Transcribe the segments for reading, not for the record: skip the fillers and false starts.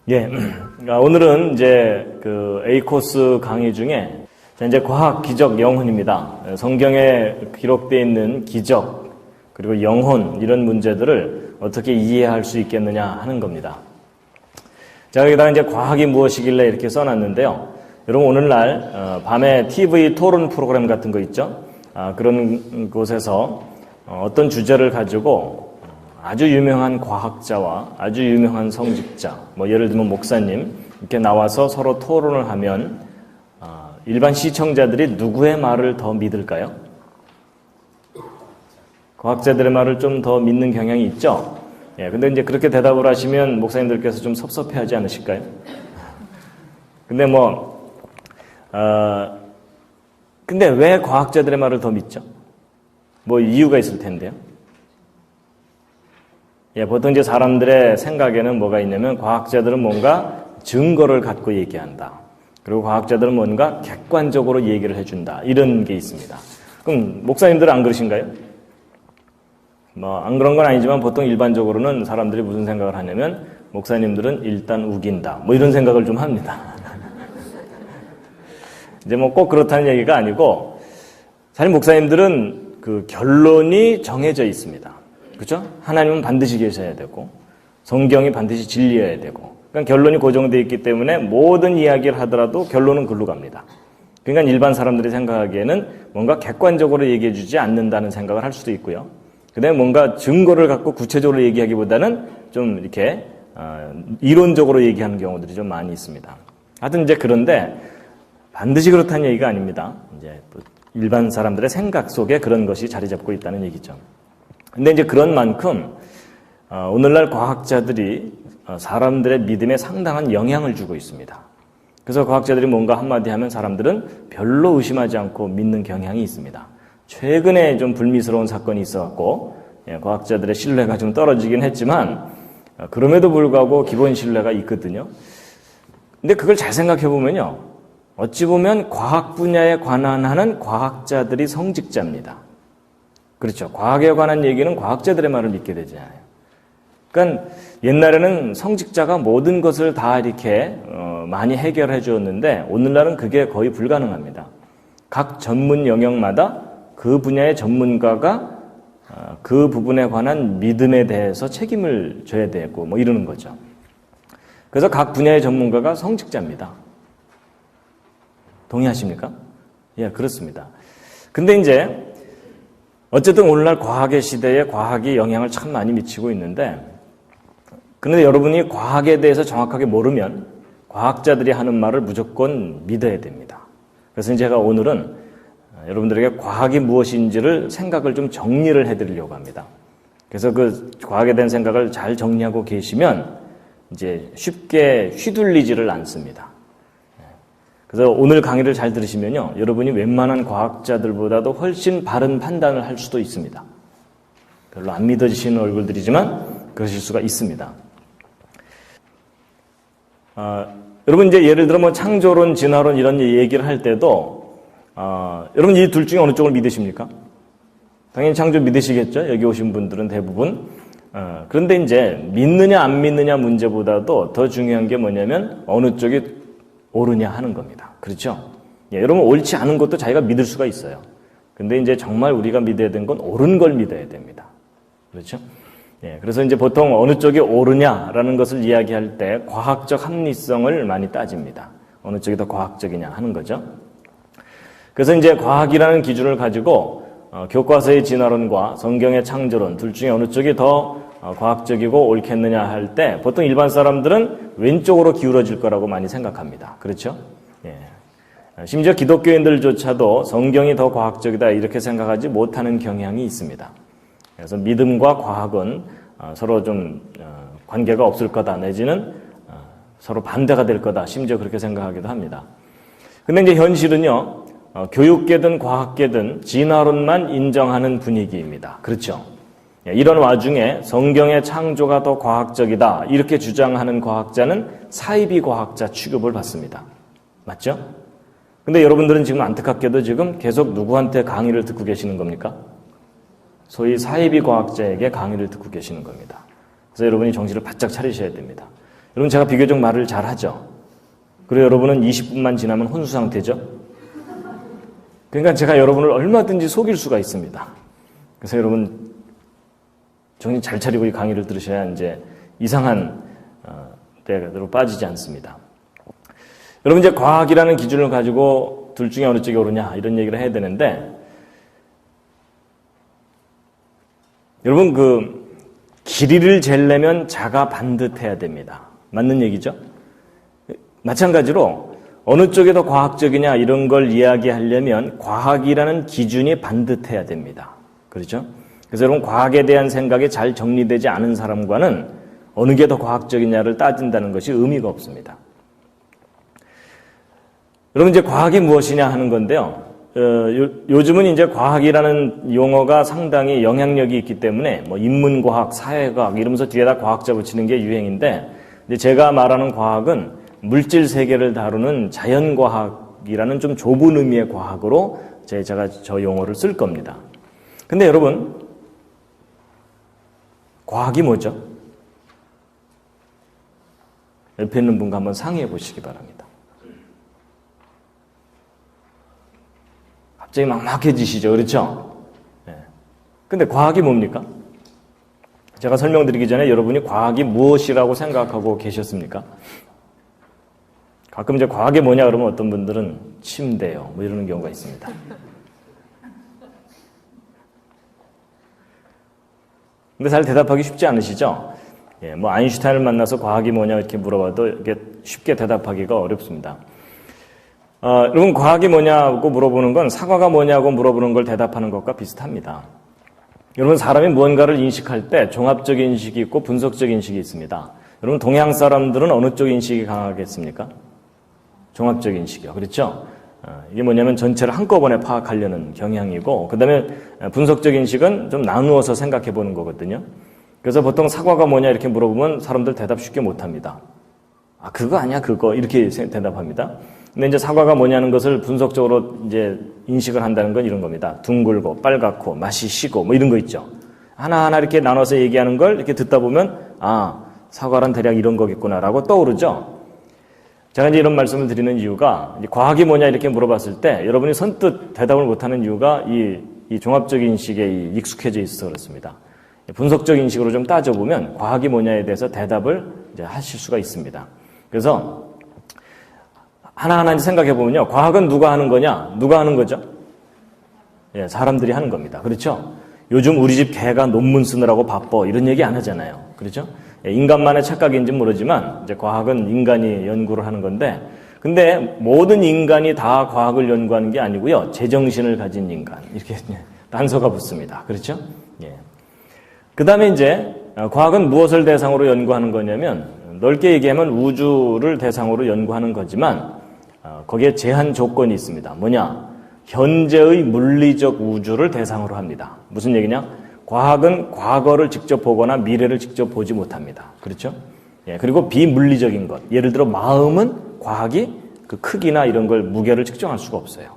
예, 오늘은 이제 그 A 코스 강의 중에 이제 과학, 기적, 영혼입니다. 성경에 기록되어 있는 기적 그리고 영혼 이런 문제들을 어떻게 이해할 수 있겠느냐 하는 겁니다. 제가 여기다가 이제 과학이 무엇이길래 이렇게 써놨는데요. 여러분 오늘날 밤에 TV 토론 프로그램 같은 거 있죠? 그런 곳에서 어떤 주제를 가지고 아주 유명한 과학자와 아주 유명한 성직자, 뭐 예를 들면 목사님 이렇게 나와서 서로 토론을 하면 일반 시청자들이 누구의 말을 더 믿을까요? 과학자들의 말을 좀 더 믿는 경향이 있죠. 예, 근데 이제 그렇게 대답을 하시면 목사님들께서 좀 섭섭해하지 않으실까요? 근데 근데 왜 과학자들의 말을 더 믿죠? 뭐 이유가 있을 텐데요. 예, 보통 이제 사람들의 생각에는 뭐가 있냐면 과학자들은 뭔가 증거를 갖고 얘기한다. 그리고 과학자들은 뭔가 객관적으로 얘기를 해준다. 이런 게 있습니다. 그럼 목사님들은 안 그러신가요? 안 그런 건 아니지만 보통 일반적으로는 사람들이 무슨 생각을 하냐면 목사님들은 일단 우긴다. 뭐 이런 생각을 좀 합니다. 이제 뭐 꼭 그렇다는 얘기가 아니고 사실 목사님들은 그 결론이 정해져 있습니다. 그렇죠? 하나님은 반드시 계셔야 되고 성경이 반드시 진리여야 되고 그러니까 결론이 고정되어 있기 때문에 모든 이야기를 하더라도 결론은 글로 갑니다. 그러니까 일반 사람들이 생각하기에는 뭔가 객관적으로 얘기해 주지 않는다는 생각을 할 수도 있고요. 그다음에 뭔가 증거를 갖고 구체적으로 얘기하기보다는 좀 이렇게 이론적으로 얘기하는 경우들이 좀 많이 있습니다. 하여튼 이제 그런데 반드시 그렇다는 얘기가 아닙니다. 이제 일반 사람들의 생각 속에 그런 것이 자리 잡고 있다는 얘기죠. 근데 이제 그런 만큼 오늘날 과학자들이 사람들의 믿음에 상당한 영향을 주고 있습니다. 그래서 과학자들이 뭔가 한마디 하면 사람들은 별로 의심하지 않고 믿는 경향이 있습니다. 최근에 좀 불미스러운 사건이 있어갖고 과학자들의 신뢰가 좀 떨어지긴 했지만 그럼에도 불구하고 기본 신뢰가 있거든요. 근데 그걸 잘 생각해 보면요. 어찌 보면 과학 분야에 관한 하는 과학자들이 성직자입니다. 그렇죠. 과학에 관한 얘기는 과학자들의 말을 믿게 되잖아요. 그러니까 옛날에는 성직자가 모든 것을 다 이렇게 많이 해결해 주었는데 오늘날은 그게 거의 불가능합니다. 각 전문 영역마다 그 분야의 전문가가 그 부분에 관한 믿음에 대해서 책임을 져야 되고 뭐 이러는 거죠. 그래서 각 분야의 전문가가 성직자입니다. 동의하십니까? 예, 그렇습니다. 근데 이제 어쨌든 오늘날 과학의 시대에 과학이 영향을 참 많이 미치고 있는데 그런데 여러분이 과학에 대해서 정확하게 모르면 과학자들이 하는 말을 무조건 믿어야 됩니다. 그래서 제가 오늘은 여러분들에게 과학이 무엇인지를 생각을 좀 정리를 해드리려고 합니다. 그래서 그 과학에 대한 생각을 잘 정리하고 계시면 이제 쉽게 휘둘리지를 않습니다. 그래서 오늘 강의를 잘 들으시면요, 여러분이 웬만한 과학자들보다도 훨씬 바른 판단을 할 수도 있습니다. 별로 안 믿어지시는 얼굴들이지만 그러실 수가 있습니다. 여러분 이제 예를 들어 뭐 창조론, 진화론 이런 얘기를 할 때도 여러분 이 둘 중에 어느 쪽을 믿으십니까? 당연히 창조 믿으시겠죠? 여기 오신 분들은 대부분. 그런데 이제 믿느냐 안 믿느냐 문제보다도 더 중요한 게 뭐냐면 어느 쪽이 옳으냐 하는 겁니다. 그렇죠? 예, 여러분 옳지 않은 것도 자기가 믿을 수가 있어요. 근데 이제 정말 우리가 믿어야 되는 건 옳은 걸 믿어야 됩니다. 그렇죠? 예, 그래서 이제 보통 어느 쪽이 옳으냐라는 것을 이야기할 때 과학적 합리성을 많이 따집니다. 어느 쪽이 더 과학적이냐 하는 거죠. 그래서 이제 과학이라는 기준을 가지고 교과서의 진화론과 성경의 창조론 둘 중에 어느 쪽이 더 과학적이고 옳겠느냐 할 때 보통 일반 사람들은 왼쪽으로 기울어질 거라고 많이 생각합니다. 그렇죠? 예. 심지어 기독교인들조차도 성경이 더 과학적이다 이렇게 생각하지 못하는 경향이 있습니다. 그래서 믿음과 과학은 서로 좀 관계가 없을 거다 내지는 서로 반대가 될 거다 심지어 그렇게 생각하기도 합니다. 근데 이제 현실은요. 교육계든 과학계든 진화론만 인정하는 분위기입니다. 그렇죠? 이런 와중에 성경의 창조가 더 과학적이다 이렇게 주장하는 과학자는 사이비 과학자 취급을 받습니다. 맞죠? 근데 여러분들은 지금 안타깝게도 지금 계속 누구한테 강의를 듣고 계시는 겁니까? 소위 사이비 과학자에게 강의를 듣고 계시는 겁니다. 그래서 여러분이 정신을 바짝 차리셔야 됩니다. 여러분 제가 비교적 말을 잘하죠. 그리고 여러분은 20분만 지나면 혼수 상태죠. 그러니까 제가 여러분을 얼마든지 속일 수가 있습니다. 그래서 여러분 정신 잘 차리고 이 강의를 들으셔야 이제 이상한 데로 빠지지 않습니다. 여러분 이제 과학이라는 기준을 가지고 둘 중에 어느 쪽이 옳으냐 이런 얘기를 해야 되는데 여러분 그 길이를 재려면 자가 반듯해야 됩니다. 맞는 얘기죠? 마찬가지로 어느 쪽이 더 과학적이냐 이런 걸 이야기하려면 과학이라는 기준이 반듯해야 됩니다. 그렇죠? 그래서 여러분 과학에 대한 생각이 잘 정리되지 않은 사람과는 어느 게 더 과학적이냐를 따진다는 것이 의미가 없습니다. 여러분 이제 과학이 무엇이냐 하는 건데요. 요즘은 이제 과학이라는 용어가 상당히 영향력이 있기 때문에 뭐 인문과학, 사회과학 이러면서 뒤에다 과학자 붙이는 게 유행인데 이제 제가 말하는 과학은 물질 세계를 다루는 자연과학이라는 좀 좁은 의미의 과학으로 제가 저 용어를 쓸 겁니다. 근데 여러분 과학이 뭐죠? 옆에 있는 분과 한번 상의해 보시기 바랍니다. 갑자기 막막해지시죠? 그렇죠? 네. 근데 과학이 뭡니까? 제가 설명드리기 전에 여러분이 과학이 무엇이라고 생각하고 계셨습니까? 가끔 이제 과학이 뭐냐 그러면 어떤 분들은 침대요. 뭐 이러는 경우가 있습니다. 근데 잘 대답하기 쉽지 않으시죠? 예, 뭐 아인슈타인을 만나서 과학이 뭐냐 이렇게 물어봐도 이게 쉽게 대답하기가 어렵습니다. 여러분 과학이 뭐냐고 물어보는 건 사과가 뭐냐고 물어보는 걸 대답하는 것과 비슷합니다. 여러분 사람이 무언가를 인식할 때 종합적 인식이 있고 분석적 인식이 있습니다. 여러분 동양 사람들은 어느 쪽 인식이 강하겠습니까? 종합적 인식이요. 그렇죠? 이게 뭐냐면 전체를 한꺼번에 파악하려는 경향이고 그 다음에 분석적 인식은 좀 나누어서 생각해 보는 거거든요. 그래서 보통 사과가 뭐냐 이렇게 물어보면 사람들 대답 쉽게 못합니다. 아 그거 아니야 그거 이렇게 대답합니다. 근데 이제 사과가 뭐냐는 것을 분석적으로 이제 인식을 한다는 건 이런 겁니다. 둥글고 빨갛고 맛이 시고 뭐 이런 거 있죠. 하나하나 이렇게 나눠서 얘기하는 걸 이렇게 듣다 보면 아 사과란 대략 이런 거겠구나라고 떠오르죠. 제가 이제 이런 말씀을 드리는 이유가 과학이 뭐냐 이렇게 물어봤을 때 여러분이 선뜻 대답을 못하는 이유가 이 종합적 인식에 익숙해져 있어서 그렇습니다. 분석적 인식으로 좀 따져보면 과학이 뭐냐에 대해서 대답을 이제 하실 수가 있습니다. 그래서 하나하나 생각해보면요. 과학은 누가 하는 거냐? 누가 하는 거죠? 예, 사람들이 하는 겁니다. 그렇죠? 요즘 우리 집 개가 논문 쓰느라고 바빠. 이런 얘기 안 하잖아요. 그렇죠? 예, 인간만의 착각인지 모르지만, 이제 과학은 인간이 연구를 하는 건데, 근데 모든 인간이 다 과학을 연구하는 게 아니고요. 제정신을 가진 인간. 이렇게 단서가 붙습니다. 그렇죠? 예. 그 다음에 이제, 과학은 무엇을 대상으로 연구하는 거냐면, 넓게 얘기하면 우주를 대상으로 연구하는 거지만, 거기에 제한 조건이 있습니다. 뭐냐? 현재의 물리적 우주를 대상으로 합니다. 무슨 얘기냐? 과학은 과거를 직접 보거나 미래를 직접 보지 못합니다. 그렇죠? 예, 그리고 비물리적인 것. 예를 들어 마음은 과학이 그 크기나 이런 걸 무게를 측정할 수가 없어요.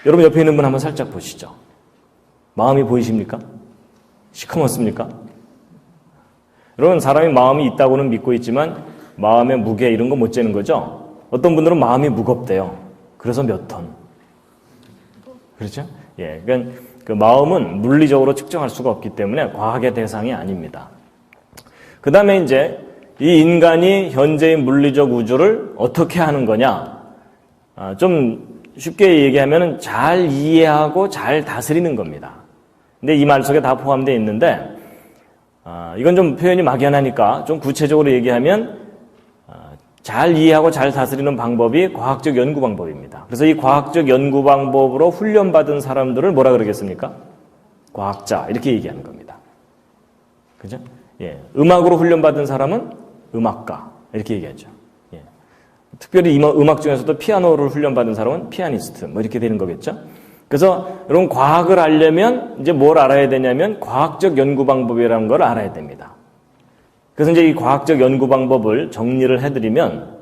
여러분 옆에 있는 분 한번 살짝 보시죠. 마음이 보이십니까? 시커멓습니까? 여러분 사람이 마음이 있다고는 믿고 있지만 마음의 무게 이런 거 못 재는 거죠? 어떤 분들은 마음이 무겁대요. 그래서 몇 톤. 그렇죠? 예, 그러니까 그 마음은 물리적으로 측정할 수가 없기 때문에 과학의 대상이 아닙니다. 그 다음에 이제 이 인간이 현재의 물리적 우주를 어떻게 하는 거냐? 좀 쉽게 얘기하면 잘 이해하고 잘 다스리는 겁니다. 근데 이 말 속에 다 포함되어 있는데 이건 좀 표현이 막연하니까 좀 구체적으로 얘기하면 잘 이해하고 잘 다스리는 방법이 과학적 연구 방법입니다. 그래서 이 과학적 연구 방법으로 훈련받은 사람들을 뭐라 그러겠습니까? 과학자 이렇게 얘기하는 겁니다. 그죠? 예, 음악으로 훈련받은 사람은 음악가 이렇게 얘기하죠. 예. 특별히 음악 중에서도 피아노를 훈련받은 사람은 피아니스트 뭐 이렇게 되는 거겠죠. 그래서 여러분 과학을 알려면 이제 뭘 알아야 되냐면 과학적 연구 방법이라는 걸 알아야 됩니다. 그래서 이제 이 과학적 연구 방법을 정리를 해드리면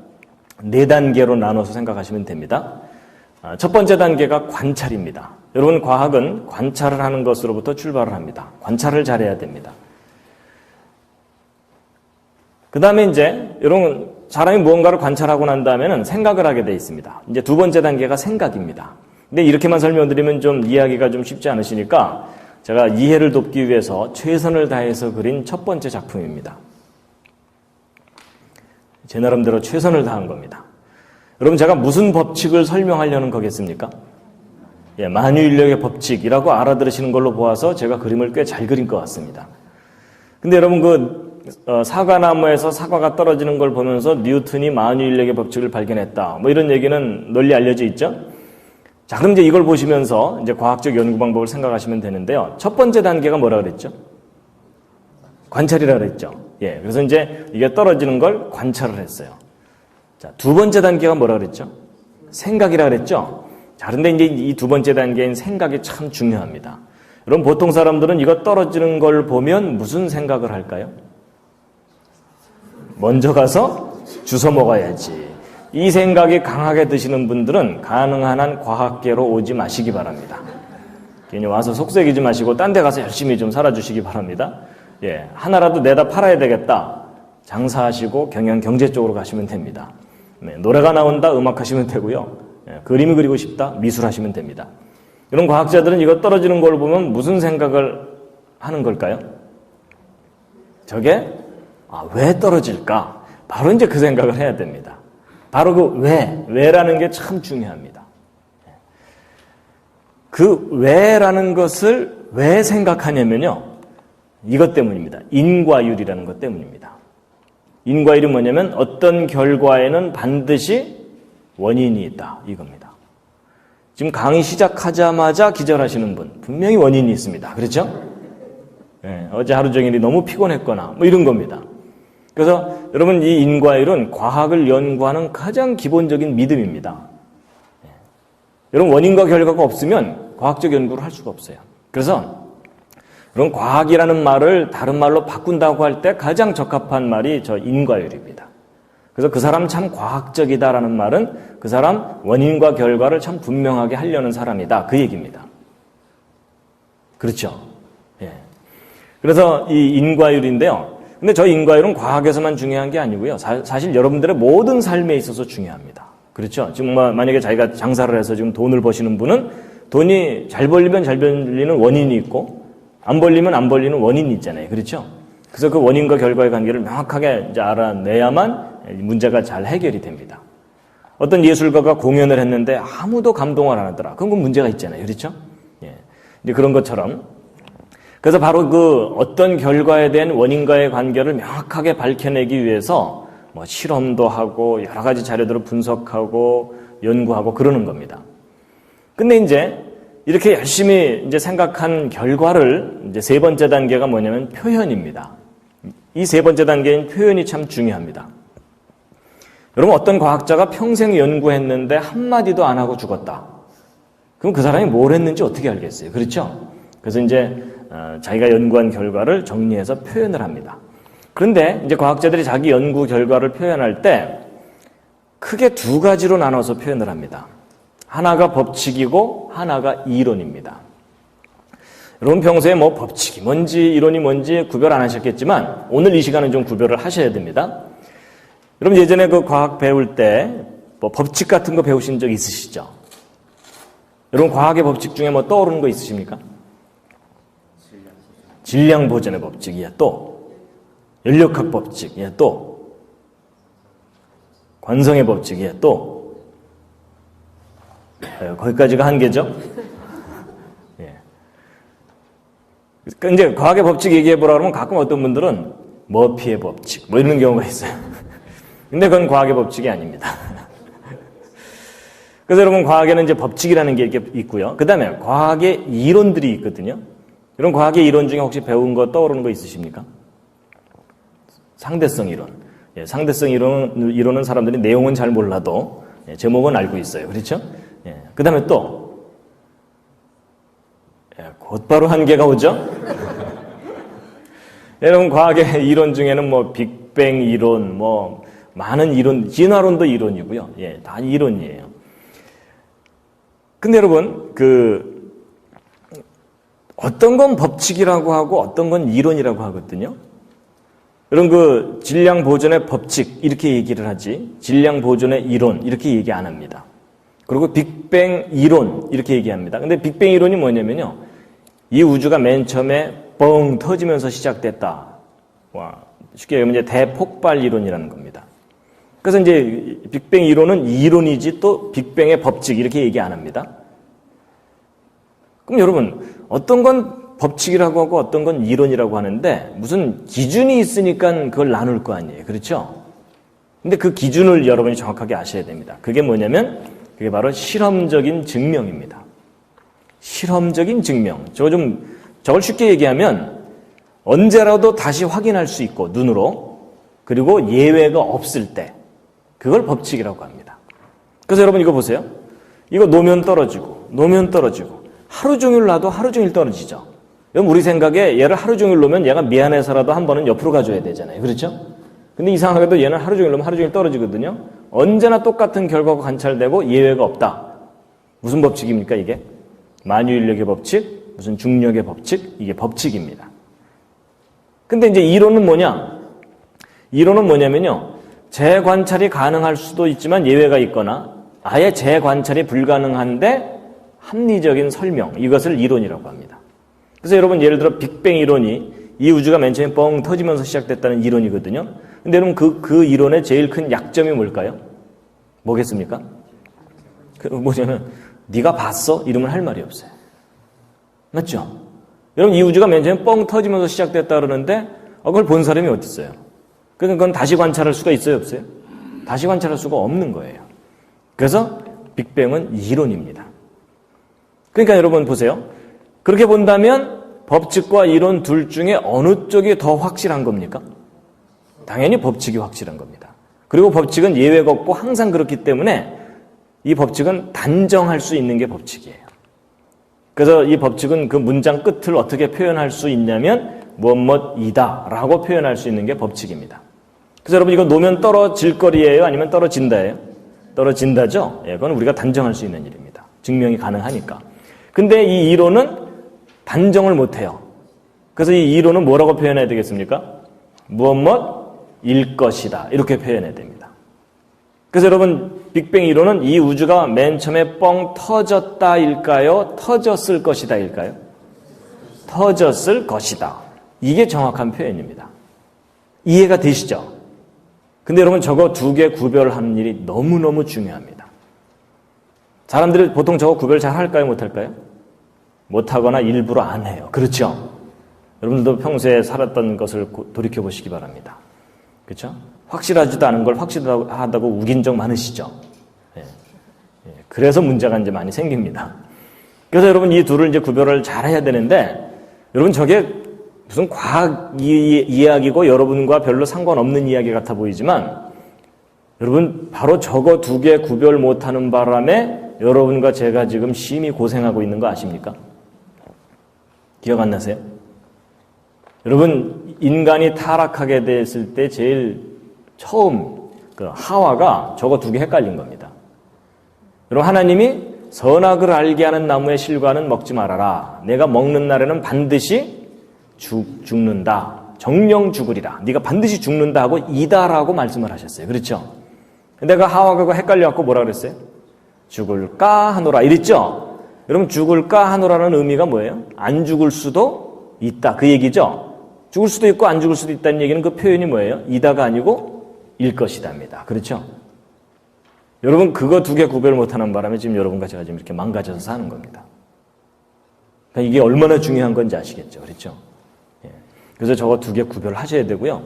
4단계로 나눠서 생각하시면 됩니다. 첫 번째 단계가 관찰입니다. 여러분 과학은 관찰을 하는 것으로부터 출발을 합니다. 관찰을 잘해야 됩니다. 그 다음에 이제 이런 사람이 무언가를 관찰하고 난 다음에는 생각을 하게 돼 있습니다. 이제 두 번째 단계가 생각입니다. 근데 이렇게만 설명드리면 좀 이해하기가 좀 쉽지 않으시니까 제가 이해를 돕기 위해서 최선을 다해서 그린 첫 번째 작품입니다. 제 나름대로 최선을 다한 겁니다. 여러분 제가 무슨 법칙을 설명하려는 거겠습니까? 예, 만유인력의 법칙이라고 알아들으시는 걸로 보아서 제가 그림을 꽤 잘 그린 것 같습니다. 근데 여러분 사과나무에서 사과가 떨어지는 걸 보면서 뉴턴이 만유인력의 법칙을 발견했다. 뭐 이런 얘기는 널리 알려져 있죠? 자, 그럼 이제 이걸 보시면서 이제 과학적 연구 방법을 생각하시면 되는데요. 첫 번째 단계가 뭐라 그랬죠? 관찰이라 그랬죠. 예, 그래서 이제 이게 떨어지는 걸 관찰을 했어요. 자, 두 번째 단계가 뭐라 그랬죠? 생각이라 그랬죠? 자, 그런데 이제 이 두 번째 단계인 생각이 참 중요합니다. 여러분, 보통 사람들은 이거 떨어지는 걸 보면 무슨 생각을 할까요? 먼저 가서 주워 먹어야지. 이 생각이 강하게 드시는 분들은 가능한 한 과학계로 오지 마시기 바랍니다. 괜히 와서 속썩이지 마시고 딴 데 가서 열심히 좀 살아주시기 바랍니다. 예, 하나라도 내다 팔아야 되겠다. 장사하시고 경제 쪽으로 가시면 됩니다. 네, 노래가 나온다, 음악 하시면 되고요. 예, 그림이 그리고 싶다, 미술 하시면 됩니다. 이런 과학자들은 이거 떨어지는 걸 보면 무슨 생각을 하는 걸까요? 저게 왜 떨어질까? 바로 이제 그 생각을 해야 됩니다. 바로 그 왜라는 게 참 중요합니다. 그 왜라는 것을 왜 생각하냐면요. 이것 때문입니다. 인과율이라는 것 때문입니다. 인과율이 뭐냐면 어떤 결과에는 반드시 원인이 있다. 이겁니다. 지금 강의 시작하자마자 기절하시는 분 분명히 원인이 있습니다. 그렇죠? 네, 어제 하루 종일이 너무 피곤했거나 뭐 이런 겁니다. 그래서 여러분 이 인과율은 과학을 연구하는 가장 기본적인 믿음입니다. 네. 여러분 원인과 결과가 없으면 과학적 연구를 할 수가 없어요. 그래서 여러분 과학이라는 말을 다른 말로 바꾼다고 할 때 가장 적합한 말이 저 인과율입니다. 그래서 그 사람 참 과학적이다라는 말은 그 사람 원인과 결과를 참 분명하게 하려는 사람이다. 그 얘기입니다. 그렇죠? 예. 그래서 이 인과율인데요. 근데 저 인과율은 과학에서만 중요한 게 아니고요. 사실 여러분들의 모든 삶에 있어서 중요합니다. 그렇죠? 지금 만약에 자기가 장사를 해서 지금 돈을 버시는 분은 돈이 잘 벌리면 잘 벌리는 원인이 있고 안 벌리면 안 벌리는 원인이 있잖아요. 그렇죠? 그래서 그 원인과 결과의 관계를 명확하게 이제 알아내야만 문제가 잘 해결이 됩니다. 어떤 예술가가 공연을 했는데 아무도 감동을 안 하더라. 그건 문제가 있잖아요. 그렇죠? 예. 이제 그런 것처럼. 그래서 바로 그 어떤 결과에 대한 원인과의 관계를 명확하게 밝혀내기 위해서 뭐 실험도 하고 여러 가지 자료들을 분석하고 연구하고 그러는 겁니다. 근데 이제 이렇게 열심히 이제 생각한 결과를 이제 세 번째 단계가 뭐냐면 표현입니다. 이 세 번째 단계인 표현이 참 중요합니다. 여러분 어떤 과학자가 평생 연구했는데 한마디도 안 하고 죽었다. 그럼 그 사람이 뭘 했는지 어떻게 알겠어요? 그렇죠? 그래서 이제 자기가 연구한 결과를 정리해서 표현을 합니다. 그런데 이제 과학자들이 자기 연구 결과를 표현할 때 크게 두 가지로 나눠서 표현을 합니다. 하나가 법칙이고 하나가 이론입니다. 여러분 평소에 뭐 법칙이 뭔지 이론이 뭔지 구별 안 하셨겠지만 오늘 이 시간은 좀 구별을 하셔야 됩니다. 여러분 예전에 그 과학 배울 때 뭐 법칙 같은 거 배우신 적 있으시죠? 여러분 과학의 법칙 중에 뭐 떠오르는 거 있으십니까? 질량 보존의 법칙이야 또 연력학 법칙이야 또 관성의 법칙이야 또 거기까지가 한계죠? 예. 그러니까 이제 과학의 법칙 얘기해 보라 그러면 가끔 어떤 분들은 머피의 법칙 뭐 이런 경우가 있어요. 근데 그건 과학의 법칙이 아닙니다. 그래서 여러분 과학에는 이제 법칙이라는 게 이렇게 있고요. 그 다음에 과학의 이론들이 있거든요. 이런 과학의 이론 중에 혹시 배운 거 떠오르는 거 있으십니까? 상대성 이론. 예, 상대성 이론은 사람들이 내용은 잘 몰라도 제목은 알고 있어요. 그렇죠? 예, 그 다음에 또 곧바로 한계가 오죠? 여러분 과학의 이론 중에는 뭐 빅뱅 이론, 뭐 많은 이론, 진화론도 이론이고요. 예, 다 이론이에요. 근데 여러분 어떤 건 법칙이라고 하고 어떤 건 이론이라고 하거든요. 여러분 그 질량 보존의 법칙 이렇게 얘기를 하지 질량 보존의 이론 이렇게 얘기 안 합니다. 그리고 빅뱅 이론 이렇게 얘기합니다. 근데 빅뱅 이론이 뭐냐면요. 이 우주가 맨 처음에 뻥 터지면서 시작됐다. 와, 쉽게 얘기하면 이제 대폭발 이론이라는 겁니다. 그래서 이제 빅뱅 이론은 이론이지 또 빅뱅의 법칙 이렇게 얘기 안 합니다. 그럼 여러분 어떤 건 법칙이라고 하고 어떤 건 이론이라고 하는데 무슨 기준이 있으니까 그걸 나눌 거 아니에요. 그렇죠? 근데 그 기준을 여러분이 정확하게 아셔야 됩니다. 그게 뭐냐면 그게 바로 실험적인 증명입니다. 실험적인 증명. 저걸 쉽게 얘기하면 언제라도 다시 확인할 수 있고 눈으로 그리고 예외가 없을 때 그걸 법칙이라고 합니다. 그래서 여러분 이거 보세요. 이거 놓으면 떨어지고 하루 종일 놔도 하루 종일 떨어지죠. 여러분 우리 생각에 얘를 하루 종일 놓으면 얘가 미안해서라도 한 번은 옆으로 가줘야 되잖아요. 그렇죠? 근데 이상하게도 얘는 하루 종일 놓으면 하루 종일 떨어지거든요. 언제나 똑같은 결과가 관찰되고 예외가 없다. 무슨 법칙입니까 이게? 만유인력의 법칙, 무슨 중력의 법칙, 이게 법칙입니다. 근데 이제 이론은 뭐냐? 이론은 뭐냐면요. 재관찰이 가능할 수도 있지만 예외가 있거나 아예 재관찰이 불가능한데 합리적인 설명, 이것을 이론이라고 합니다. 그래서 여러분 예를 들어 빅뱅 이론이 이 우주가 맨 처음에 뻥 터지면서 시작됐다는 이론이거든요. 근데 여러분 그 이론의 제일 큰 약점이 뭘까요? 뭐겠습니까? 뭐냐면 네가 봤어? 이러면 할 말이 없어요. 맞죠? 여러분 이 우주가 맨 처음에 뻥 터지면서 시작됐다 그러는데 그걸 본 사람이 어디 있어요? 그건 다시 관찰할 수가 있어요? 없어요? 다시 관찰할 수가 없는 거예요. 그래서 빅뱅은 이론입니다. 그러니까 여러분 보세요. 그렇게 본다면 법칙과 이론 둘 중에 어느 쪽이 더 확실한 겁니까? 당연히 법칙이 확실한 겁니다. 그리고 법칙은 예외가 없고 항상 그렇기 때문에 이 법칙은 단정할 수 있는 게 법칙이에요. 그래서 이 법칙은 그 문장 끝을 어떻게 표현할 수 있냐면 뭐뭐이다 라고 표현할 수 있는 게 법칙입니다. 그래서 여러분 이거 놓으면 떨어질 거리예요? 아니면 떨어진다예요? 떨어진다죠? 예, 그건 우리가 단정할 일 있는 일입니다. 증명이 가능하니까. 근데 이 이론은 단정을 못해요. 그래서 이 이론은 뭐라고 표현해야 되겠습니까? 무엇일 것이다. 이렇게 표현해야 됩니다. 그래서 여러분 빅뱅 이론은 이 우주가 맨 처음에 뻥 터졌다일까요? 터졌을 것이다일까요? 터졌을 것이다. 이게 정확한 표현입니다. 이해가 되시죠? 근데 여러분 저거 두 개 구별하는 일이 너무너무 중요합니다. 사람들이 보통 저거 구별 잘 할까요? 못할까요? 못하거나 일부러 안 해요. 그렇죠? 여러분들도 평소에 살았던 것을 돌이켜보시기 바랍니다. 그렇죠? 확실하지도 않은 걸 확실하다고 우긴 적 많으시죠? 예. 예. 그래서 문제가 이제 많이 생깁니다. 그래서 여러분 이 둘을 이제 구별을 잘 해야 되는데 여러분 저게 무슨 과학 이야기고 여러분과 별로 상관없는 이야기 같아 보이지만 여러분 바로 저거 두 개 구별 못하는 바람에 여러분과 제가 지금 심히 고생하고 있는 거 아십니까? 기억 안 나세요? 여러분 인간이 타락하게 됐을 때 제일 처음 그 하와가 저거 두 개 헷갈린 겁니다. 여러분 하나님이 선악을 알게 하는 나무의 실과는 먹지 말아라. 내가 먹는 날에는 반드시 죽는다. 정령 죽으리라. 네가 반드시 죽는다 하고 이다라고 말씀을 하셨어요. 그렇죠? 근데 그 하와가 헷갈려갖고 뭐라 그랬어요? 죽을까 하노라 이랬죠? 여러분 죽을까 하노라는 의미가 뭐예요? 안 죽을 수도 있다 그 얘기죠? 죽을 수도 있고 안 죽을 수도 있다는 얘기는 그 표현이 뭐예요? 이다가 아니고 일 것이다입니다. 그렇죠? 여러분 그거 두 개 구별 못하는 바람에 지금 여러분과 제가 지금 이렇게 망가져서 사는 겁니다. 그러니까 이게 얼마나 중요한 건지 아시겠죠? 그렇죠? 예. 그래서 저거 두 개 구별하셔야 되고요.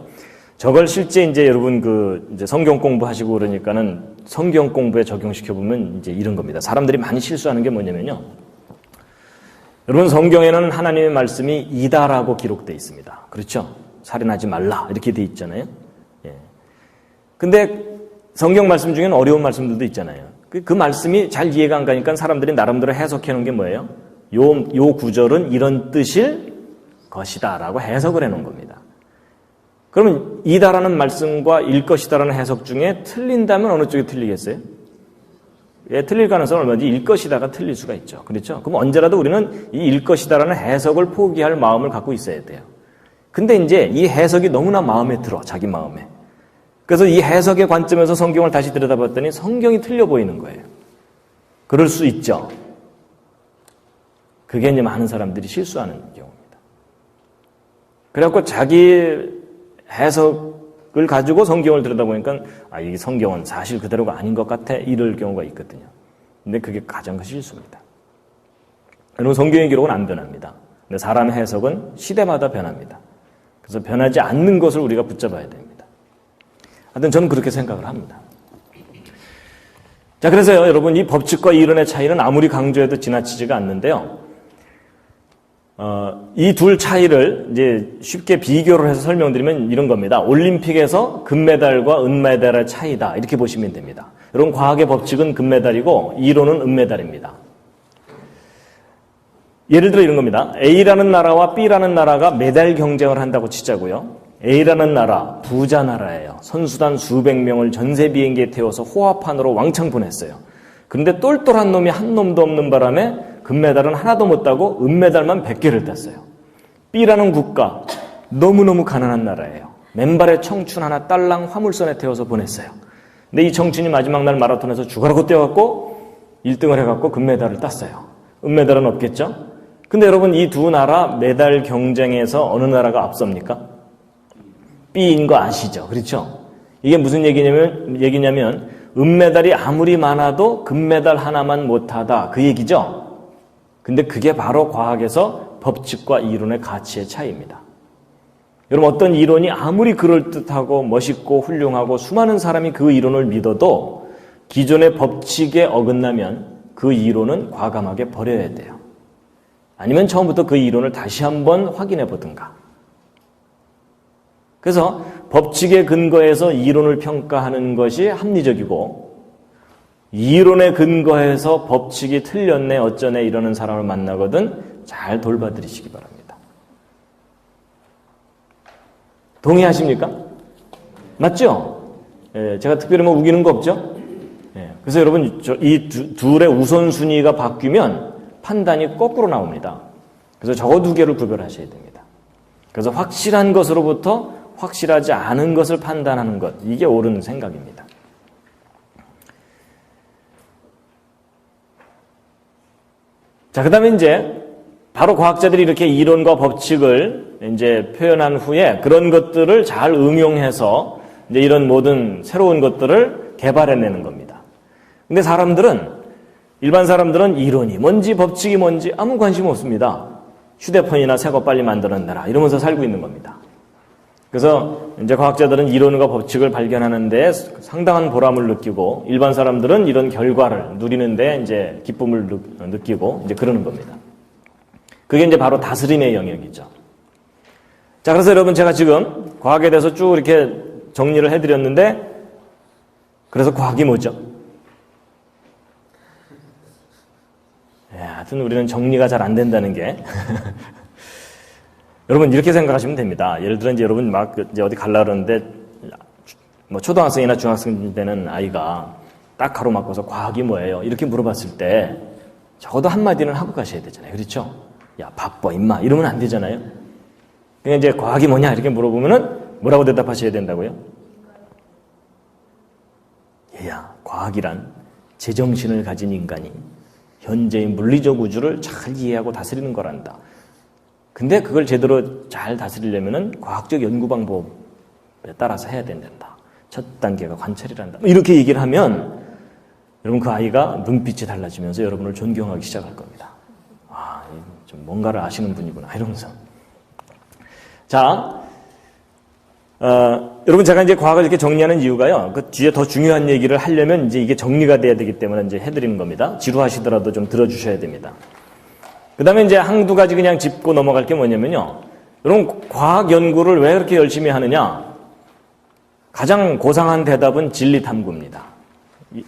저걸 실제 이제 여러분 이제 성경 공부하시고 그러니까는 성경 공부에 적용시켜 보면 이제 이런 겁니다. 사람들이 많이 실수하는 게 뭐냐면요. 여러분 성경에는 하나님의 말씀이 이다라고 기록되어 있습니다. 그렇죠? 살인하지 말라 이렇게 돼 있잖아요. 예. 근데 성경 말씀 중에는 어려운 말씀들도 있잖아요. 그 말씀이 잘 이해가 안 가니까 사람들이 나름대로 해석해 놓은 게 뭐예요? 요 구절은 이런 뜻일 것이다라고 해석을 해 놓은 겁니다. 그러면 이다라는 말씀과 일 것이다라는 해석 중에 틀린다면 어느 쪽이 틀리겠어요? 예, 틀릴 가능성은 얼마든지 일 것이다가 틀릴 수가 있죠. 그렇죠? 그럼 언제라도 우리는 이 일 것이다라는 해석을 포기할 마음을 갖고 있어야 돼요. 근데 이제 이 해석이 너무나 마음에 들어, 자기 마음에. 그래서 이 해석의 관점에서 성경을 다시 들여다봤더니 성경이 틀려 보이는 거예요. 그럴 수 있죠. 그게 이제 많은 사람들이 실수하는 경우입니다. 그래갖고 자기 해석을 가지고 성경을 들여다보니까 이 성경은 사실 그대로가 아닌 것 같아 이럴 경우가 있거든요. 근데 그게 가장 큰 실수입니다. 여러분 성경의 기록은 안 변합니다. 근데 사람의 해석은 시대마다 변합니다. 그래서 변하지 않는 것을 우리가 붙잡아야 됩니다. 하여튼 저는 그렇게 생각을 합니다. 자, 그래서요, 여러분, 이 법칙과 이론의 차이는 아무리 강조해도 지나치지가 않는데요. 이 둘 차이를 이제 쉽게 비교를 해서 설명드리면 이런 겁니다. 올림픽에서 금메달과 은메달의 차이다. 이렇게 보시면 됩니다. 여러분, 과학의 법칙은 금메달이고 이론은 은메달입니다. 예를 들어 이런 겁니다. A라는 나라와 B라는 나라가 메달 경쟁을 한다고 치자고요. A라는 나라, 부자 나라예요. 선수단 수백 명을 전세 비행기에 태워서 호화판으로 왕창 보냈어요. 그런데 똘똘한 놈이 한 놈도 없는 바람에 금메달은 하나도 못 따고 은메달만 100개를 땄어요. B라는 국가, 너무너무 가난한 나라예요. 맨발의 청춘 하나 딸랑 화물선에 태워서 보냈어요. 근데 이 청춘이 마지막 날 마라톤에서 죽어라고 뛰어갖고 1등을 해갖고 금메달을 땄어요. 은메달은 없겠죠? 근데 여러분 이 두 나라 메달 경쟁에서 어느 나라가 앞섭니까? B인 거 아시죠? 그렇죠? 이게 무슨 얘기냐면 은메달이 아무리 많아도 금메달 하나만 못하다 그 얘기죠? 근데 그게 바로 과학에서 법칙과 이론의 가치의 차이입니다. 여러분 어떤 이론이 아무리 그럴듯하고 멋있고 훌륭하고 수많은 사람이 그 이론을 믿어도 기존의 법칙에 어긋나면 그 이론은 과감하게 버려야 돼요. 아니면 처음부터 그 이론을 다시 한번 확인해 보든가. 그래서 법칙에 근거해서 이론을 평가하는 것이 합리적이고 이론에 근거해서 법칙이 틀렸네 어쩌네 이러는 사람을 만나거든 잘 돌봐드리시기 바랍니다. 동의하십니까? 맞죠? 예, 제가 특별히 뭐 우기는 거 없죠? 예, 그래서 여러분 이 둘의 우선순위가 바뀌면 판단이 거꾸로 나옵니다. 그래서 저거 두 개를 구별하셔야 됩니다. 그래서 확실한 것으로부터 확실하지 않은 것을 판단하는 것, 이게 옳은 생각입니다. 자, 그 다음에 이제 바로 과학자들이 이렇게 이론과 법칙을 이제 표현한 후에 그런 것들을 잘 응용해서 이제 이런 모든 새로운 것들을 개발해내는 겁니다. 근데 일반 사람들은 이론이 뭔지 법칙이 뭔지 아무 관심 없습니다. 휴대폰이나 새 거 빨리 만들어내라 이러면서 살고 있는 겁니다. 그래서 이제 과학자들은 이론과 법칙을 발견하는 데 상당한 보람을 느끼고 일반 사람들은 이런 결과를 누리는데 이제 기쁨을 느끼고 이제 그러는 겁니다. 그게 이제 바로 다스림의 영역이죠. 자, 그래서 여러분 제가 지금 과학에 대해서 쭉 이렇게 정리를 해드렸는데 그래서 과학이 뭐죠? 하여튼 우리는 정리가 잘 안 된다는 게 여러분 이렇게 생각하시면 됩니다. 예를 들어 이제 여러분 막 이제 어디 갈라 그러는데 뭐 초등학생이나 중학생 되는 아이가 딱 가로막고서 과학이 뭐예요? 이렇게 물어봤을 때 적어도 한마디는 하고 가셔야 되잖아요. 그렇죠? 야 바빠 임마 이러면 안 되잖아요. 그냥 이제 과학이 뭐냐 이렇게 물어보면은 뭐라고 대답하셔야 된다고요? 얘야 과학이란 제정신을 가진 인간이 현재의 물리적 우주를 잘 이해하고 다스리는 거란다. 근데 그걸 제대로 잘 다스리려면은 과학적 연구 방법에 따라서 해야 된단다. 첫 단계가 관찰이란다. 이렇게 얘기를 하면 여러분 그 아이가 눈빛이 달라지면서 여러분을 존경하기 시작할 겁니다. 아, 좀 뭔가를 아시는 분이구나 이러면서. 자, 여러분 제가 이제 과학을 이렇게 정리하는 이유가요. 그 뒤에 더 중요한 얘기를 하려면 이제 이게 정리가 돼야 되기 때문에 이제 해드리는 겁니다. 지루하시더라도 좀 들어주셔야 됩니다. 그 다음에 이제 한두 가지 그냥 짚고 넘어갈 게 뭐냐면요. 여러분, 과학 연구를 왜 그렇게 열심히 하느냐? 가장 고상한 대답은 진리 탐구입니다.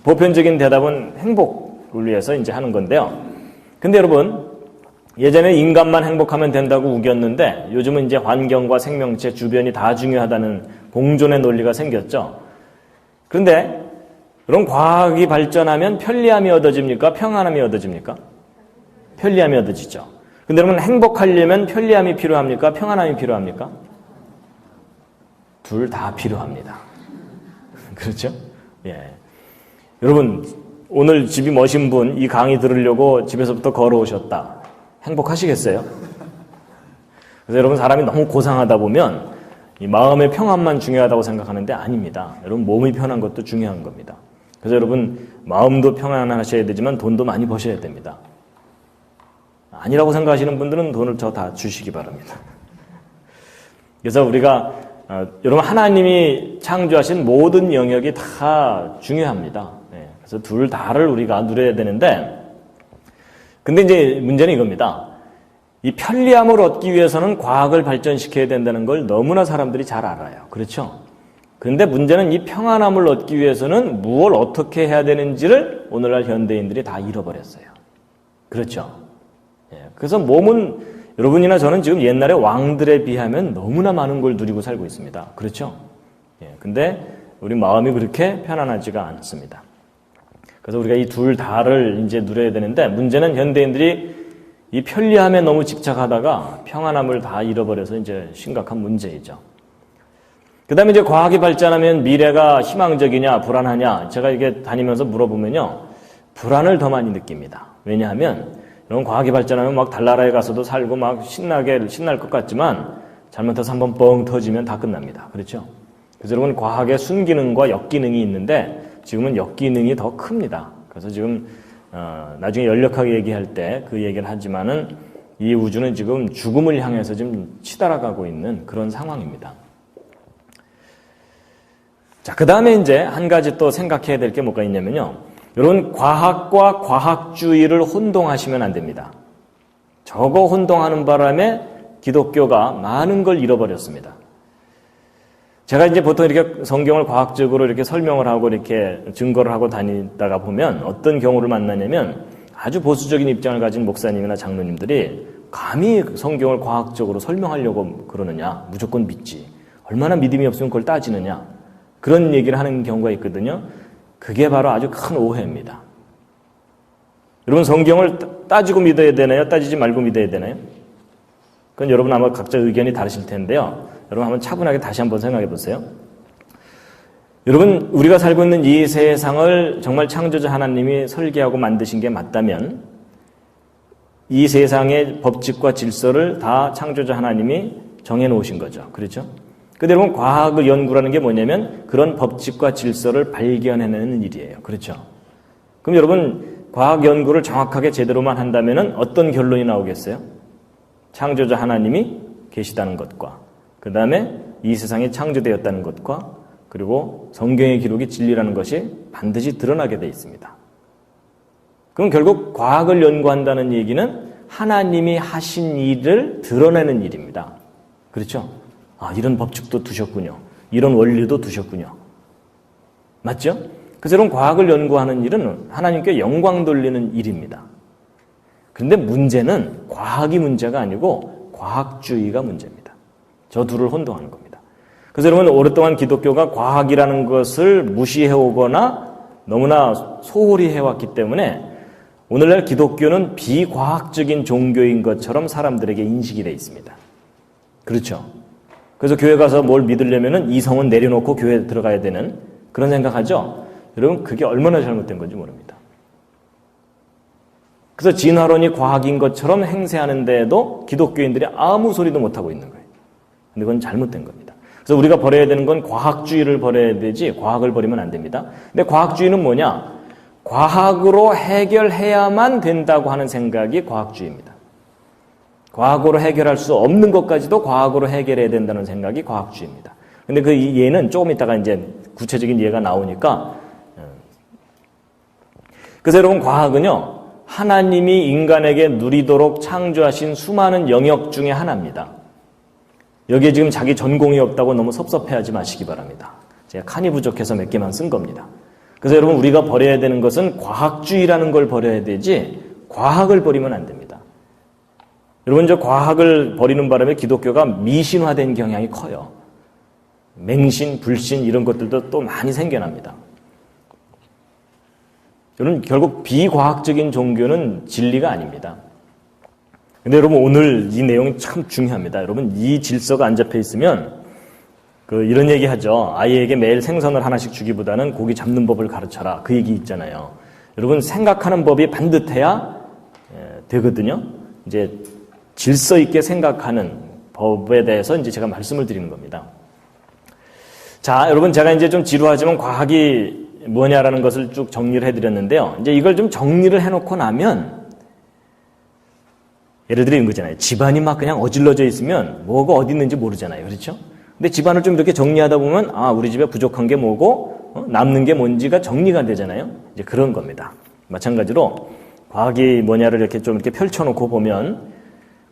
보편적인 대답은 행복을 위해서 이제 하는 건데요. 근데 여러분, 예전에 인간만 행복하면 된다고 우겼는데 요즘은 이제 환경과 생명체 주변이 다 중요하다는 공존의 논리가 생겼죠. 그런데 그럼 과학이 발전하면 편리함이 얻어집니까? 평안함이 얻어집니까? 편리함이 얻어지죠. 근데 여러분 행복하려면 편리함이 필요합니까? 평안함이 필요합니까? 둘 다 필요합니다. 그렇죠? 예. 여러분, 오늘 집이 머신 분, 이 강의 들으려고 집에서부터 걸어오셨다. 행복하시겠어요? 그래서 여러분, 사람이 너무 고상하다 보면 이 마음의 평안만 중요하다고 생각하는데 아닙니다. 여러분, 몸이 편한 것도 중요한 겁니다. 그래서 여러분, 마음도 평안하셔야 되지만 돈도 많이 버셔야 됩니다. 아니라고 생각하시는 분들은 돈을 저 다 주시기 바랍니다. 그래서 우리가 여러분, 하나님이 창조하신 모든 영역이 다 중요합니다. 그래서 둘 다를 우리가 누려야 되는데, 근데 이제 문제는 이겁니다. 이 편리함을 얻기 위해서는 과학을 발전시켜야 된다는 걸 너무나 사람들이 잘 알아요. 그렇죠? 근데 문제는 이 평안함을 얻기 위해서는 무엇을 어떻게 해야 되는지를 오늘날 현대인들이 다 잃어버렸어요. 그렇죠? 그래서 몸은 여러분이나 저는 지금 옛날의 왕들에 비하면 너무나 많은 걸 누리고 살고 있습니다. 그렇죠? 근데 우리 마음이 그렇게 편안하지가 않습니다. 그래서 우리가 이 둘 다를 이제 누려야 되는데, 문제는 현대인들이 이 편리함에 너무 집착하다가 평안함을 다 잃어버려서 이제 심각한 문제이죠. 그 다음에 이제 과학이 발전하면 미래가 희망적이냐, 불안하냐, 제가 이게 다니면서 물어보면요, 불안을 더 많이 느낍니다. 왜냐하면, 여러분, 과학이 발전하면 막 달나라에 가서도 살고 막 신날 것 같지만, 잘못해서 한번 뻥 터지면 다 끝납니다. 그렇죠? 그래서 여러분, 과학의 순기능과 역기능이 있는데, 지금은 역기능이 더 큽니다. 그래서 지금 나중에 연력하게 얘기할 때 그 얘기를 하지만은 이 우주는 지금 죽음을 향해서 지금 치달아가고 있는 그런 상황입니다. 자, 그 다음에 이제 한 가지 또 생각해야 될 게 뭐가 있냐면요. 여러분, 과학과 과학주의를 혼동하시면 안 됩니다. 저거 혼동하는 바람에 기독교가 많은 걸 잃어버렸습니다. 제가 이제 보통 이렇게 성경을 과학적으로 이렇게 설명을 하고 이렇게 증거를 하고 다니다가 보면 어떤 경우를 만나냐면 아주 보수적인 입장을 가진 목사님이나 장로님들이 감히 성경을 과학적으로 설명하려고 그러느냐, 무조건 믿지, 얼마나 믿음이 없으면 그걸 따지느냐, 그런 얘기를 하는 경우가 있거든요. 그게 바로 아주 큰 오해입니다. 여러분, 성경을 따지고 믿어야 되나요? 따지지 말고 믿어야 되나요? 그건 여러분 아마 각자 의견이 다르실 텐데요. 여러분 한번 차분하게 다시 한번 생각해 보세요. 여러분, 우리가 살고 있는 이 세상을 정말 창조자 하나님이 설계하고 만드신 게 맞다면 이 세상의 법칙과 질서를 다 창조자 하나님이 정해놓으신 거죠. 그렇죠? 근데 여러분, 과학의 연구라는 게 뭐냐면 그런 법칙과 질서를 발견해내는 일이에요. 그렇죠? 그럼 여러분, 과학 연구를 정확하게 제대로만 한다면 어떤 결론이 나오겠어요? 창조자 하나님이 계시다는 것과 그 다음에 이 세상이 창조되었다는 것과 그리고 성경의 기록이 진리라는 것이 반드시 드러나게 되어 있습니다. 그럼 결국 과학을 연구한다는 얘기는 하나님이 하신 일을 드러내는 일입니다. 그렇죠? 아, 이런 법칙도 두셨군요. 이런 원리도 두셨군요. 맞죠? 그래서 이런 과학을 연구하는 일은 하나님께 영광 돌리는 일입니다. 그런데 문제는 과학이 문제가 아니고 과학주의가 문제입니다. 저 둘을 혼동하는 겁니다. 그래서 여러분, 오랫동안 기독교가 과학이라는 것을 무시해오거나 너무나 소홀히 해왔기 때문에 오늘날 기독교는 비과학적인 종교인 것처럼 사람들에게 인식이 되어 있습니다. 그렇죠? 그래서 교회 가서 뭘 믿으려면 이성은 내려놓고 교회에 들어가야 되는 그런 생각하죠? 여러분, 그게 얼마나 잘못된 건지 모릅니다. 그래서 진화론이 과학인 것처럼 행세하는데도 기독교인들이 아무 소리도 못하고 있는 거예요. 근데 그건 잘못된 겁니다. 그래서 우리가 버려야 되는 건 과학주의를 버려야 되지 과학을 버리면 안 됩니다. 근데 과학주의는 뭐냐? 과학으로 해결해야만 된다고 하는 생각이 과학주의입니다. 과학으로 해결할 수 없는 것까지도 과학으로 해결해야 된다는 생각이 과학주의입니다. 근데 그 예는 조금 이따가 이제 구체적인 예가 나오니까. 그래서 여러분, 과학은요, 하나님이 인간에게 누리도록 창조하신 수많은 영역 중에 하나입니다. 여기에 지금 자기 전공이 없다고 너무 섭섭해하지 마시기 바랍니다. 제가 칸이 부족해서 몇 개만 쓴 겁니다. 그래서 여러분, 우리가 버려야 되는 것은 과학주의라는 걸 버려야 되지 과학을 버리면 안 됩니다. 여러분, 저 과학을 버리는 바람에 기독교가 미신화된 경향이 커요. 맹신, 불신 이런 것들도 또 많이 생겨납니다. 여러분, 결국 비과학적인 종교는 진리가 아닙니다. 근데 여러분, 오늘 이 내용이 참 중요합니다. 여러분, 이 질서가 안 잡혀 있으면 이런 얘기 하죠. 아이에게 매일 생선을 하나씩 주기보다는 고기 잡는 법을 가르쳐라. 그 얘기 있잖아요. 여러분, 생각하는 법이 반듯해야 되거든요. 이제 질서 있게 생각하는 법에 대해서 이제 제가 말씀을 드리는 겁니다. 자, 여러분, 제가 이제 좀 지루하지만 과학이 뭐냐라는 것을 쭉 정리를 해드렸는데요. 이제 이걸 좀 정리를 해놓고 나면, 예를 들어 이런 거잖아요. 집안이 막 그냥 어질러져 있으면 뭐가 어디 있는지 모르잖아요. 그렇죠? 근데 집안을 좀 이렇게 정리하다 보면, 아, 우리 집에 부족한 게 뭐고, 남는 게 뭔지가 정리가 되잖아요. 이제 그런 겁니다. 마찬가지로 과학이 뭐냐를 이렇게 좀 이렇게 펼쳐놓고 보면,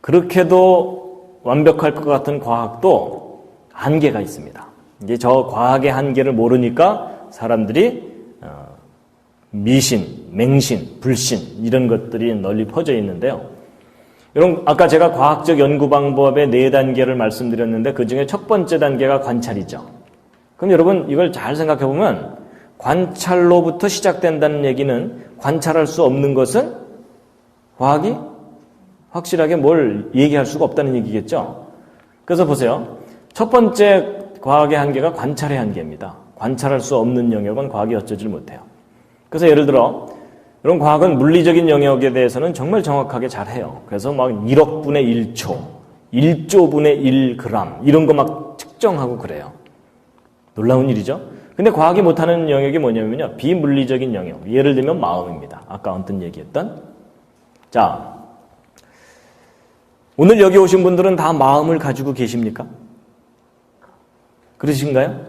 그렇게도 완벽할 것 같은 과학도 한계가 있습니다. 이제 저 과학의 한계를 모르니까 사람들이 미신, 맹신, 불신 이런 것들이 널리 퍼져 있는데요. 여러분, 아까 제가 과학적 연구 방법의 4단계를 말씀드렸는데 그중에 첫 번째 단계가 관찰이죠. 그럼 여러분 이걸 잘 생각해 보면 관찰로부터 시작된다는 얘기는 관찰할 수 없는 것은 과학이 확실하게 뭘 얘기할 수가 없다는 얘기겠죠. 그래서 보세요. 첫 번째 과학의 한계가 관찰의 한계입니다. 관찰할 수 없는 영역은 과학이 어쩌질 못해요. 그래서 예를 들어 이런 과학은 물리적인 영역에 대해서는 정말 정확하게 잘해요. 그래서 막 1억 분의 1초, 1조 분의 1g 이런 거 막 측정하고 그래요. 놀라운 일이죠. 근데 과학이 못하는 영역이 뭐냐면요. 비물리적인 영역. 예를 들면 마음입니다. 아까 언뜻 얘기했던. 자, 오늘 여기 오신 분들은 다 마음을 가지고 계십니까? 그러신가요?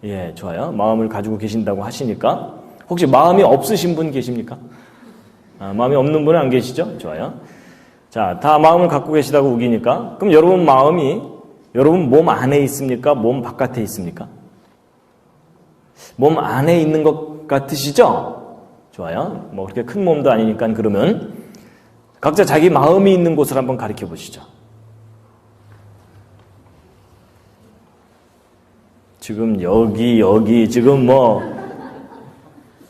예, 좋아요. 마음을 가지고 계신다고 하시니까. 혹시 마음이 없으신 분 계십니까? 마음이 없는 분은 안 계시죠? 좋아요. 자, 다 마음을 갖고 계시다고 우기니까. 그럼 여러분 마음이 여러분 몸 안에 있습니까? 몸 바깥에 있습니까? 몸 안에 있는 것 같으시죠? 좋아요. 뭐 그렇게 큰 몸도 아니니까 그러면 각자 자기 마음이 있는 곳을 한번 가리켜 보시죠. 지금 여기 지금 뭐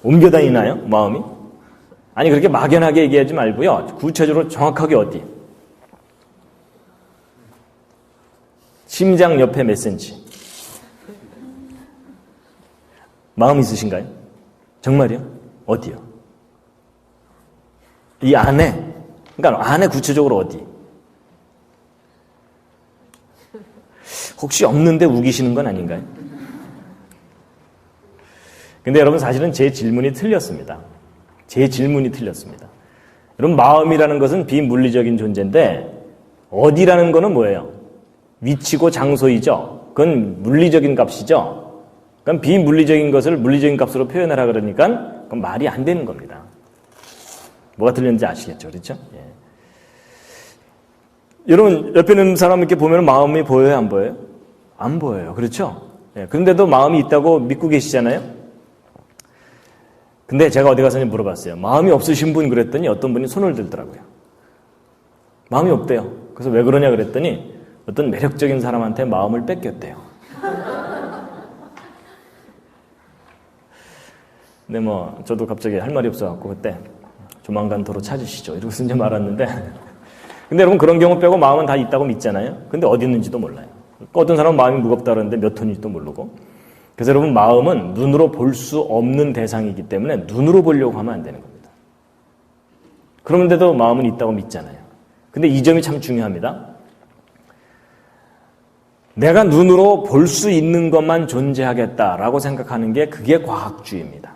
옮겨 다니나요? 마음이? 아니 그렇게 막연하게 얘기하지 말고요. 구체적으로 정확하게 어디? 심장 옆에 몇 센치? 마음 있으신가요? 정말이요? 어디요? 이 안에? 그러니까 안에 구체적으로 어디? 혹시 없는데 우기시는 건 아닌가요? 근데 여러분 사실은 제 질문이 틀렸습니다. 제 질문이 틀렸습니다. 여러분 마음이라는 것은 비물리적인 존재인데 어디라는 거는 뭐예요? 위치고 장소이죠. 그건 물리적인 값이죠. 그럼 비물리적인 것을 물리적인 값으로 표현하라 그러니까 그건 말이 안 되는 겁니다. 뭐가 틀렸는지 아시겠죠? 그렇죠? 예. 여러분 옆에 있는 사람 이렇게 보면 마음이 보여요? 안 보여요? 안 보여요. 그렇죠? 예. 그런데도 마음이 있다고 믿고 계시잖아요? 근데 제가 어디 가서 물어봤어요. 마음이 없으신 분 그랬더니 어떤 분이 손을 들더라고요. 마음이 없대요. 그래서 왜 그러냐 그랬더니 어떤 매력적인 사람한테 마음을 뺏겼대요. 근데 뭐 저도 갑자기 할 말이 없어갖고 그때 조만간 도로 찾으시죠. 이러고서 이제 말았는데 근데 여러분 그런 경우 빼고 마음은 다 있다고 믿잖아요. 근데 어디 있는지도 몰라요. 어떤 사람은 마음이 무겁다 그러는데 몇 톤인지도 모르고. 그래서 여러분 마음은 눈으로 볼 수 없는 대상이기 때문에 눈으로 보려고 하면 안 되는 겁니다. 그런데도 마음은 있다고 믿잖아요. 근데 이 점이 참 중요합니다. 내가 눈으로 볼 수 있는 것만 존재하겠다라고 생각하는 게 그게 과학주의입니다.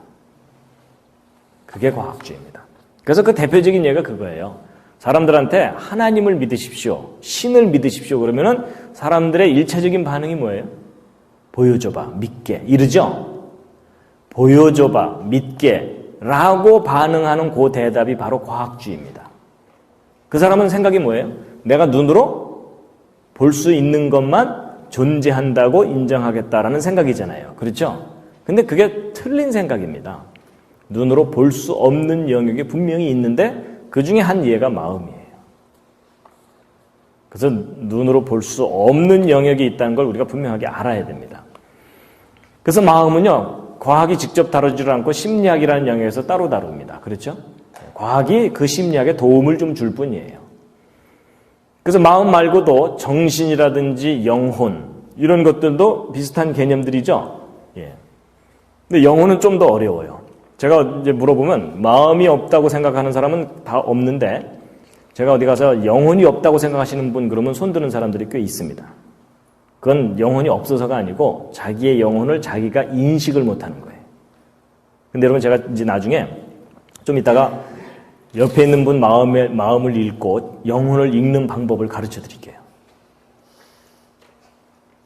그게 과학주의입니다. 그래서 그 대표적인 예가 그거예요. 사람들한테 하나님을 믿으십시오. 신을 믿으십시오. 그러면은 사람들의 일차적인 반응이 뭐예요? 보여줘봐, 믿게. 이러죠? 보여줘봐, 믿게. 라고 반응하는 그 대답이 바로 과학주의입니다. 그 사람은 생각이 뭐예요? 내가 눈으로 볼 수 있는 것만 존재한다고 인정하겠다라는 생각이잖아요. 그렇죠? 근데 그게 틀린 생각입니다. 눈으로 볼 수 없는 영역이 분명히 있는데 그 중에 한 예가 마음이에요. 그래서 눈으로 볼 수 없는 영역이 있다는 걸 우리가 분명하게 알아야 됩니다. 그래서 마음은요, 과학이 직접 다루지를 않고 심리학이라는 영역에서 따로 다룹니다. 그렇죠? 과학이 그 심리학에 도움을 좀 줄 뿐이에요. 그래서 마음 말고도 정신이라든지 영혼, 이런 것들도 비슷한 개념들이죠. 예. 근데 영혼은 좀 더 어려워요. 제가 이제 물어보면 마음이 없다고 생각하는 사람은 다 없는데 제가 어디 가서 영혼이 없다고 생각하시는 분 그러면 손드는 사람들이 꽤 있습니다. 그건 영혼이 없어서가 아니고 자기의 영혼을 자기가 인식을 못하는 거예요. 근데 여러분 제가 이제 나중에 좀 이따가 옆에 있는 분 마음을 읽고 영혼을 읽는 방법을 가르쳐 드릴게요.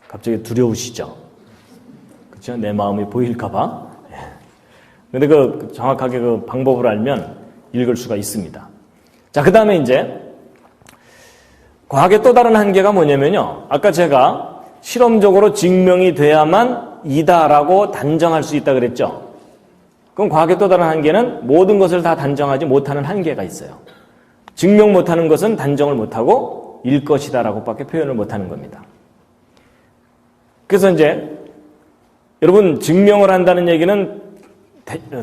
갑자기 두려우시죠? 그렇죠? 내 마음이 보일까봐. 근데 그 정확하게 그 방법을 알면 읽을 수가 있습니다. 자, 그 다음에 이제 과학의 또 다른 한계가 뭐냐면요. 아까 제가 실험적으로 증명이 돼야만 이다라고 단정할 수 있다 그랬죠. 그럼 과학의 또 다른 한계는 모든 것을 다 단정하지 못하는 한계가 있어요. 증명 못하는 것은 단정을 못하고 일 것이다라고밖에 표현을 못하는 겁니다. 그래서 이제 여러분 증명을 한다는 얘기는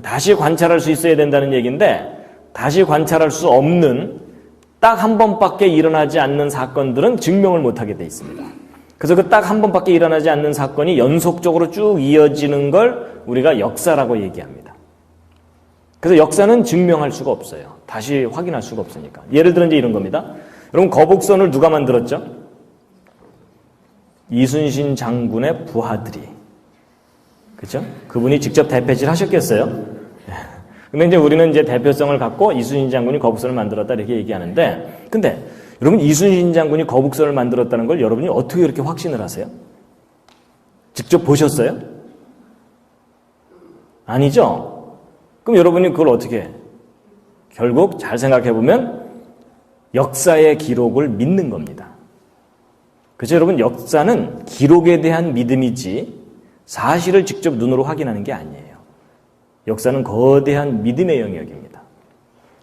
다시 관찰할 수 있어야 된다는 얘기인데 다시 관찰할 수 없는 딱 한 번밖에 일어나지 않는 사건들은 증명을 못하게 돼 있습니다. 그래서 그 딱 한 번밖에 일어나지 않는 사건이 연속적으로 쭉 이어지는 걸 우리가 역사라고 얘기합니다. 그래서 역사는 증명할 수가 없어요. 다시 확인할 수가 없으니까. 예를 들어 이제 이런 겁니다. 여러분 거북선을 누가 만들었죠? 이순신 장군의 부하들이. 그렇죠? 그분이 직접 대패질 하셨겠어요? 근데 이제 우리는 이제 대표성을 갖고 이순신 장군이 거북선을 만들었다 이렇게 얘기하는데, 근데 여러분 이순신 장군이 거북선을 만들었다는 걸 여러분이 어떻게 이렇게 확신을 하세요? 직접 보셨어요? 아니죠? 그럼 여러분이 그걸 어떻게 해? 결국 잘 생각해 보면 역사의 기록을 믿는 겁니다. 그렇죠? 여러분 역사는 기록에 대한 믿음이지 사실을 직접 눈으로 확인하는 게 아니에요. 역사는 거대한 믿음의 영역입니다.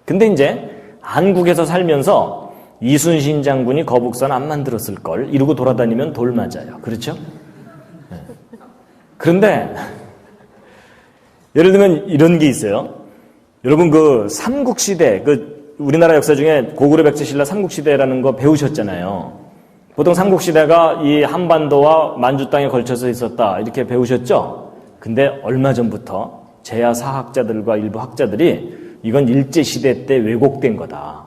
근데 이제 한국에서 살면서 이순신 장군이 거북선 안 만들었을 걸 이러고 돌아다니면 돌 맞아요. 그렇죠? 네. 그런데 예를 들면 이런 게 있어요. 여러분 그 삼국시대, 그 우리나라 역사 중에 고구려 백제신라 삼국시대라는 거 배우셨잖아요. 보통 삼국시대가 이 한반도와 만주 땅에 걸쳐서 있었다 이렇게 배우셨죠? 근데 얼마 전부터 제야 사학자들과 일부 학자들이 이건 일제시대 때 왜곡된 거다.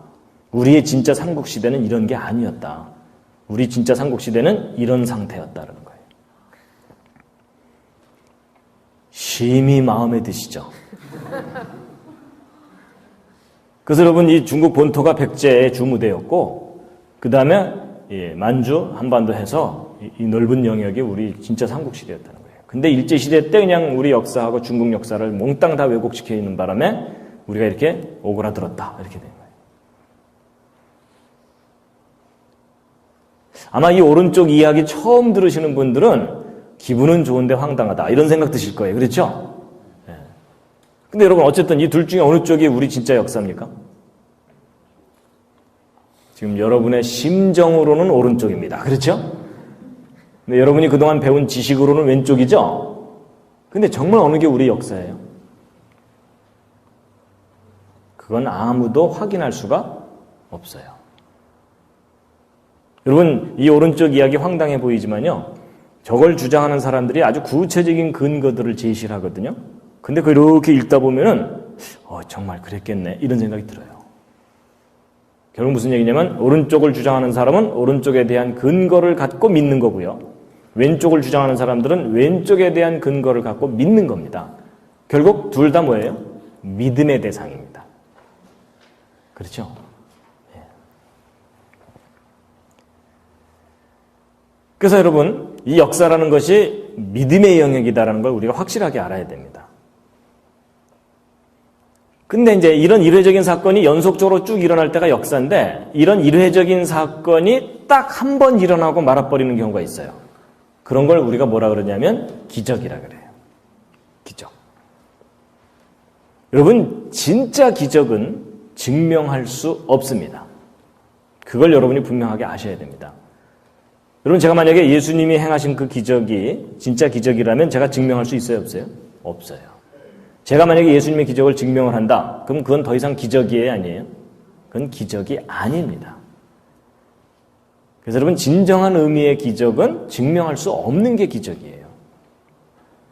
우리의 진짜 삼국시대는 이런 게 아니었다. 우리 진짜 삼국시대는 이런 상태였다는 거예요. 심히 마음에 드시죠? 그래서 여러분 이 중국 본토가 백제의 주무대였고 그 다음에 만주, 한반도 해서 이 넓은 영역이 우리 진짜 삼국시대였다는 거예요. 근데 일제시대 때 그냥 우리 역사하고 중국 역사를 몽땅 다 왜곡시켜 있는 바람에 우리가 이렇게 오그라들었다. 이렇게 된 거예요. 아마 이 오른쪽 이야기 처음 들으시는 분들은 기분은 좋은데 황당하다. 이런 생각 드실 거예요. 그렇죠? 네. 근데 여러분 어쨌든 이 둘 중에 어느 쪽이 우리 진짜 역사입니까? 지금 여러분의 심정으로는 오른쪽입니다. 그렇죠? 근데 여러분이 그동안 배운 지식으로는 왼쪽이죠? 근데 정말 어느 게 우리 역사예요? 그건 아무도 확인할 수가 없어요. 여러분, 이 오른쪽 이야기 황당해 보이지만요. 저걸 주장하는 사람들이 아주 구체적인 근거들을 제시를 하거든요. 근데 그렇게 읽다 보면은, 정말 그랬겠네. 이런 생각이 들어요. 결국 무슨 얘기냐면, 오른쪽을 주장하는 사람은 오른쪽에 대한 근거를 갖고 믿는 거고요. 왼쪽을 주장하는 사람들은 왼쪽에 대한 근거를 갖고 믿는 겁니다. 결국 둘 다 뭐예요? 믿음의 대상입니다. 그렇죠? 그래서 여러분, 이 역사라는 것이 믿음의 영역이다라는 걸 우리가 확실하게 알아야 됩니다. 근데 이제 이런 일회적인 사건이 연속적으로 쭉 일어날 때가 역사인데 이런 일회적인 사건이 딱 한 번 일어나고 말아버리는 경우가 있어요. 그런 걸 우리가 뭐라 그러냐면 기적이라 그래요. 기적. 여러분, 진짜 기적은 증명할 수 없습니다. 그걸 여러분이 분명하게 아셔야 됩니다. 여러분, 제가 만약에 예수님이 행하신 그 기적이 진짜 기적이라면 제가 증명할 수 있어요, 없어요? 없어요. 제가 만약에 예수님의 기적을 증명을 한다, 그럼 그건 더 이상 기적이에요, 아니에요? 그건 기적이 아닙니다. 그래서 여러분 진정한 의미의 기적은 증명할 수 없는 게 기적이에요.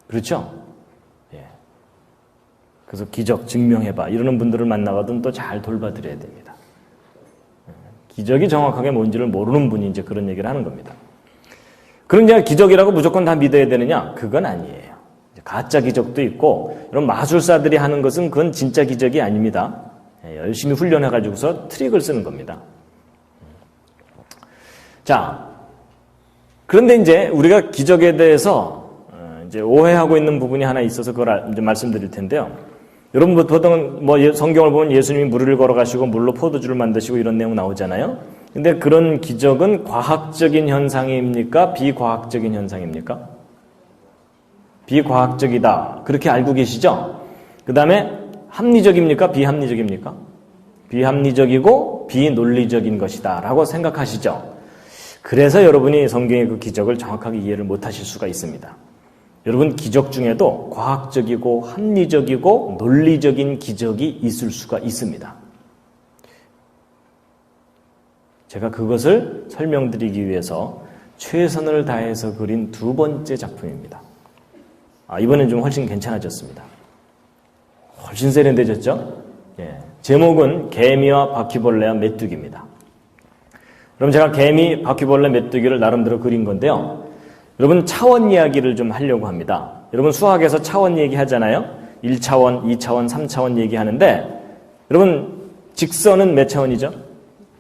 그렇죠? 예. 그래서 기적 증명해봐 이러는 분들을 만나거든 또 잘 돌봐드려야 됩니다. 기적이 정확하게 뭔지를 모르는 분이 이제 그런 얘기를 하는 겁니다. 그런 이제 기적이라고 무조건 다 믿어야 되느냐? 그건 아니에요. 가짜 기적도 있고 이런 마술사들이 하는 것은 그건 진짜 기적이 아닙니다. 열심히 훈련해가지고서 트릭을 쓰는 겁니다. 자, 그런데 이제 우리가 기적에 대해서 이제 오해하고 있는 부분이 하나 있어서 그걸 이제 말씀드릴 텐데요. 여러분 보통 뭐 성경을 보면 예수님이 물을 걸어가시고 물로 포도주를 만드시고 이런 내용 나오잖아요. 근데 그런 기적은 과학적인 현상입니까? 비과학적인 현상입니까? 비과학적이다. 그렇게 알고 계시죠? 그 다음에 합리적입니까? 비합리적입니까? 비합리적이고 비논리적인 것이다 라고 생각하시죠? 그래서 여러분이 성경의 그 기적을 정확하게 이해를 못하실 수가 있습니다. 여러분 기적 중에도 과학적이고 합리적이고 논리적인 기적이 있을 수가 있습니다. 제가 그것을 설명드리기 위해서 최선을 다해서 그린 두 번째 작품입니다. 이번엔 좀 훨씬 괜찮아졌습니다. 훨씬 세련되졌죠? 예. 제목은 개미와 바퀴벌레와 메뚜기입니다. 그럼 제가 개미, 바퀴벌레, 메뚜기를 나름대로 그린 건데요. 여러분 차원 이야기를 좀 하려고 합니다. 여러분 수학에서 차원 얘기 하잖아요. 1차원, 2차원, 3차원 얘기하는데 여러분 직선은 몇 차원이죠?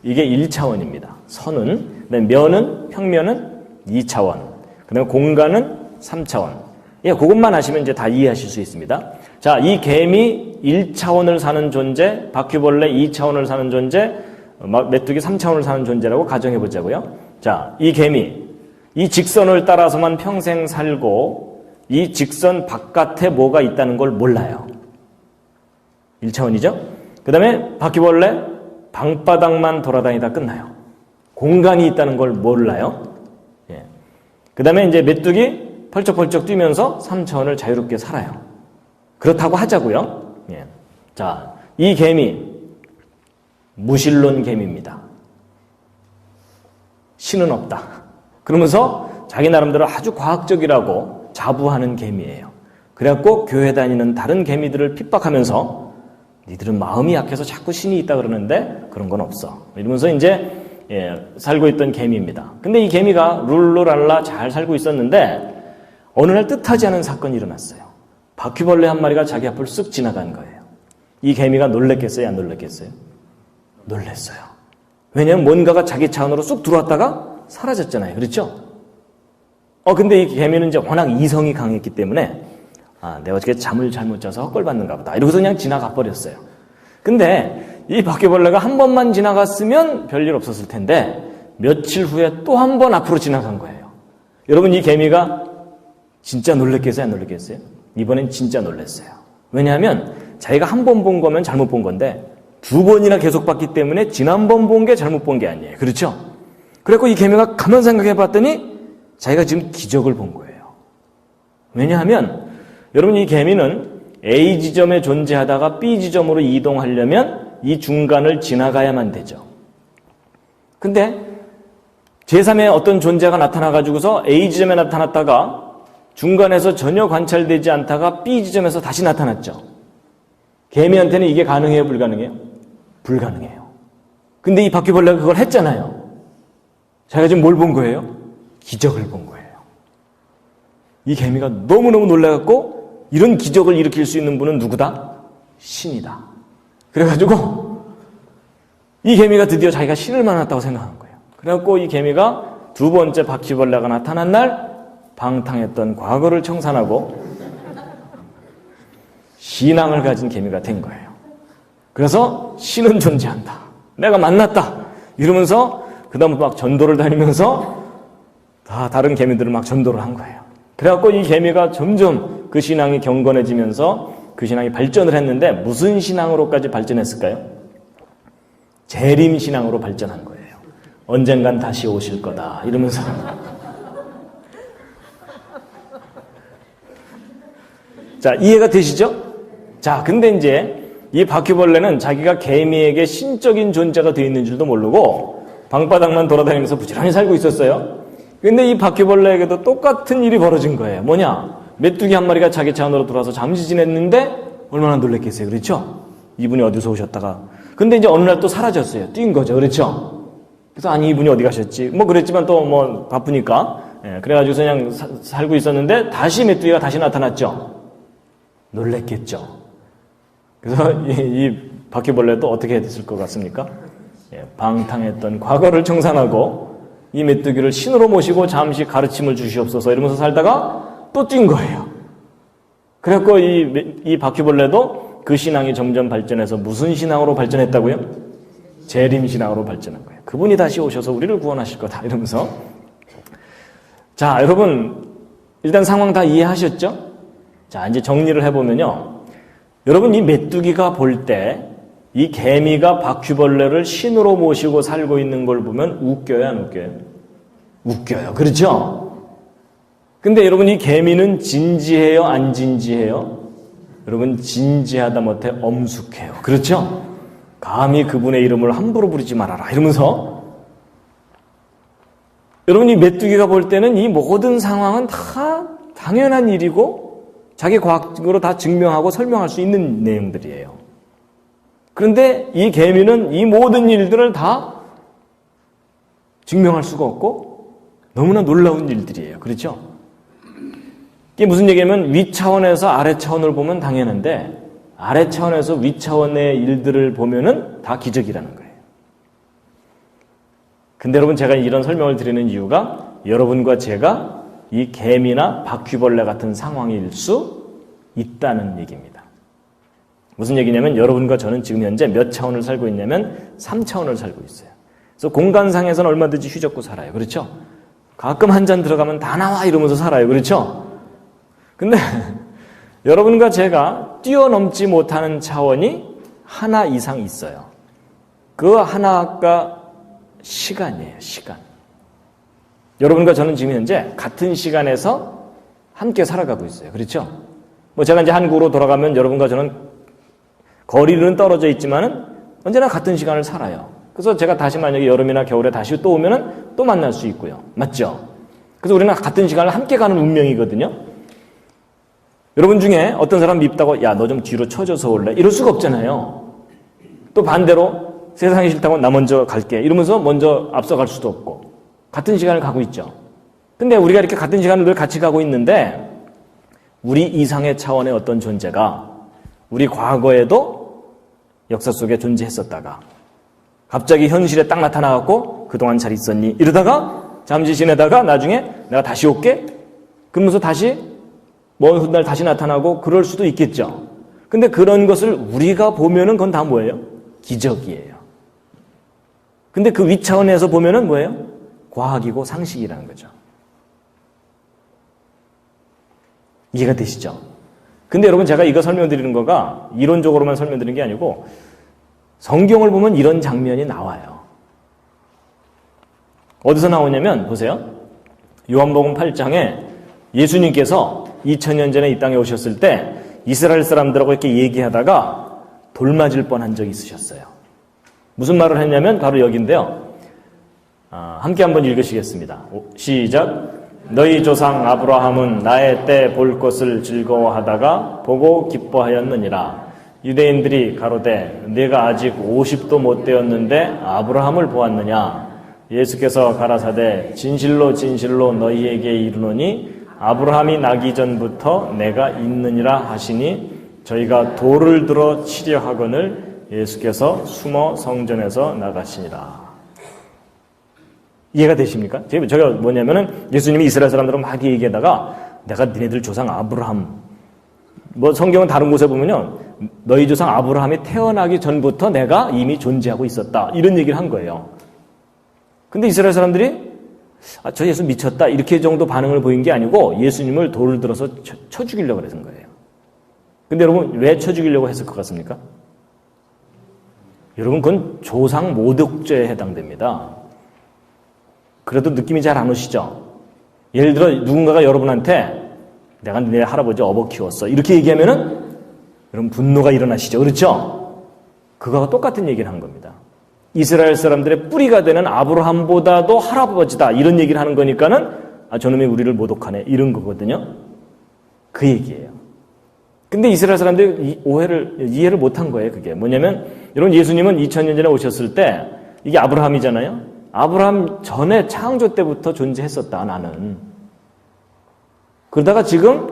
이게 1차원입니다. 선은, 면은, 평면은 2차원, 그 다음에 공간은 3차원. 예, 그것만 하시면 이제 다 이해하실 수 있습니다. 자, 이 개미 1차원을 사는 존재, 바퀴벌레 2차원을 사는 존재, 메뚜기 3차원을 사는 존재라고 가정해 보자고요. 자, 이 개미, 이 직선을 따라서만 평생 살고 이 직선 바깥에 뭐가 있다는 걸 몰라요. 1차원이죠? 그 다음에 바퀴벌레, 방바닥만 돌아다니다 끝나요. 공간이 있다는 걸 몰라요. 예. 그 다음에 이제 메뚜기, 펄쩍펄쩍 뛰면서 3차원을 자유롭게 살아요. 그렇다고 하자고요. 예. 자, 이 개미 무신론 개미입니다. 신은 없다. 그러면서 자기 나름대로 아주 과학적이라고 자부하는 개미예요. 그래갖고 교회 다니는 다른 개미들을 핍박하면서 니들은 마음이 약해서 자꾸 신이 있다 그러는데 그런 건 없어. 이러면서 이제 살고 있던 개미입니다. 근데 이 개미가 룰루랄라 잘 살고 있었는데 어느 날 뜻하지 않은 사건이 일어났어요. 바퀴벌레 한 마리가 자기 앞을 쓱 지나간 거예요. 이 개미가 놀랬겠어요? 안 놀랬겠어요? 놀랬어요. 왜냐하면 뭔가가 자기 차 안으로 쑥 들어왔다가 사라졌잖아요. 그렇죠? 근데 이 개미는 이제 워낙 이성이 강했기 때문에 내가 어떻게 잠을 잘못 자서 헛걸봤는가 보다. 이러고서 그냥 지나가 버렸어요. 근데 이 바퀴벌레가 한 번만 지나갔으면 별일 없었을 텐데 며칠 후에 또 한 번 앞으로 지나간 거예요. 여러분 이 개미가 진짜 놀랬겠어요? 안 놀랬겠어요? 이번엔 진짜 놀랐어요. 왜냐하면 자기가 한 번 본 거면 잘못 본 건데 두 번이나 계속 봤기 때문에 지난번 본 게 잘못 본 게 아니에요. 그렇죠? 그래서 이 개미가 가만 생각해 봤더니 자기가 지금 기적을 본 거예요. 왜냐하면 여러분 이 개미는 A 지점에 존재하다가 B 지점으로 이동하려면 이 중간을 지나가야만 되죠. 근데 제3의 어떤 존재가 나타나가지고서 A 지점에 나타났다가 중간에서 전혀 관찰되지 않다가 B 지점에서 다시 나타났죠. 개미한테는 이게 가능해요? 불가능해요? 불가능해요. 근데 이 바퀴벌레가 그걸 했잖아요. 자기가 지금 뭘 본 거예요? 기적을 본 거예요. 이 개미가 너무너무 놀라갖고 이런 기적을 일으킬 수 있는 분은 누구다? 신이다. 그래가지고 이 개미가 드디어 자기가 신을 만났다고 생각한 거예요. 그래갖고 이 개미가 두 번째 바퀴벌레가 나타난 날 방탕했던 과거를 청산하고 신앙을 가진 개미가 된 거예요. 그래서 신은 존재한다. 내가 만났다. 이러면서 그 다음부터 막 전도를 다니면서 다 다른 개미들을 막 전도를 한 거예요. 그래갖고 이 개미가 점점 그 신앙이 경건해지면서 그 신앙이 발전을 했는데 무슨 신앙으로까지 발전했을까요? 재림 신앙으로 발전한 거예요. 언젠간 다시 오실 거다. 이러면서 자, 이해가 되시죠? 자, 근데 이제 이 바퀴벌레는 자기가 개미에게 신적인 존재가 되어 있는 줄도 모르고 방바닥만 돌아다니면서 부지런히 살고 있었어요. 근데 이 바퀴벌레에게도 똑같은 일이 벌어진 거예요. 뭐냐? 메뚜기 한 마리가 자기 차 안으로 들어와서 잠시 지냈는데 얼마나 놀랬겠어요. 그렇죠? 이분이 어디서 오셨다가. 근데 이제 어느 날 또 사라졌어요. 뛴 거죠. 그렇죠? 그래서 아니 이분이 어디 가셨지? 뭐 그랬지만 또 뭐 바쁘니까. 그래가지고 그냥 살고 있었는데 다시 메뚜기가 다시 나타났죠. 놀랬겠죠. 그래서 이 바퀴벌레도 어떻게 됐을 것 같습니까? 방탕했던 과거를 청산하고 이 메뚜기를 신으로 모시고 잠시 가르침을 주시옵소서 이러면서 살다가 또 뛴 거예요. 그래갖고 이 바퀴벌레도 그 신앙이 점점 발전해서 무슨 신앙으로 발전했다고요? 재림신앙으로 발전한 거예요. 그분이 다시 오셔서 우리를 구원하실 거다 이러면서. 자, 여러분 일단 상황 다 이해하셨죠? 자, 이제 정리를 해보면요. 여러분 이 메뚜기가 볼 때 이 개미가 바퀴벌레를 신으로 모시고 살고 있는 걸 보면 웃겨요, 안 웃겨요? 웃겨요. 그렇죠? 근데 여러분 이 개미는 진지해요, 안 진지해요? 여러분 진지하다 못해 엄숙해요. 그렇죠? 감히 그분의 이름을 함부로 부르지 말아라 이러면서 여러분 이 메뚜기가 볼 때는 이 모든 상황은 다 당연한 일이고 자기 과학적으로 다 증명하고 설명할 수 있는 내용들이에요. 그런데 이 개미는 이 모든 일들을 다 증명할 수가 없고 너무나 놀라운 일들이에요. 그렇죠? 이게 무슨 얘기냐면 위 차원에서 아래 차원을 보면 당연한데 아래 차원에서 위 차원의 일들을 보면은 다 기적이라는 거예요. 근데 여러분 제가 이런 설명을 드리는 이유가 여러분과 제가 이 개미나 바퀴벌레 같은 상황일 수 있다는 얘기입니다. 무슨 얘기냐면 여러분과 저는 지금 현재 몇 차원을 살고 있냐면 3차원을 살고 있어요. 그래서 공간상에서는 얼마든지 휘젓고 살아요. 그렇죠? 가끔 한 잔 들어가면 다 나와 이러면서 살아요. 그렇죠? 근데 여러분과 제가 뛰어넘지 못하는 차원이 하나 이상 있어요. 그 하나가 시간이에요. 시간. 여러분과 저는 지금 현재 같은 시간에서 함께 살아가고 있어요. 그렇죠? 뭐 제가 이제 한국으로 돌아가면 여러분과 저는 거리는 떨어져 있지만은 언제나 같은 시간을 살아요. 그래서 제가 다시 만약에 여름이나 겨울에 다시 또 오면은 또 만날 수 있고요. 맞죠? 그래서 우리는 같은 시간을 함께 가는 운명이거든요. 여러분 중에 어떤 사람 밉다고 야, 너 좀 뒤로 쳐져서 올래? 이럴 수가 없잖아요. 또 반대로 세상이 싫다고 나 먼저 갈게. 이러면서 먼저 앞서갈 수도 없고 같은 시간을 가고 있죠. 근데 우리가 이렇게 같은 시간을 늘 같이 가고 있는데 우리 이상의 차원의 어떤 존재가 우리 과거에도 역사 속에 존재했었다가 갑자기 현실에 딱 나타나갖고 그동안 잘 있었니? 이러다가 잠시 지내다가 나중에 내가 다시 올게? 그러면서 다시 먼 훗날 다시 나타나고 그럴 수도 있겠죠. 근데 그런 것을 우리가 보면은 그건 다 뭐예요? 기적이에요. 근데 그 윗차원에서 보면은 뭐예요? 과학이고 상식이라는 거죠. 이해가 되시죠? 근데 여러분 제가 이거 설명드리는 거가 이론적으로만 설명드리는 게 아니고 성경을 보면 이런 장면이 나와요. 어디서 나오냐면 보세요. 요한복음 8장에 예수님께서 2000년 전에 이 땅에 오셨을 때 이스라엘 사람들하고 이렇게 얘기하다가 돌 맞을 뻔한 적이 있으셨어요. 무슨 말을 했냐면 바로 여기인데요. 함께 한번 읽으시겠습니다. 시작. 너희 조상 아브라함은 나의 때 볼 것을 즐거워하다가 보고 기뻐하였느니라. 유대인들이 가로되 네가 아직 50도 못 되었는데 아브라함을 보았느냐. 예수께서 가라사대 진실로 진실로 너희에게 이르노니 아브라함이 나기 전부터 내가 있느니라 하시니 저희가 돌을 들어 치려 하거늘 예수께서 숨어 성전에서 나가시니라. 이해가 되십니까? 제가 뭐냐면은 예수님이 이스라엘 사람들하고 막 얘기하다가 내가 니네들 조상 아브라함, 뭐 성경은 다른 곳에 보면요 너희 조상 아브라함이 태어나기 전부터 내가 이미 존재하고 있었다 이런 얘기를 한 거예요. 근데 이스라엘 사람들이 저 예수 미쳤다 이렇게 정도 반응을 보인 게 아니고 예수님을 돌을 들어서 쳐 죽이려고 그랬던 거예요. 근데 여러분 왜 쳐 죽이려고 했을 것 같습니까? 여러분 그건 조상 모독죄에 해당됩니다. 그래도 느낌이 잘 안 오시죠? 예를 들어 누군가가 여러분한테 내가 네 할아버지 업어 키웠어 이렇게 얘기하면은 여러분 분노가 일어나시죠? 그렇죠? 그거와 똑같은 얘기를 하는 겁니다. 이스라엘 사람들의 뿌리가 되는 아브라함보다도 할아버지다 이런 얘기를 하는 거니까는 저놈이 우리를 모독하네 이런 거거든요. 그 얘기예요. 근데 이스라엘 사람들이 이해를 못한 거예요. 그게 뭐냐면 여러분 예수님은 2000년 전에 오셨을 때 이게 아브라함이잖아요. 아브라함 전에 창조 때부터 존재했었다 나는. 그러다가 지금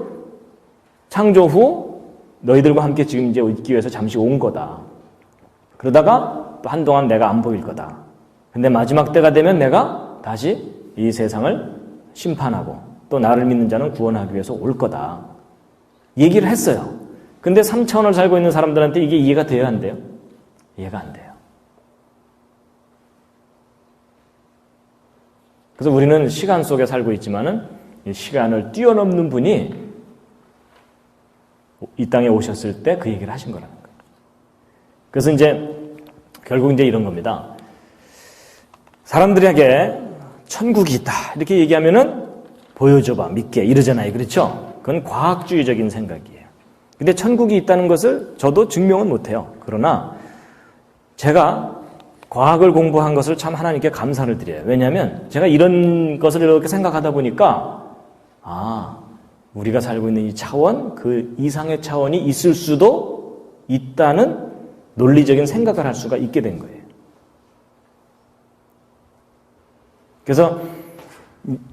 창조 후 너희들과 함께 지금 이제 있기 위해서 잠시 온 거다. 그러다가 또 한동안 내가 안 보일 거다. 근데 마지막 때가 되면 내가 다시 이 세상을 심판하고 또 나를 믿는 자는 구원하기 위해서 올 거다. 얘기를 했어요. 근데 3차원을 살고 있는 사람들한테 이게 이해가 돼야 안 돼요? 이해가 안 돼요. 그래서 우리는 시간 속에 살고 있지만은 이 시간을 뛰어넘는 분이 이 땅에 오셨을 때 그 얘기를 하신 거라는 거예요. 그래서 이제 결국 이제 이런 겁니다. 사람들에게 천국이 있다 이렇게 얘기하면은 보여줘봐 믿게 이러잖아요. 그렇죠? 그건 과학주의적인 생각이에요. 근데 천국이 있다는 것을 저도 증명은 못해요. 그러나 제가 과학을 공부한 것을 참 하나님께 감사를 드려요. 왜냐하면 제가 이런 것을 이렇게 생각하다 보니까 우리가 살고 있는 이 차원, 그 이상의 차원이 있을 수도 있다는 논리적인 생각을 할 수가 있게 된 거예요. 그래서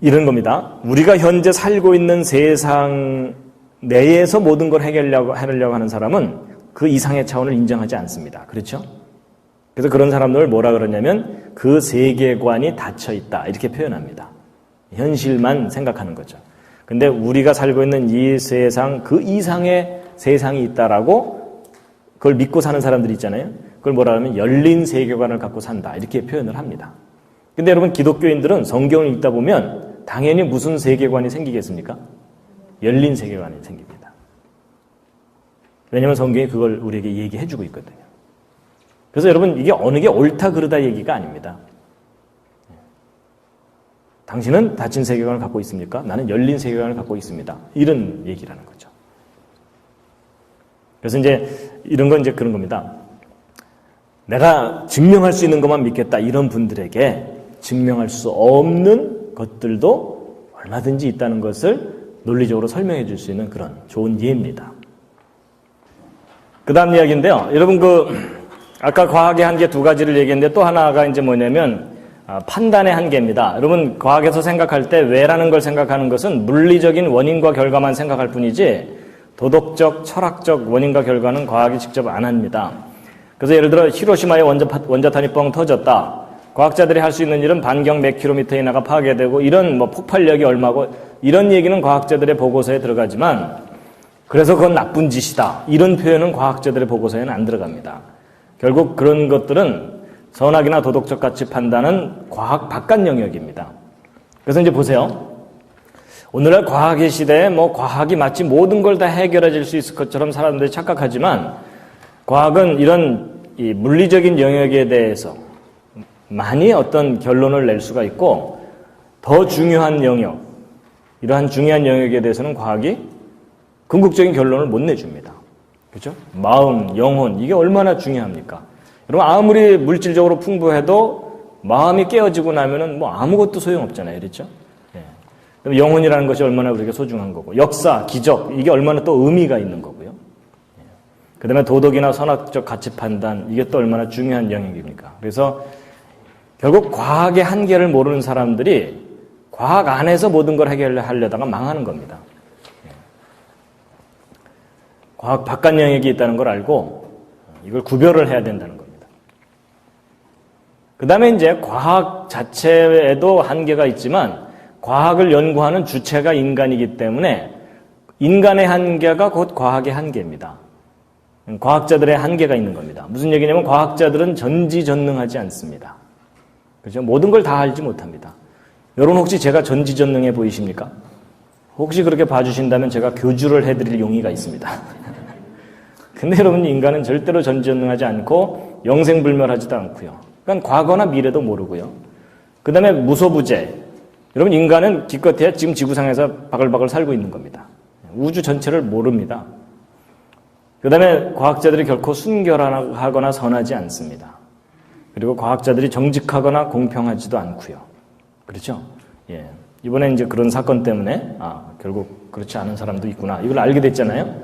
이런 겁니다. 우리가 현재 살고 있는 세상 내에서 모든 걸 해결하려고 하는 사람은 그 이상의 차원을 인정하지 않습니다. 그렇죠? 그래서 그런 사람들을 뭐라 그러냐면 그 세계관이 닫혀 있다 이렇게 표현합니다. 현실만 생각하는 거죠. 근데 우리가 살고 있는 이 세상 그 이상의 세상이 있다라고 그걸 믿고 사는 사람들이 있잖아요. 그걸 뭐라 하면 열린 세계관을 갖고 산다 이렇게 표현을 합니다. 근데 여러분 기독교인들은 성경을 읽다 보면 당연히 무슨 세계관이 생기겠습니까? 열린 세계관이 생깁니다. 왜냐하면 성경이 그걸 우리에게 얘기해주고 있거든요. 그래서 여러분 이게 어느 게 옳다 그르다 얘기가 아닙니다. 당신은 닫힌 세계관을 갖고 있습니까? 나는 열린 세계관을 갖고 있습니다. 이런 얘기라는 거죠. 그래서 이제 이런 건 이제 그런 겁니다. 내가 증명할 수 있는 것만 믿겠다 이런 분들에게 증명할 수 없는 것들도 얼마든지 있다는 것을 논리적으로 설명해 줄 수 있는 그런 좋은 예입니다. 그 다음 이야기인데요. 여러분 아까 과학의 한계 두 가지를 얘기했는데 또 하나가 이제 뭐냐면 판단의 한계입니다. 여러분 과학에서 생각할 때 왜라는 걸 생각하는 것은 물리적인 원인과 결과만 생각할 뿐이지 도덕적, 철학적 원인과 결과는 과학이 직접 안 합니다. 그래서 예를 들어 히로시마에 원자탄이 뻥 터졌다. 과학자들이 할 수 있는 일은 반경 몇 킬로미터 이나가 파괴되고 이런 폭발력이 얼마고 이런 얘기는 과학자들의 보고서에 들어가지만 그래서 그건 나쁜 짓이다. 이런 표현은 과학자들의 보고서에는 안 들어갑니다. 결국 그런 것들은 선악이나 도덕적 가치 판단은 과학 바깥 영역입니다. 그래서 이제 보세요. 오늘날 과학의 시대에 과학이 마치 모든 걸 다 해결해줄 수 있을 것처럼 사람들이 착각하지만 과학은 이런 이 물리적인 영역에 대해서 많이 어떤 결론을 낼 수가 있고 더 중요한 영역, 이러한 중요한 영역에 대해서는 과학이 궁극적인 결론을 못 내줍니다. 그렇죠? 마음, 영혼, 이게 얼마나 중요합니까? 여러분 아무리 물질적으로 풍부해도 마음이 깨어지고 나면은 아무것도 소용없잖아요. 그렇죠? 예. 영혼이라는 것이 얼마나 우리에게 소중한 거고 역사, 기적, 이게 얼마나 또 의미가 있는 거고요. 예. 그 다음에 도덕이나 선악적 가치 판단, 이게 또 얼마나 중요한 영역입니까? 그래서 결국 과학의 한계를 모르는 사람들이 과학 안에서 모든 걸 해결하려다가 망하는 겁니다. 과학 바깥 영역이 있다는 걸 알고 이걸 구별을 해야 된다는 겁니다. 그 다음에 이제 과학 자체에도 한계가 있지만 과학을 연구하는 주체가 인간이기 때문에 인간의 한계가 곧 과학의 한계입니다. 과학자들의 한계가 있는 겁니다. 무슨 얘기냐면 과학자들은 전지전능하지 않습니다. 그렇죠? 모든 걸 다 알지 못합니다. 여러분 혹시 제가 전지전능해 보이십니까? 혹시 그렇게 봐주신다면 제가 교주를 해드릴 용의가 있습니다. 근데 여러분 인간은 절대로 전지전능하지 않고 영생불멸하지도 않고요. 그러니까 과거나 미래도 모르고요. 그 다음에 무소부재. 여러분 인간은 기껏해야 지금 지구상에서 바글바글 살고 있는 겁니다. 우주 전체를 모릅니다. 그 다음에 과학자들이 결코 순결하거나 선하지 않습니다. 그리고 과학자들이 정직하거나 공평하지도 않고요. 그렇죠? 예. 이번에 이제 그런 사건 때문에 결국 그렇지 않은 사람도 있구나. 이걸 알게 됐잖아요.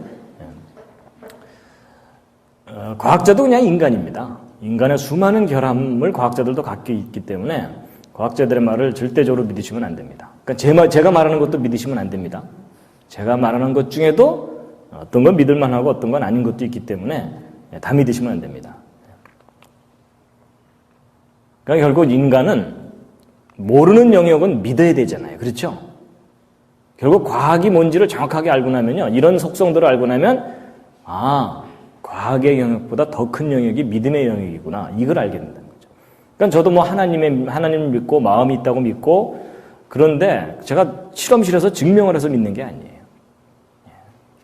예. 과학자도 그냥 인간입니다. 인간의 수많은 결함을 과학자들도 갖고 있기 때문에 과학자들의 말을 절대적으로 믿으시면 안 됩니다. 그러니까 제가 말하는 것도 믿으시면 안 됩니다. 제가 말하는 것 중에도 어떤 건 믿을 만하고 어떤 건 아닌 것도 있기 때문에 다 믿으시면 안 됩니다. 그러니까 결국 인간은 모르는 영역은 믿어야 되잖아요. 그렇죠? 결국 과학이 뭔지를 정확하게 알고 나면요. 이런 속성들을 알고 나면 과학의 영역보다 더 큰 영역이 믿음의 영역이구나. 이걸 알게 된다는 거죠. 그러니까 저도 뭐 하나님을 믿고 마음이 있다고 믿고 그런데 제가 실험실에서 증명을 해서 믿는 게 아니에요.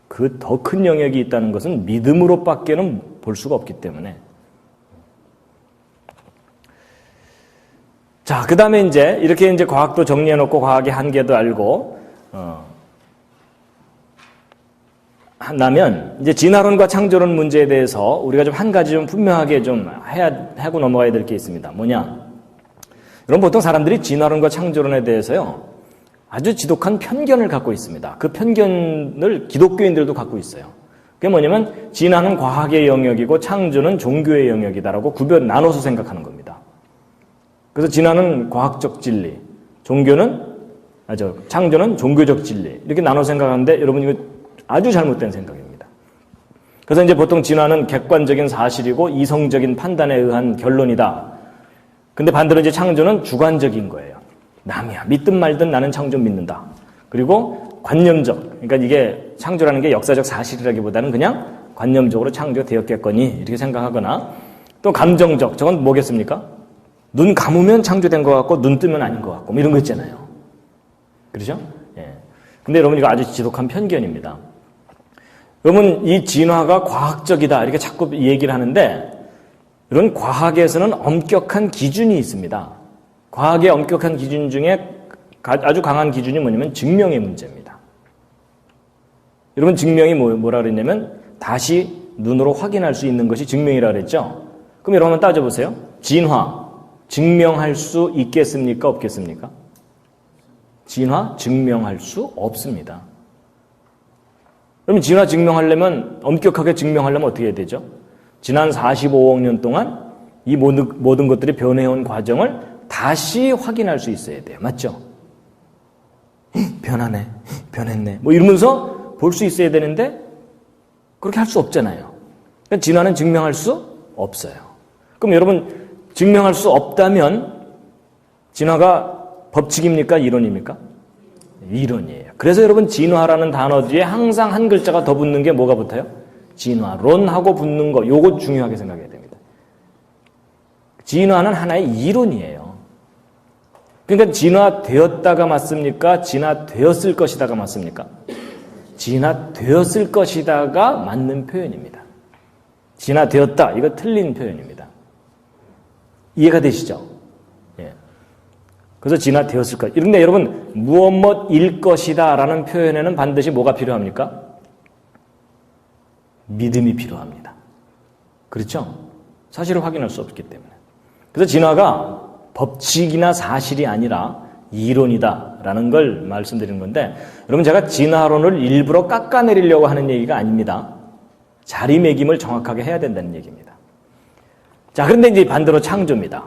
그 더 큰 영역이 있다는 것은 믿음으로밖에는 볼 수가 없기 때문에. 자, 그 다음에 이렇게 과학도 정리해놓고 과학의 한계도 알고, 한다면, 진화론과 창조론 문제에 대해서 우리가 좀 한 가지 좀 분명하게 좀 하고 넘어가야 될 게 있습니다. 뭐냐? 여러분, 보통 사람들이 진화론과 창조론에 대해서요, 아주 지독한 편견을 갖고 있습니다. 그 편견을 기독교인들도 갖고 있어요. 그게 뭐냐면, 진화는 과학의 영역이고 창조는 종교의 영역이다라고 나눠서 생각하는 겁니다. 그래서 진화는 과학적 진리, 창조는 종교적 진리, 이렇게 나눠 생각하는데 여러분 이거 아주 잘못된 생각입니다. 그래서 보통 진화는 객관적인 사실이고 이성적인 판단에 의한 결론이다. 근데 반대로 창조는 주관적인 거예요. 남이야. 믿든 말든 나는 창조 믿는다. 그리고 관념적, 그러니까 이게 창조라는 게 역사적 사실이라기보다는 그냥 관념적으로 창조되었겠거니 이렇게 생각하거나 또 감정적, 저건 뭐겠습니까? 눈 감으면 창조된 것 같고 눈 뜨면 아닌 것 같고 뭐 이런 거 있잖아요. 그렇죠? 예. 근데 여러분 이거 아주 지독한 편견입니다. 여러분 이 진화가 과학적이다 이렇게 자꾸 얘기를 하는데 이런 과학에서는 엄격한 기준이 있습니다. 과학의 엄격한 기준 중에 아주 강한 기준이 뭐냐면 증명의 문제입니다. 여러분 증명이 뭐라 그랬냐면 다시 눈으로 확인할 수 있는 것이 증명이라 그랬죠. 그럼 여러분 한번 따져보세요. 진화 증명할 수 있겠습니까? 없겠습니까? 진화 증명할 수 없습니다. 그럼 진화 증명하려면 엄격하게 증명하려면 어떻게 해야 되죠? 지난 45억 년 동안 이 모든 것들이 변해온 과정을 다시 확인할 수 있어야 돼요. 맞죠? 변하네, 변했네 뭐 이러면서 볼 수 있어야 되는데 그렇게 할 수 없잖아요. 그러니까 진화는 증명할 수 없어요. 그럼 여러분 증명할 수 없다면 진화가 법칙입니까? 이론입니까? 이론이에요. 그래서 여러분 진화라는 단어 뒤에 항상 한 글자가 더 붙는 게 뭐가 붙어요? 진화론하고 붙는 거, 요거 중요하게 생각해야 됩니다. 진화는 하나의 이론이에요. 그러니까 진화되었다가 맞습니까? 진화되었을 것이다가 맞습니까? 진화되었을 것이다가 맞는 표현입니다. 진화되었다, 이거 틀린 표현입니다. 이해가 되시죠? 예. 그래서 진화되었을 것. 그런데 여러분 무엇일 것이다 라는 표현에는 반드시 뭐가 필요합니까? 믿음이 필요합니다. 그렇죠? 사실을 확인할 수 없기 때문에. 그래서 진화가 법칙이나 사실이 아니라 이론이다라는 걸 말씀드리는 건데 여러분 제가 진화론을 일부러 깎아내리려고 하는 얘기가 아닙니다. 자리매김을 정확하게 해야 된다는 얘기입니다. 자, 그런데 반대로 창조입니다.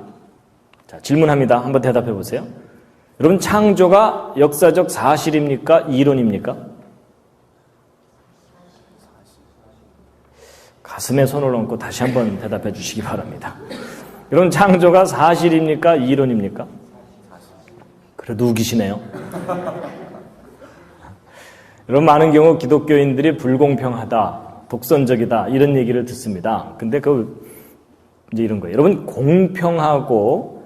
자, 질문합니다. 한번 대답해 보세요. 여러분 창조가 역사적 사실입니까? 이론입니까? 가슴에 손을 얹고 다시 한번 대답해 주시기 바랍니다. 여러분 창조가 사실입니까? 이론입니까? 그래도 우기시네요. 여러분 많은 경우 기독교인들이 불공평하다, 독선적이다 이런 얘기를 듣습니다. 근데 이제 이런 거예요. 여러분 공평하고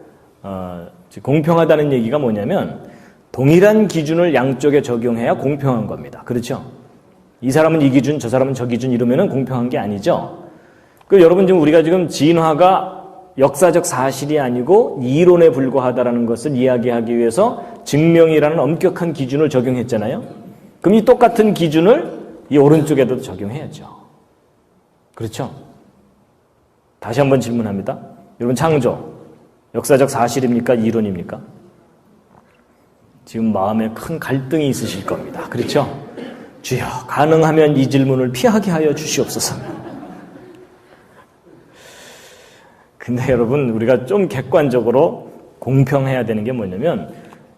공평하다는 얘기가 뭐냐면 동일한 기준을 양쪽에 적용해야 공평한 겁니다. 그렇죠? 이 사람은 이 기준, 저 사람은 저 기준 이러면은 공평한 게 아니죠. 여러분 지금 우리가 지금 진화가 역사적 사실이 아니고 이론에 불과하다라는 것을 이야기하기 위해서 증명이라는 엄격한 기준을 적용했잖아요. 그럼 이 똑같은 기준을 이 오른쪽에도 적용해야죠. 그렇죠? 다시 한번 질문합니다. 여러분 창조 역사적 사실입니까? 이론입니까? 지금 마음에 큰 갈등이 있으실 겁니다. 그렇죠? 주여 가능하면 이 질문을 피하게 하여 주시옵소서. 근데 여러분 우리가 좀 객관적으로 공평해야 되는 게 뭐냐면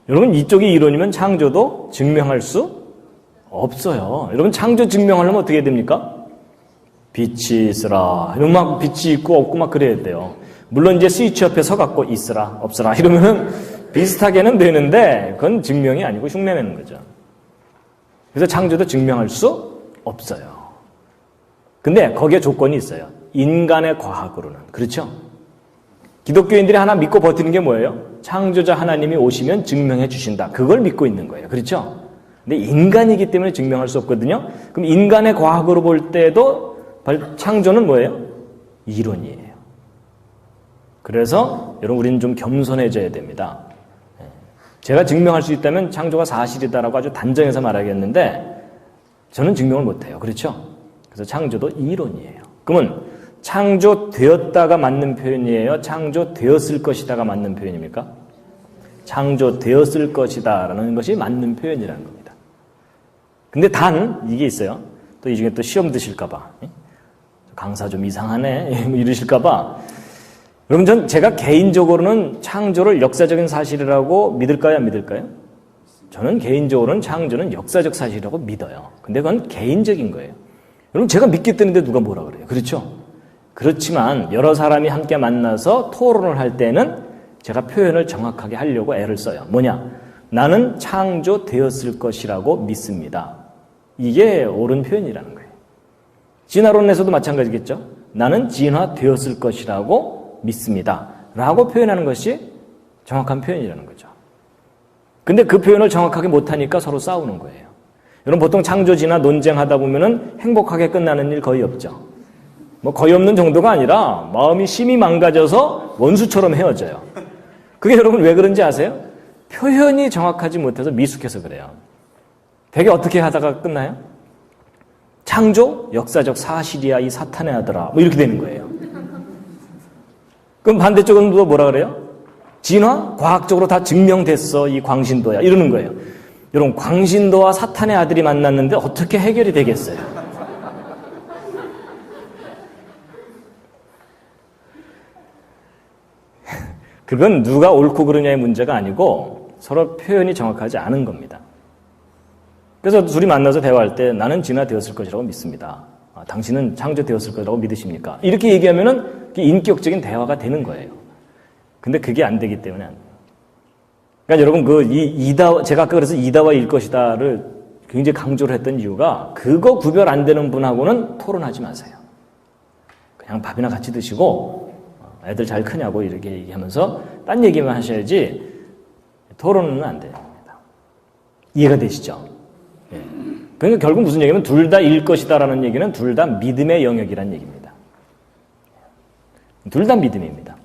여러분 이쪽이 이론이면 창조도 증명할 수 없어요. 여러분 창조 증명하려면 어떻게 해야 됩니까? 빛이 있으라. 이러면 막 빛이 있고 없고 막 그래야 돼요. 물론 이제 스위치 옆에 서갖고 있으라 없으라 이러면은 비슷하게는 되는데 그건 증명이 아니고 흉내내는 거죠. 그래서 창조도 증명할 수 없어요. 근데 거기에 조건이 있어요. 인간의 과학으로는. 그렇죠? 기독교인들이 하나 믿고 버티는 게 뭐예요? 창조자 하나님이 오시면 증명해 주신다. 그걸 믿고 있는 거예요. 그렇죠? 근데 인간이기 때문에 증명할 수 없거든요. 그럼 인간의 과학으로 볼 때도 창조는 뭐예요? 이론이에요. 그래서 여러분 우리는 좀 겸손해져야 됩니다. 제가 증명할 수 있다면 창조가 사실이다라고 아주 단정해서 말하겠는데 저는 증명을 못해요. 그렇죠? 그래서 창조도 이론이에요. 그러면 창조되었다가 맞는 표현이에요? 창조되었을 것이다가 맞는 표현입니까? 창조되었을 것이다라는 것이 맞는 표현이라는 겁니다. 근데 단 이게 있어요. 또 이 중에 또 시험 드실까 봐. 강사 좀 이상하네 이러실까 봐. 여러분 제가 개인적으로는 창조를 역사적인 사실이라고 믿을까요? 안 믿을까요? 저는 개인적으로는 창조는 역사적 사실이라고 믿어요. 근데 그건 개인적인 거예요. 여러분 제가 믿겠다는데 누가 뭐라 그래요? 그렇죠? 그렇지만 여러 사람이 함께 만나서 토론을 할 때는 제가 표현을 정확하게 하려고 애를 써요. 뭐냐? 나는 창조되었을 것이라고 믿습니다. 이게 옳은 표현이라는 거예요. 진화론에서도 마찬가지겠죠? 나는 진화되었을 것이라고 믿습니다. 라고 표현하는 것이 정확한 표현이라는 거죠. 근데 그 표현을 정확하게 못하니까 서로 싸우는 거예요. 여러분 보통 창조 진화 논쟁하다 보면은 행복하게 끝나는 일 거의 없죠. 뭐 거의 없는 정도가 아니라 마음이 심히 망가져서 원수처럼 헤어져요. 그게 여러분 왜 그런지 아세요? 표현이 정확하지 못해서 미숙해서 그래요. 되게 어떻게 하다가 끝나요? 창조? 역사적 사실이야 이 사탄의 아들아. 뭐 이렇게 되는 거예요. 그럼 반대쪽은 또 뭐라 그래요? 진화? 과학적으로 다 증명됐어 이 광신도야. 이러는 거예요. 여러분 광신도와 사탄의 아들이 만났는데 어떻게 해결이 되겠어요? 그건 누가 옳고 그르냐의 문제가 아니고 서로 표현이 정확하지 않은 겁니다. 그래서 둘이 만나서 대화할 때 나는 진화되었을 것이라고 믿습니다. 당신은 창조되었을 거라고 믿으십니까? 이렇게 얘기하면은 인격적인 대화가 되는 거예요. 근데 그게 안 되기 때문에 안 돼요. 그러니까 여러분 제가 아까 그래서 이다와 일 것이다를 굉장히 강조를 했던 이유가 그거 구별 안 되는 분하고는 토론하지 마세요. 그냥 밥이나 같이 드시고 애들 잘 크냐고 이렇게 얘기하면서 딴 얘기만 하셔야지 토론은 안 됩니다. 이해가 되시죠? 예. 그러니까 결국 무슨 얘기냐면 둘 다 일 것이다라는 얘기는 둘 다 믿음의 영역이라는 얘기입니다. 둘 다 믿음입니다.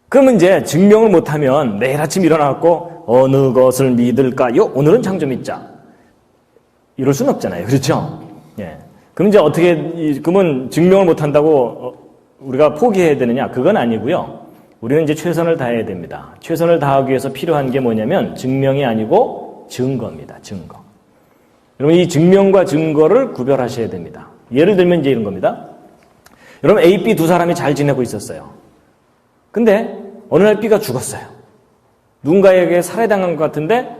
그러면 이제 증명을 못하면 매일 아침 일어나갖고 어느 것을 믿을까요? 오늘은 창조 믿자. 이럴 수는 없잖아요. 그렇죠? 예. 그럼 이제 어떻게, 그러면 증명을 못한다고 우리가 포기해야 되느냐? 그건 아니고요. 우리는 이제 최선을 다해야 됩니다. 최선을 다하기 위해서 필요한 게 뭐냐면 증명이 아니고 증거입니다. 증거. 여러분 이 증명과 증거를 구별하셔야 됩니다. 예를 들면 이제 이런 겁니다. 여러분 A, B 두 사람이 잘 지내고 있었어요. 근데 어느 날 B가 죽었어요. 누군가에게 살해당한 것 같은데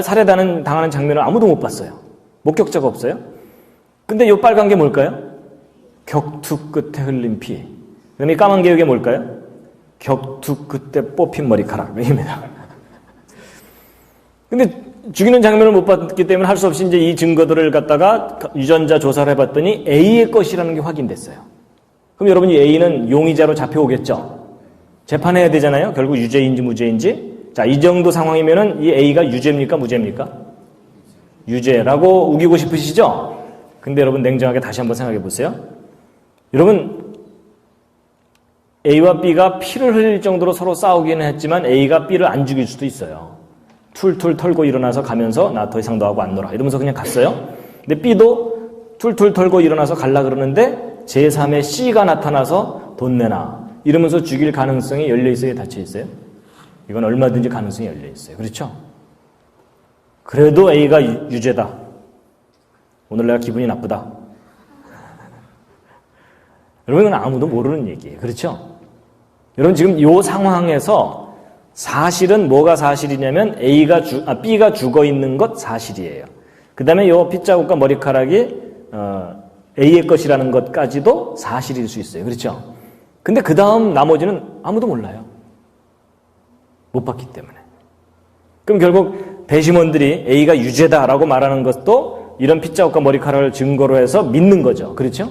살해당하는 장면을 아무도 못 봤어요. 목격자가 없어요. 근데 이 빨간 게 뭘까요? 격투 끝에 흘린 피. 그럼 이 까만 게 이게 뭘까요? 격투 끝에 뽑힌 머리카락. 입니다. 근데 죽이는 장면을 못 봤기 때문에 할 수 없이 이제 이 증거들을 갖다가 유전자 조사를 해봤더니 A의 것이라는 게 확인됐어요. 그럼 여러분 이 A는 용의자로 잡혀오겠죠? 재판해야 되잖아요. 결국 유죄인지 무죄인지. 자, 이 정도 상황이면은 이 A가 유죄입니까? 무죄입니까? 유죄라고 우기고 싶으시죠? 근데 여러분 냉정하게 다시 한번 생각해 보세요. 여러분 A와 B가 피를 흘릴 정도로 서로 싸우기는 했지만 A가 B를 안 죽일 수도 있어요. 툴툴 털고 일어나서 가면서 나 더 이상 너하고 안 놀아 이러면서 그냥 갔어요. 근데 B도 툴툴 털고 일어나서 갈라 그러는데 제3의 C가 나타나서 돈 내놔 이러면서 죽일 가능성이 열려 있어요, 닫혀 있어요? 이건 얼마든지 가능성이 열려 있어요. 그렇죠? 그래도 A가 유죄다. 오늘 내가 기분이 나쁘다. 여러분, 이건 아무도 모르는 얘기예요. 그렇죠? 여러분, 지금 이 상황에서 사실은 뭐가 사실이냐면 B가 죽어 있는 것 사실이에요. 그 다음에 이 핏자국과 머리카락이 A의 것이라는 것까지도 사실일 수 있어요. 그렇죠? 근데 그 다음 나머지는 아무도 몰라요. 못 봤기 때문에. 그럼 결국 배심원들이 A가 유죄다라고 말하는 것도 이런 핏자국과 머리카락을 증거로 해서 믿는 거죠. 그렇죠?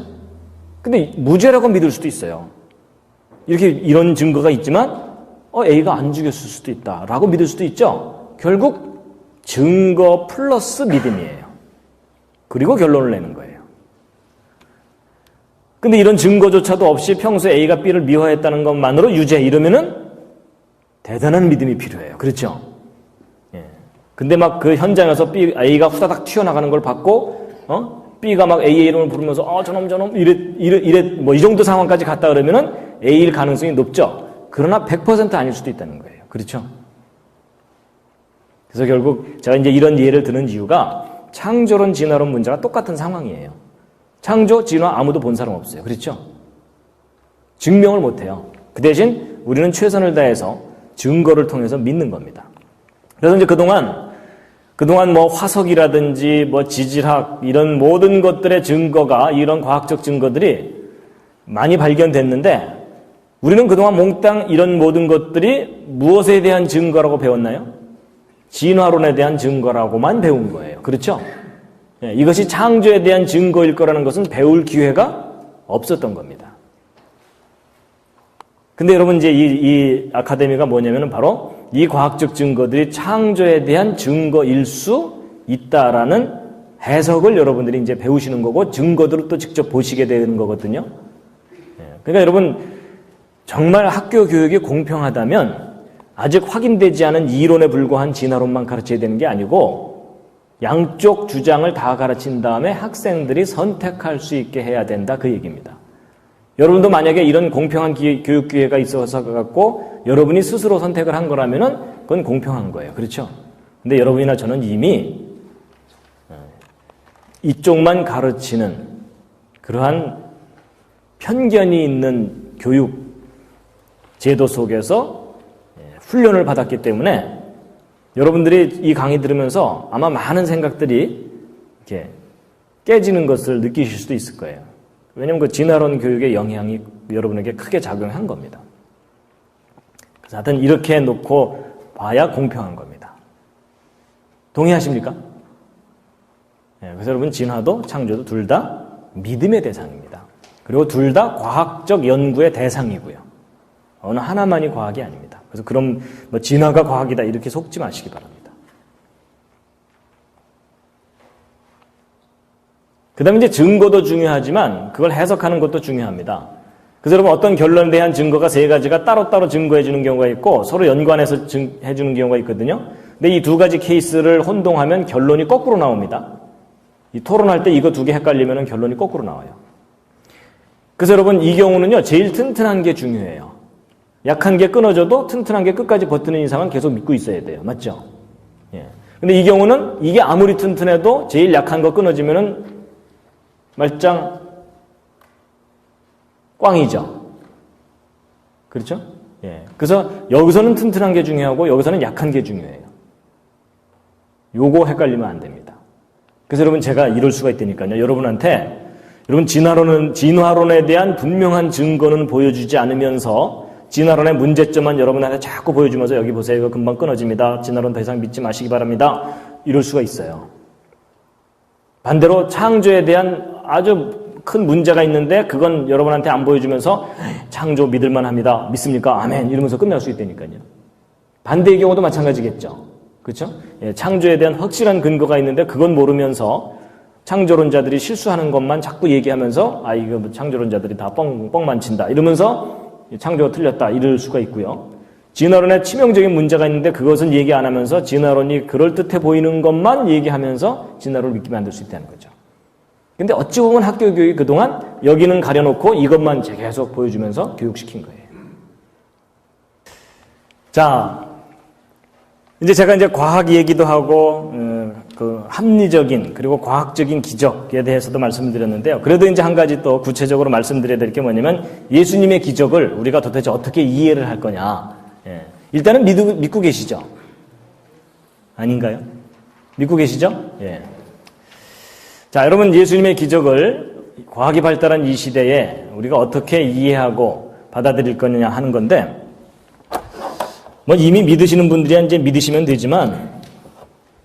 근데 무죄라고 믿을 수도 있어요. 이런 증거가 있지만 A가 안 죽였을 수도 있다라고 믿을 수도 있죠. 결국 증거 플러스 믿음이에요. 그리고 결론을 내는 거예요. 근데 이런 증거조차도 없이 평소에 A가 B를 미워했다는 것만으로 유죄 이러면은 대단한 믿음이 필요해요. 그렇죠? 예. 근데 막 그 현장에서 A가 후다닥 튀어나가는 걸 봤고, B가 막 A의 이름을 부르면서, 저놈, 이래, 뭐 이 정도 상황까지 갔다 그러면은 A일 가능성이 높죠. 그러나 100% 아닐 수도 있다는 거예요. 그렇죠? 그래서 결국 제가 이제 이런 예를 드는 이유가 창조론, 진화론 문제가 똑같은 상황이에요. 창조, 진화 아무도 본 사람 없어요. 그렇죠? 증명을 못 해요. 그 대신 우리는 최선을 다해서 증거를 통해서 믿는 겁니다. 그래서 이제 그동안 뭐 화석이라든지 뭐 지질학 이런 모든 것들의 증거가 이런 과학적 증거들이 많이 발견됐는데 우리는 그동안 몽땅 이런 모든 것들이 무엇에 대한 증거라고 배웠나요? 진화론에 대한 증거라고만 배운 거예요. 그렇죠? 이것이 창조에 대한 증거일 거라는 것은 배울 기회가 없었던 겁니다. 근데 여러분 이제 이 아카데미가 뭐냐면은 바로 이 과학적 증거들이 창조에 대한 증거일 수 있다라는 해석을 여러분들이 이제 배우시는 거고 증거들을 또 직접 보시게 되는 거거든요. 그러니까 여러분 정말 학교 교육이 공평하다면 아직 확인되지 않은 이론에 불과한 진화론만 가르쳐야 되는 게 아니고 양쪽 주장을 다 가르친 다음에 학생들이 선택할 수 있게 해야 된다 그 얘기입니다. 여러분도 만약에 이런 공평한 교육 기회가 있어서 갖고 여러분이 스스로 선택을 한 거라면은 그건 공평한 거예요. 그렇죠? 근데 여러분이나 저는 이미 이쪽만 가르치는 그러한 편견이 있는 교육 제도 속에서 훈련을 받았기 때문에 여러분들이 이 강의 들으면서 아마 많은 생각들이 이렇게 깨지는 것을 느끼실 수도 있을 거예요. 왜냐하면 그 진화론 교육의 영향이 여러분에게 크게 작용한 겁니다. 그래서 하여튼 이렇게 놓고 봐야 공평한 겁니다. 동의하십니까? 그래서 여러분 진화도 창조도 둘 다 믿음의 대상입니다. 그리고 둘 다 과학적 연구의 대상이고요. 어느 하나만이 과학이 아닙니다. 그래서 그럼 뭐 진화가 과학이다 이렇게 속지 마시기 바랍니다. 그 다음에 이제 증거도 중요하지만 그걸 해석하는 것도 중요합니다. 그래서 여러분 어떤 결론에 대한 증거가 세 가지가 따로따로 증거해 주는 경우가 있고 서로 연관해서 해 주는 경우가 있거든요. 근데 이 두 가지 케이스를 혼동하면 결론이 거꾸로 나옵니다. 이 토론할 때 이거 두 개 헷갈리면 결론이 거꾸로 나와요. 그래서 여러분 이 경우는요 제일 튼튼한 게 중요해요. 약한 게 끊어져도 튼튼한 게 끝까지 버티는 이상은 계속 믿고 있어야 돼요. 맞죠? 예. 근데 이 경우는 이게 아무리 튼튼해도 제일 약한 거 끊어지면은 말짱 꽝이죠. 그렇죠? 예. 그래서 여기서는 튼튼한 게 중요하고 여기서는 약한 게 중요해요. 요거 헷갈리면 안 됩니다. 그래서 여러분 제가 이럴 수가 있다니까요. 여러분한테 여러분 진화론에 대한 분명한 증거는 보여주지 않으면서 진화론의 문제점만 여러분한테 자꾸 보여주면서 여기 보세요. 이거 금방 끊어집니다. 진화론 더 이상 믿지 마시기 바랍니다. 이럴 수가 있어요. 반대로 창조에 대한 아주 큰 문제가 있는데 그건 여러분한테 안 보여주면서 창조 믿을만 합니다. 믿습니까? 아멘. 이러면서 끝날 수 있다니까요. 반대의 경우도 마찬가지겠죠. 그렇죠? 예, 창조에 대한 확실한 근거가 있는데 그건 모르면서 창조론자들이 실수하는 것만 자꾸 얘기하면서 이거 창조론자들이 다 뻥만 친다. 이러면서 창조가 틀렸다. 이럴 수가 있고요. 진화론에 치명적인 문제가 있는데 그것은 얘기 안 하면서 진화론이 그럴듯해 보이는 것만 얘기하면서 진화론을 믿게 만들 수 있다는 거죠. 근데 어찌 보면 학교 교육이 그동안 여기는 가려놓고 이것만 계속 보여주면서 교육시킨 거예요. 자, 이제 제가 이제 과학 얘기도 하고, 그 합리적인 그리고 과학적인 기적에 대해서도 말씀드렸는데요. 그래도 이제 한 가지 또 구체적으로 말씀드려야 될 게 뭐냐면 예수님의 기적을 우리가 도대체 어떻게 이해를 할 거냐. 예. 일단은 믿고 계시죠? 아닌가요? 믿고 계시죠? 예. 자, 여러분 예수님의 기적을 과학이 발달한 이 시대에 우리가 어떻게 이해하고 받아들일 거냐 하는 건데 뭐 이미 믿으시는 분들이야 이제 믿으시면 되지만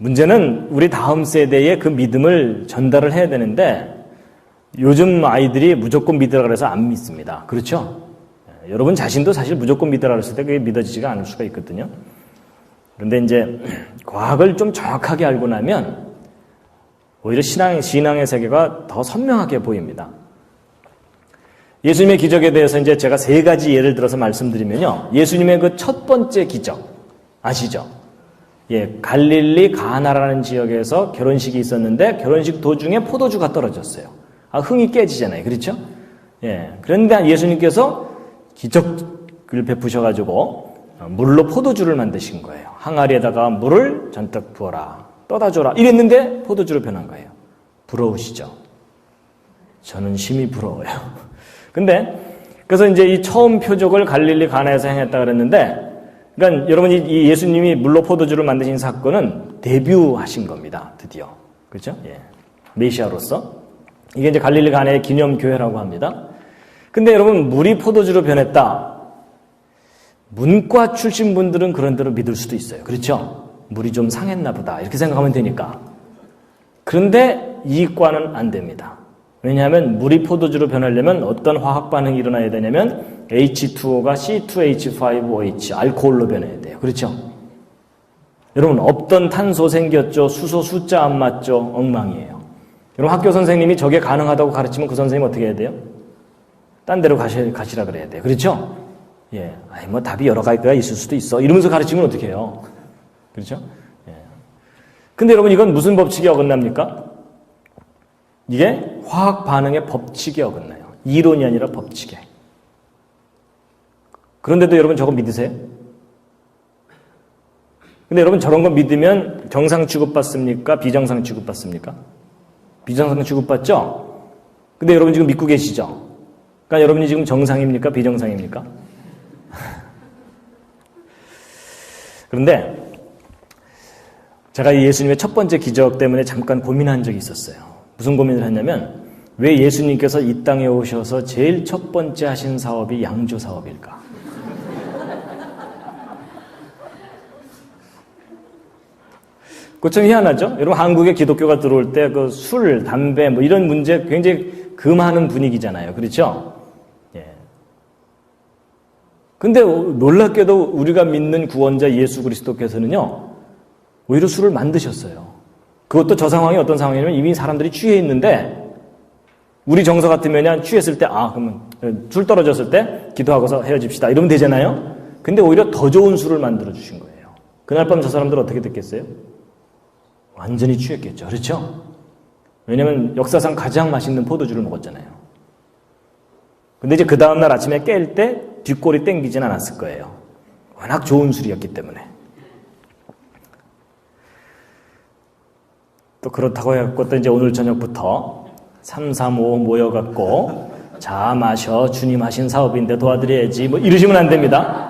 문제는 우리 다음 세대에 그 믿음을 전달을 해야 되는데 요즘 아이들이 무조건 믿으라 그래서 안 믿습니다. 그렇죠? 여러분 자신도 사실 무조건 믿으라 그랬을 때 그게 믿어지지가 않을 수가 있거든요. 그런데 이제 과학을 좀 정확하게 알고 나면 오히려 신앙의 세계가 더 선명하게 보입니다. 예수님의 기적에 대해서 이제 제가 3가지 예를 들어서 말씀드리면요. 예수님의 그 첫 번째 기적 아시죠? 예, 갈릴리 가나라는 지역에서 결혼식이 있었는데 결혼식 도중에 포도주가 떨어졌어요. 흥이 깨지잖아요. 그렇죠? 예. 그런데 예수님께서 기적을 베푸셔가지고 물로 포도주를 만드신 거예요. 항아리에다가 물을 잔뜩 부어라. 떠다 줘라. 이랬는데 포도주로 변한 거예요. 부러우시죠? 저는 심히 부러워요. 근데 그래서 이제 이 처음 표적을 갈릴리 가나에서 행했다 그랬는데 그러니까 여러분이 이 예수님이 물로 포도주를 만드신 사건은 데뷔하신 겁니다. 드디어. 그렇죠? 예. 메시아로서. 이게 이제 갈릴리 가나의 기념교회라고 합니다. 근데 여러분 물이 포도주로 변했다. 문과 출신 분들은 그런 대로 믿을 수도 있어요. 그렇죠? 물이 좀 상했나 보다. 이렇게 생각하면 되니까. 그런데 이과는 안 됩니다. 왜냐하면 물이 포도주로 변하려면 어떤 화학 반응이 일어나야 되냐면 H2O가 C2H5OH 알코올로 변해야 돼요. 그렇죠? 여러분 없던 탄소 생겼죠. 수소 숫자 안 맞죠. 엉망이에요. 여러분 학교 선생님이 저게 가능하다고 가르치면 그 선생님 어떻게 해야 돼요? 딴 데로 가시라 그래야 돼요. 그렇죠? 예, 아니 뭐 답이 여러 가지가 있을 수도 있어. 이러면서 가르치면 어떻게 해요? 그렇죠? 예. 근데 여러분 이건 무슨 법칙이 어긋납니까? 이게 화학 반응의 법칙에 어긋나요. 이론이 아니라 법칙에. 그런데도 여러분 저거 믿으세요? 근데 여러분 저런 거 믿으면 정상 취급받습니까? 비정상 취급받습니까? 비정상 취급받죠? 근데 여러분 지금 믿고 계시죠? 그러니까 여러분이 지금 정상입니까? 비정상입니까? 그런데 제가 이 예수님의 첫 번째 기적 때문에 잠깐 고민한 적이 있었어요. 무슨 고민을 했냐면 왜 예수님께서 이 땅에 오셔서 제일 첫 번째 하신 사업이 양조 사업일까? 그거 좀 희한하죠? 여러분 한국에 기독교가 들어올 때 그 술, 담배 뭐 이런 문제 굉장히 금하는 분위기잖아요. 그렇죠? 예. 근데 놀랍게도 우리가 믿는 구원자 예수 그리스도께서는요. 오히려 술을 만드셨어요. 그것도 저 상황이 어떤 상황이냐면 이미 사람들이 취해 있는데 우리 정서 같으면 취했을 때 그러면 술 떨어졌을 때 기도하고서 헤어집시다 이러면 되잖아요. 근데 오히려 더 좋은 술을 만들어 주신 거예요. 그날 밤 저 사람들 어떻게 됐겠어요? 완전히 취했겠죠. 그렇죠? 왜냐면 역사상 가장 맛있는 포도주를 먹었잖아요. 근데 이제 그 다음날 아침에 깰 때 뒷골이 땡기진 않았을 거예요. 워낙 좋은 술이었기 때문에. 또 그렇다고 해갖고 또 이제 오늘 저녁부터 335 모여갖고 자 마셔 주님 하신 사업인데 도와드려야지 뭐 이러시면 안 됩니다.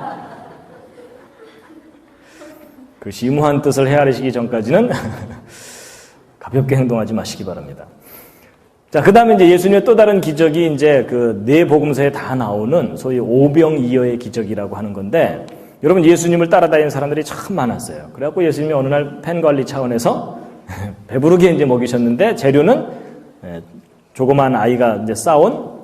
그 심오한 뜻을 헤아리시기 전까지는 가볍게 행동하지 마시기 바랍니다. 자, 그 다음에 이제 예수님의 또 다른 기적이 이제 그 네 복음서에 다 나오는 소위 오병이어의 기적이라고 하는 건데 여러분 예수님을 따라다니는 사람들이 참 많았어요. 그래갖고 예수님이 어느 날 팬 관리 차원에서 배부르게 이제 먹이셨는데 재료는 조그만 아이가 이제 싸온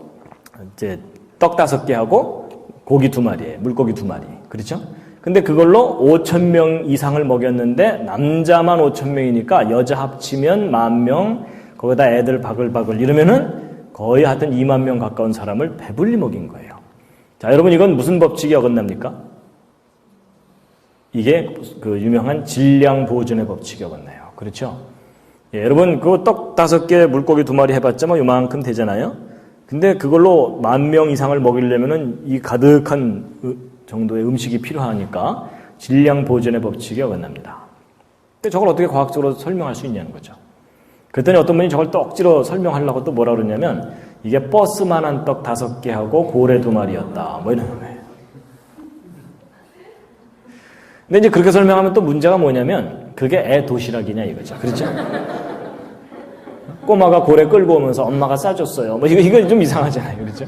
이제 떡 5개 하고 고기 2마리에 물고기 2마리. 그렇죠? 근데 그걸로 5,000명 이상을 먹였는데 남자만 5,000명이니까 여자 합치면 10,000명 거기다 애들 바글바글 이러면은 거의 하여튼 2만 명 가까운 사람을 배불리 먹인 거예요. 자, 여러분 이건 무슨 법칙이 어긋납니까? 이게 그 유명한 질량 보존의 법칙이 어긋나요. 그렇죠? 예, 여러분 그 떡 5개 물고기 2마리 해봤자 뭐 요만큼 되잖아요. 근데 그걸로 10,000명 이상을 먹이려면은 이 가득한 정도의 음식이 필요하니까 질량 보존의 법칙이 어긋납니다. 근데 저걸 어떻게 과학적으로 설명할 수 있냐는 거죠. 그랬더니 어떤 분이 저걸 또 억지로 설명하려고 또 뭐라 그러냐면 이게 버스만한 떡 5개하고 고래 2마리였다. 뭐 이러는 거예요. 근데 이제 그렇게 설명하면 또 문제가 뭐냐면 그게 애 도시락이냐 이거죠. 그렇죠? 꼬마가 고래 끌고 오면서 엄마가 싸줬어요. 뭐 이거 좀 이상하잖아요. 그렇죠?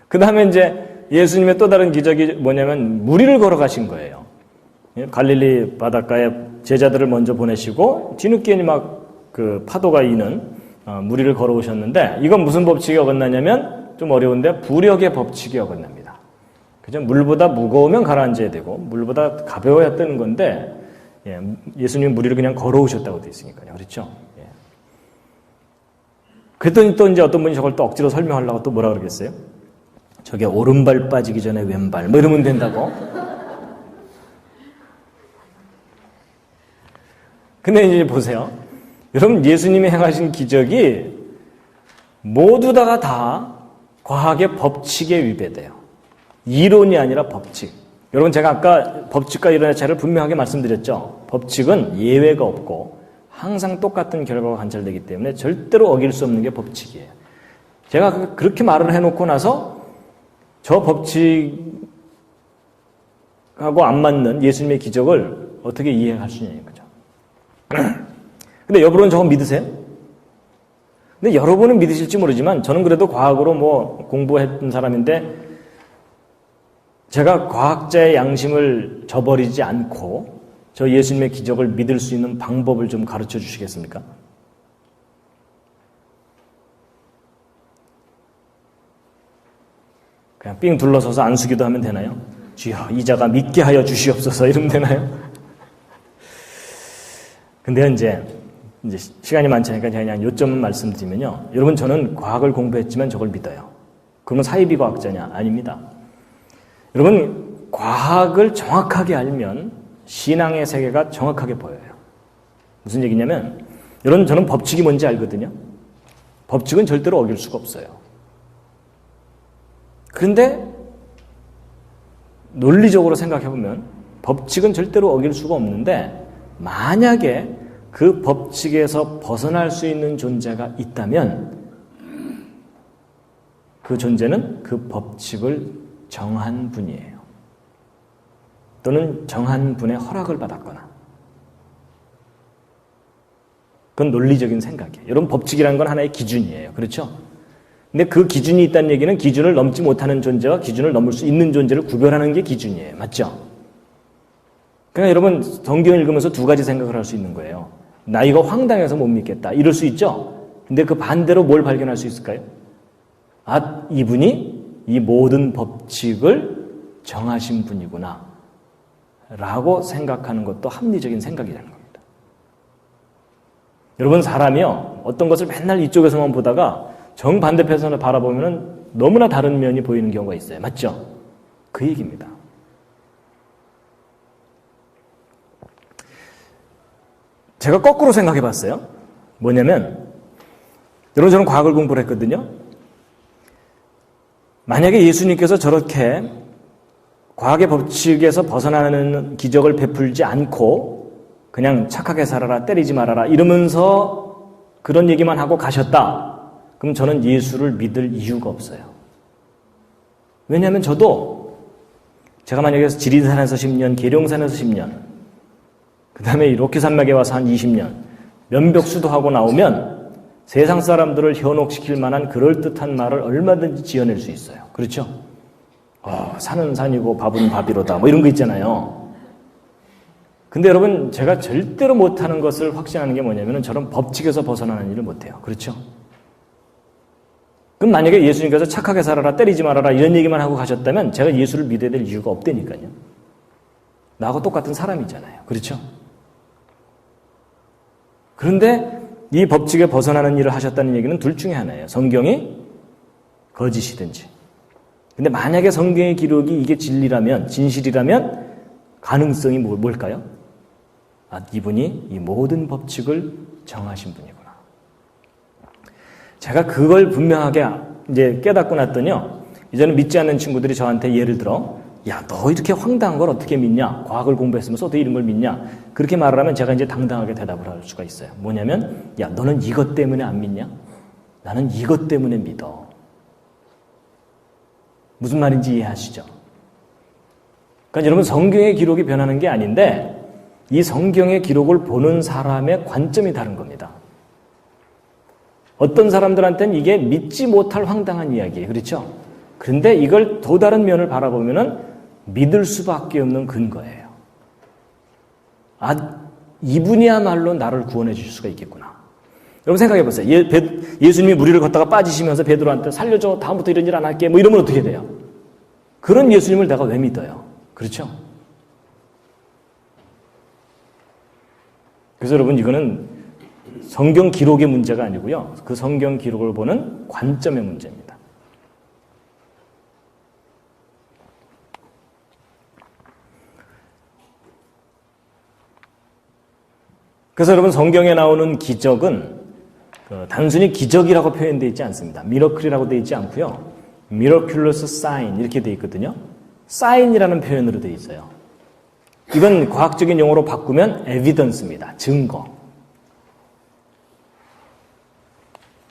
그 다음에 이제 예수님의 또 다른 기적이 뭐냐면 무리를 걸어가신 거예요. 갈릴리 바닷가에 제자들을 먼저 보내시고 뒤늦게 막 그 파도가 이는 무리를 걸어오셨는데 이건 무슨 법칙이 어긋나냐면 좀 어려운데 부력의 법칙이 어긋납니다. 그죠? 물보다 무거우면 가라앉아야 되고 물보다 가벼워야 뜨는 건데 예수님이 무리를 그냥 걸어오셨다고 되어 있으니까요. 그렇죠? 예. 그랬더니 또 이제 어떤 분이 저걸 또 억지로 설명하려고 또 뭐라 그러겠어요? 저게 오른발 빠지기 전에 왼발 뭐 이러면 된다고? 근데 이제 보세요. 여러분 예수님이 행하신 기적이 모두 다 과학의 법칙에 위배돼요. 이론이 아니라 법칙. 여러분 제가 아까 법칙과 이론의 차이를 분명하게 말씀드렸죠. 법칙은 예외가 없고 항상 똑같은 결과가 관찰되기 때문에 절대로 어길 수 없는 게 법칙이에요. 제가 그렇게 말을 해놓고 나서 저 법칙하고 안 맞는 예수님의 기적을 어떻게 이해할 수 있냐는 거죠. 근데 여러분은 저거 믿으세요? 근데 여러분은 믿으실지 모르지만 저는 그래도 과학으로 뭐 공부했던 사람인데 제가 과학자의 양심을 저버리지 않고 저 예수님의 기적을 믿을 수 있는 방법을 좀 가르쳐 주시겠습니까? 그냥 삥 둘러서서 안수기도 하면 되나요? 주여 이자가 믿게 하여 주시옵소서 이러면 되나요? 근데 이제 시간이 많지 않으니까 제가 그냥 요점만 말씀드리면요. 여러분 저는 과학을 공부했지만 저걸 믿어요. 그러면 사이비 과학자냐? 아닙니다. 여러분 과학을 정확하게 알면 신앙의 세계가 정확하게 보여요. 무슨 얘기냐면 여러분 저는 법칙이 뭔지 알거든요. 법칙은 절대로 어길 수가 없어요. 그런데 논리적으로 생각해보면 법칙은 절대로 어길 수가 없는데 만약에 그 법칙에서 벗어날 수 있는 존재가 있다면 그 존재는 그 법칙을 정한 분이에요. 또는 정한 분의 허락을 받았거나. 그건 논리적인 생각이에요. 여러분 법칙이라는 건 하나의 기준이에요. 그렇죠? 근데 그 기준이 있다는 얘기는 기준을 넘지 못하는 존재와 기준을 넘을 수 있는 존재를 구별하는 게 기준이에요. 맞죠? 그러니까 여러분 성경 읽으면서 두 가지 생각을 할 수 있는 거예요. 나 이거 황당해서 못 믿겠다. 이럴 수 있죠? 근데 그 반대로 뭘 발견할 수 있을까요? 아, 이분이 이 모든 법칙을 정하신 분이구나. 라고 생각하는 것도 합리적인 생각이라는 겁니다. 여러분 사람이요. 어떤 것을 맨날 이쪽에서만 보다가 정반대편에서 바라보면 너무나 다른 면이 보이는 경우가 있어요. 맞죠? 그 얘기입니다. 제가 거꾸로 생각해 봤어요. 뭐냐면 여러분 저는 과학을 공부를 했거든요. 만약에 예수님께서 저렇게 과학의 법칙에서 벗어나는 기적을 베풀지 않고 그냥 착하게 살아라, 때리지 말아라 이러면서 그런 얘기만 하고 가셨다. 그럼 저는 예수를 믿을 이유가 없어요. 왜냐하면 저도 제가 만약에 지리산에서 10년, 계룡산에서 10년 그 다음에 로키산맥에 와서 한 20년 면벽수도 하고 나오면 세상 사람들을 현혹시킬 만한 그럴듯한 말을 얼마든지 지어낼 수 있어요. 그렇죠? 산은 산이고 밥은 밥이로다 뭐 이런 거 있잖아요. 근데 여러분 제가 절대로 못하는 것을 확신하는 게 뭐냐면 저런 법칙에서 벗어나는 일을 못해요. 그렇죠? 그럼 만약에 예수님께서 착하게 살아라, 때리지 말아라 이런 얘기만 하고 가셨다면 제가 예수를 믿어야 될 이유가 없다니까요. 나하고 똑같은 사람이잖아요. 그렇죠? 그런데 이 법칙에 벗어나는 일을 하셨다는 얘기는 둘 중에 하나예요. 성경이 거짓이든지. 근데 만약에 성경의 기록이 이게 진리라면, 진실이라면 가능성이 뭘까요? 이분이 이 모든 법칙을 정하신 분이구나. 제가 그걸 분명하게 이제 깨닫고 났더니요. 이제는 믿지 않는 친구들이 저한테 예를 들어, 야, 너 이렇게 황당한 걸 어떻게 믿냐? 과학을 공부했으면서 어떻게 이런 걸 믿냐? 그렇게 말을 하면 제가 이제 당당하게 대답을 할 수가 있어요. 뭐냐면, 야, 너는 이것 때문에 안 믿냐? 나는 이것 때문에 믿어. 무슨 말인지 이해하시죠? 그러니까 여러분, 성경의 기록이 변하는 게 아닌데, 이 성경의 기록을 보는 사람의 관점이 다른 겁니다. 어떤 사람들한테는 이게 믿지 못할 황당한 이야기예요. 그렇죠? 그런데 이걸 또 다른 면을 바라보면은 믿을 수밖에 없는 근거예요. 이분이야말로 나를 구원해 주실 수가 있겠구나. 여러분 생각해 보세요. 예수님이 무리를 걷다가 빠지시면서 베드로한테 살려줘. 다음부터 이런 일 안 할게. 뭐 이러면 어떻게 돼요? 그런 예수님을 내가 왜 믿어요? 그렇죠? 그래서 여러분 이거는 성경 기록의 문제가 아니고요. 그 성경 기록을 보는 관점의 문제입니다. 그래서 여러분 성경에 나오는 기적은 단순히 기적이라고 표현되어 있지 않습니다. 미러클이라고 되어 있지 않고요. miraculous sign 이렇게 되어 있거든요. sign이라는 표현으로 되어 있어요. 이건 과학적인 용어로 바꾸면 evidence입니다. 증거.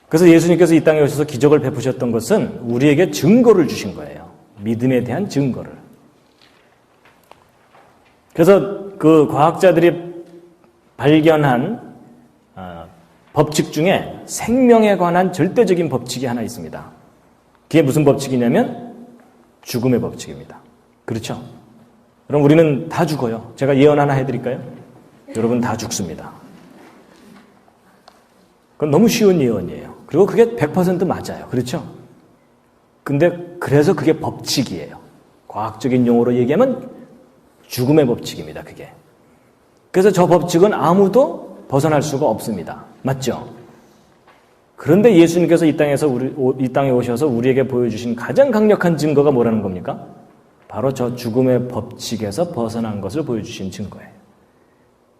그래서 예수님께서 이 땅에 오셔서 기적을 베푸셨던 것은 우리에게 증거를 주신 거예요. 믿음에 대한 증거를. 그래서 그 과학자들이 발견한 법칙 중에 생명에 관한 절대적인 법칙이 하나 있습니다. 그게 무슨 법칙이냐면 죽음의 법칙입니다. 그렇죠? 그럼 우리는 다 죽어요. 제가 예언 하나 해드릴까요? 여러분 다 죽습니다. 그건 너무 쉬운 예언이에요. 그리고 그게 100% 맞아요. 그렇죠? 근데 그래서 그게 법칙이에요. 과학적인 용어로 얘기하면 죽음의 법칙입니다. 그게. 그래서 저 법칙은 아무도 벗어날 수가 없습니다. 맞죠? 그런데 예수님께서 이 땅에 오셔서 우리에게 보여주신 가장 강력한 증거가 뭐라는 겁니까? 바로 저 죽음의 법칙에서 벗어난 것을 보여주신 증거예요.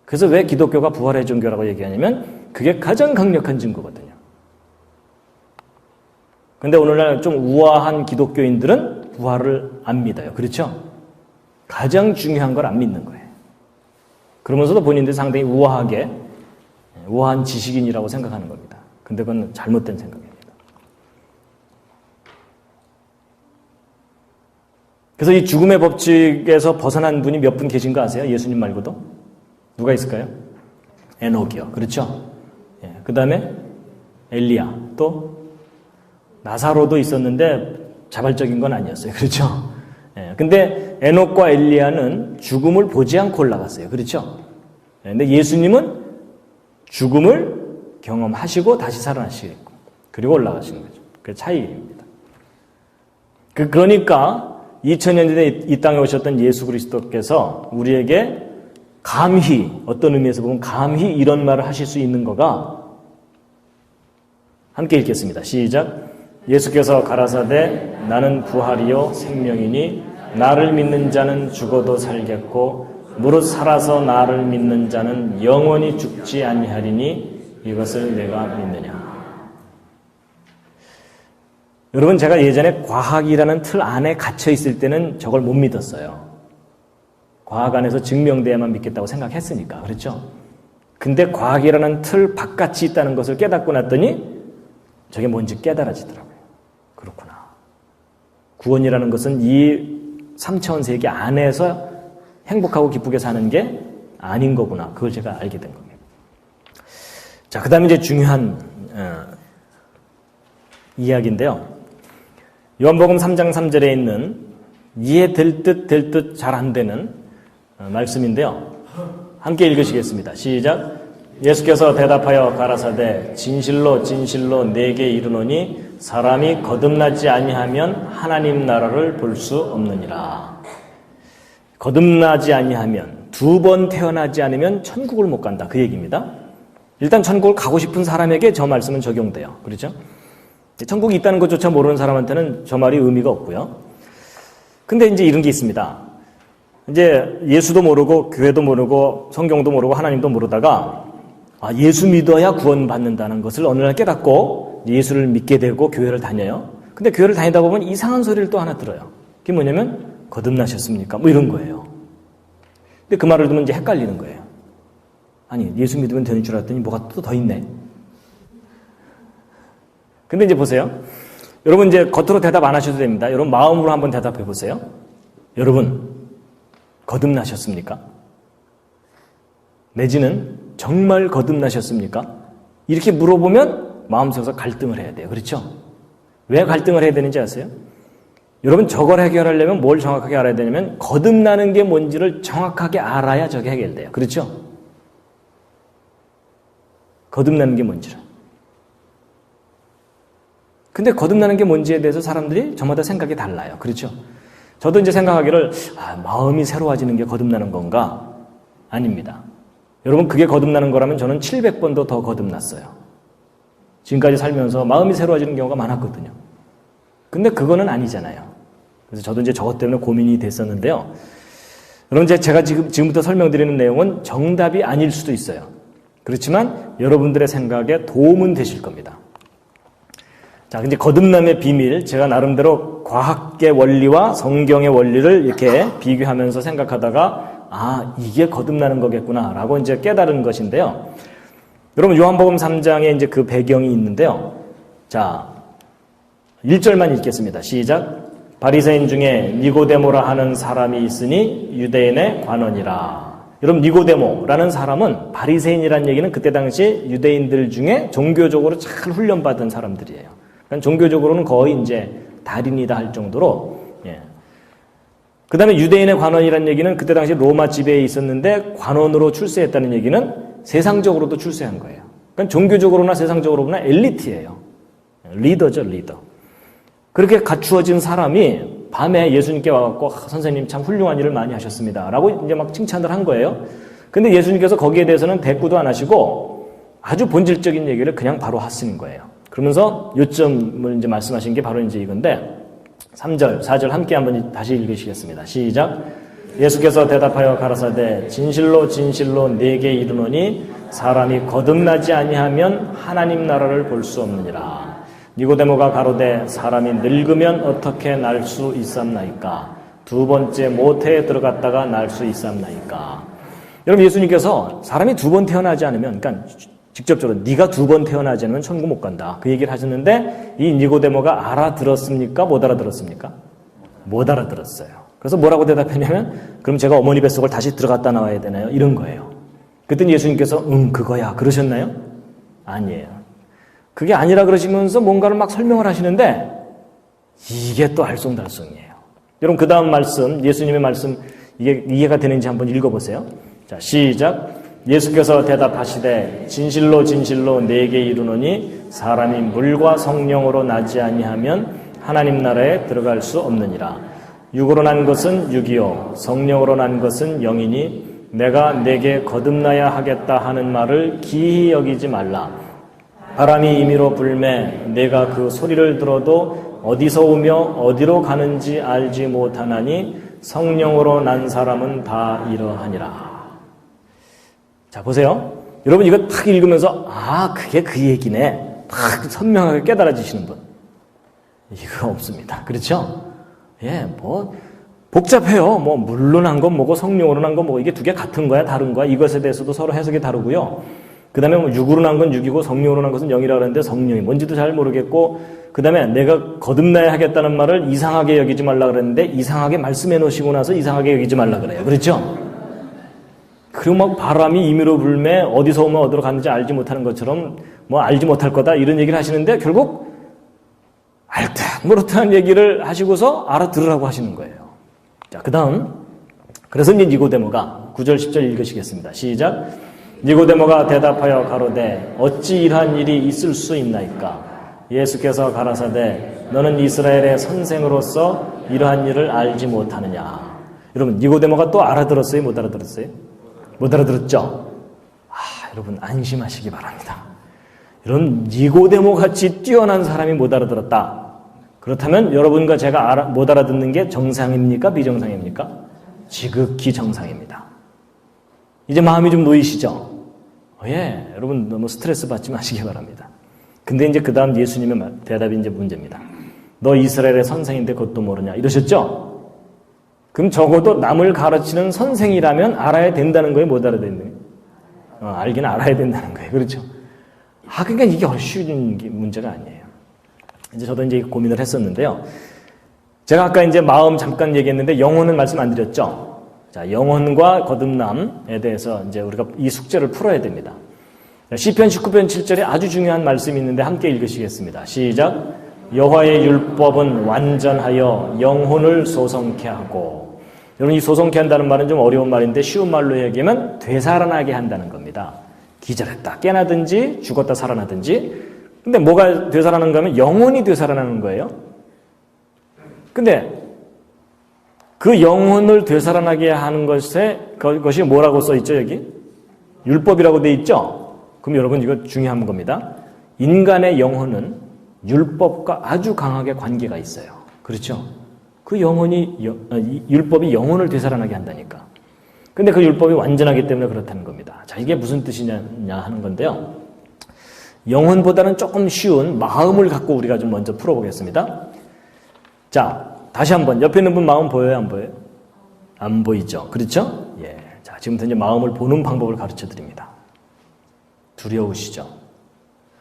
그래서 왜 기독교가 부활의 종교라고 얘기하냐면 그게 가장 강력한 증거거든요. 근데 오늘날 좀 우아한 기독교인들은 부활을 안 믿어요. 그렇죠? 가장 중요한 걸 안 믿는 거예요. 그러면서도 본인들이 상당히 우아한 지식인이라고 생각하는 겁니다. 근데 그건 잘못된 생각입니다. 그래서 이 죽음의 법칙에서 벗어난 분이 몇 분 계신 거 아세요? 예수님 말고도? 누가 있을까요? 에녹이요. 그렇죠? 그 다음에 엘리야, 또 나사로도 있었는데 자발적인 건 아니었어요. 그렇죠? 근데 에녹과 엘리야는 죽음을 보지 않고 올라갔어요. 그렇죠? 근데 예수님은 죽음을 경험하시고 다시 살아나시고 그리고 올라가시는 거죠. 그 차이입니다. 그러니까 2000년 전에 이 땅에 오셨던 예수 그리스도께서 우리에게 감히, 어떤 의미에서 보면 감히 이런 말을 하실 수 있는 거가 함께 읽겠습니다. 시작. 예수께서 가라사대 나는 부활이요 생명이니 나를 믿는 자는 죽어도 살겠고 무릇 살아서 나를 믿는 자는 영원히 죽지 아니하리니 이것을 내가 믿느냐. 여러분 제가 예전에 과학이라는 틀 안에 갇혀 있을 때는 저걸 못 믿었어요. 과학 안에서 증명돼야만 믿겠다고 생각했으니까. 그렇죠? 근데 과학이라는 틀 바깥이 있다는 것을 깨닫고 났더니 저게 뭔지 깨달아지더라고요. 그렇구나. 구원이라는 것은 이 3차원 세계 안에서 행복하고 기쁘게 사는 게 아닌 거구나. 그걸 제가 알게 된 겁니다. 자, 그 다음에 이제 중요한 이야기인데요. 요한복음 3장 3절에 있는 이해될 듯 잘 안 되는 말씀인데요. 함께 읽으시겠습니다. 시작. 예수께서 대답하여 가라사대 진실로 진실로 내게 이르노니 사람이 거듭나지 아니하면 하나님 나라를 볼 수 없느니라. 거듭나지 아니하면, 두 번 태어나지 않으면 천국을 못 간다. 그 얘기입니다. 일단 천국을 가고 싶은 사람에게 저 말씀은 적용돼요. 그렇죠? 천국이 있다는 것조차 모르는 사람한테는 저 말이 의미가 없고요. 근데 이제 이런 게 있습니다. 이제 예수도 모르고 교회도 모르고 성경도 모르고 하나님도 모르다가 예수 믿어야 구원받는다는 것을 어느 날 깨닫고 예수를 믿게 되고 교회를 다녀요. 근데 교회를 다니다 보면 이상한 소리를 또 하나 들어요. 그게 뭐냐면 거듭나셨습니까? 뭐 이런 거예요. 근데 그 말을 들으면 이제 헷갈리는 거예요. 아니, 예수 믿으면 되는 줄 알았더니 뭐가 또 더 있네. 근데 이제 보세요. 여러분 이제 겉으로 대답 안 하셔도 됩니다. 여러분 마음으로 한번 대답해 보세요. 여러분 거듭나셨습니까? 내지는 정말 거듭나셨습니까? 이렇게 물어보면 마음속에서 갈등을 해야 돼요. 그렇죠? 왜 갈등을 해야 되는지 아세요? 여러분 저걸 해결하려면 뭘 정확하게 알아야 되냐면 거듭나는 게 뭔지를 정확하게 알아야 저게 해결돼요. 그렇죠? 거듭나는 게 뭔지를. 근데 거듭나는 게 뭔지에 대해서 사람들이 저마다 생각이 달라요. 그렇죠? 저도 이제 생각하기를 마음이 새로워지는 게 거듭나는 건가? 아닙니다. 여러분 그게 거듭나는 거라면 저는 700번도 더 거듭났어요. 지금까지 살면서 마음이 새로워지는 경우가 많았거든요. 근데 그거는 아니잖아요. 그래서 저도 이제 저것 때문에 고민이 됐었는데요. 여러분 제가 지금부터 설명드리는 내용은 정답이 아닐 수도 있어요. 그렇지만 여러분들의 생각에 도움은 되실 겁니다. 자, 근데 거듭남의 비밀, 제가 나름대로 과학의 원리와 성경의 원리를 이렇게 비교하면서 생각하다가, 이게 거듭나는 거겠구나, 라고 이제 깨달은 것인데요. 여러분, 요한복음 3장에 이제 그 배경이 있는데요. 자, 1절만 읽겠습니다. 시작. 바리새인 중에 니고데모라 하는 사람이 있으니 유대인의 관원이라. 여러분, 니고데모라는 사람은 바리새인이라는 얘기는 그때 당시 유대인들 중에 종교적으로 잘 훈련받은 사람들이에요. 그러니까 종교적으로는 거의 이제 달인이다 할 정도로, 그 다음에 유대인의 관원이라는 얘기는 그때 당시 로마 지배에 있었는데 관원으로 출세했다는 얘기는 세상적으로도 출세한 거예요. 그러니까 종교적으로나 세상적으로 보나 엘리트예요. 리더죠, 리더. 그렇게 갖추어진 사람이 밤에 예수님께 와갖고 선생님 참 훌륭한 일을 많이 하셨습니다. 라고 이제 막 칭찬을 한 거예요. 근데 예수님께서 거기에 대해서는 대꾸도 안 하시고 아주 본질적인 얘기를 그냥 바로 하시는 거예요. 그러면서 요점을 이제 말씀하신 게 바로 이제 이건데 3절, 4절 함께 한번 다시 읽으시겠습니다. 시작. 예수께서 대답하여 가라사대 진실로 진실로 네게 이르노니 사람이 거듭나지 아니하면 하나님 나라를 볼 수 없느니라. 니고데모가 가로되 사람이 늙으면 어떻게 날 수 있삼나이까? 두 번째 모태에 들어갔다가 날 수 있삼나이까? 여러분 예수님께서 사람이 두 번 태어나지 않으면 그러니까 직접적으로 네가 두 번 태어나지 않으면 천국 못 간다. 그 얘기를 하셨는데 이 니고데모가 알아들었습니까? 못 알아들었습니까? 못 알아들었어요. 그래서 뭐라고 대답했냐면 그럼 제가 어머니 뱃속을 다시 들어갔다 나와야 되나요? 이런 거예요. 그랬더니 예수님께서 그거야. 그러셨나요? 아니에요. 그게 아니라 그러시면서 뭔가를 막 설명을 하시는데 이게 또 알쏭달쏭이에요. 여러분 그 다음 말씀, 예수님의 말씀 이게 이해가 되는지 한번 읽어보세요. 자, 시작. 예수께서 대답하시되 진실로 진실로 네게 이르노니 사람이 물과 성령으로 나지 아니하면 하나님 나라에 들어갈 수 없느니라. 육으로 난 것은 육이요 성령으로 난 것은 영이니 내가 네게 거듭나야 하겠다 하는 말을 기히 여기지 말라. 바람이 임의로 불매 내가 그 소리를 들어도 어디서 오며 어디로 가는지 알지 못하나니 성령으로 난 사람은 다 이러하니라. 자, 보세요. 여러분 이거 탁 읽으면서 그게 그 얘기네. 탁 선명하게 깨달아지시는 분. 이거 없습니다. 그렇죠? 복잡해요. 물로 난 건 뭐고 성령으로 난 건 뭐고 이게 두 개 같은 거야, 다른 거야? 이것에 대해서도 서로 해석이 다르고요. 그 다음에 육으로 난 건 육이고 성령으로 난 것은 영이라고 하는데 성령이 뭔지도 잘 모르겠고 그 다음에 내가 거듭나야 하겠다는 말을 이상하게 여기지 말라 그랬는데 이상하게 말씀해 놓으시고 나서 이상하게 여기지 말라 그래요. 그렇죠? 그리고 막 바람이 임의로 불매 어디서 오면 어디로 갔는지 알지 못하는 것처럼 알지 못할 거다 이런 얘기를 하시는데 결국 알듯 모르듯한 얘기를 하시고서 알아들으라고 하시는 거예요. 자, 그 다음 그래서 이제 니고데모가 9절 10절 읽으시겠습니다. 시작. 니고데모가 대답하여 가로되 어찌 이러한 일이 있을 수 있나이까? 예수께서 가라사대 너는 이스라엘의 선생으로서 이러한 일을 알지 못하느냐. 여러분 니고데모가 또 알아들었어요? 못 알아들었어요? 못 알아들었죠? 여러분 안심하시기 바랍니다. 여러분 니고데모 같이 뛰어난 사람이 못 알아들었다. 그렇다면 여러분과 제가 못 알아듣는 게 정상입니까? 비정상입니까? 지극히 정상입니다. 이제 마음이 좀 놓이시죠? 예, 여러분 너무 스트레스 받지 마시기 바랍니다. 근데 이제 그 다음 예수님의 대답이 이제 문제입니다. 너 이스라엘의 선생인데 그것도 모르냐? 이러셨죠? 그럼 적어도 남을 가르치는 선생이라면 알아야 된다는 거예요? 못 알아야 된다는 거예요? 알긴 알아야 된다는 거예요. 그렇죠? 그러니까 이게 쉬운 문제가 아니에요. 이제 저도 이제 고민을 했었는데요. 제가 아까 이제 마음 잠깐 얘기했는데 영혼은 말씀 안 드렸죠? 자, 영혼과 거듭남에 대해서 이제 우리가 이 숙제를 풀어야 됩니다. 시편 19편 7절에 아주 중요한 말씀이 있는데 함께 읽으시겠습니다. 시작. 여호와의 율법은 완전하여 영혼을 소성케 하고. 여러분 이 소성케 한다는 말은 좀 어려운 말인데 쉬운 말로 얘기하면 되살아나게 한다는 겁니다. 기절했다 깨나든지 죽었다 살아나든지. 근데 뭐가 되살아나는 거면 영혼이 되살아나는 거예요. 근데 그 영혼을 되살아나게 하는 것이 뭐라고 써 있죠, 여기? 율법이라고 돼 있죠? 그럼 여러분 이거 중요한 겁니다. 인간의 영혼은 율법과 아주 강하게 관계가 있어요. 그렇죠? 그 율법이 영혼을 되살아나게 한다니까. 근데 그 율법이 완전하기 때문에 그렇다는 겁니다. 자, 이게 무슨 뜻이냐 하는 건데요. 영혼보다는 조금 쉬운 마음을 갖고 우리가 좀 먼저 풀어보겠습니다. 자, 다시 한번 옆에 있는 분 마음 보여요? 안 보여요? 안 보이죠? 그렇죠? 예. 자, 지금부터 이제 마음을 보는 방법을 가르쳐 드립니다. 두려우시죠?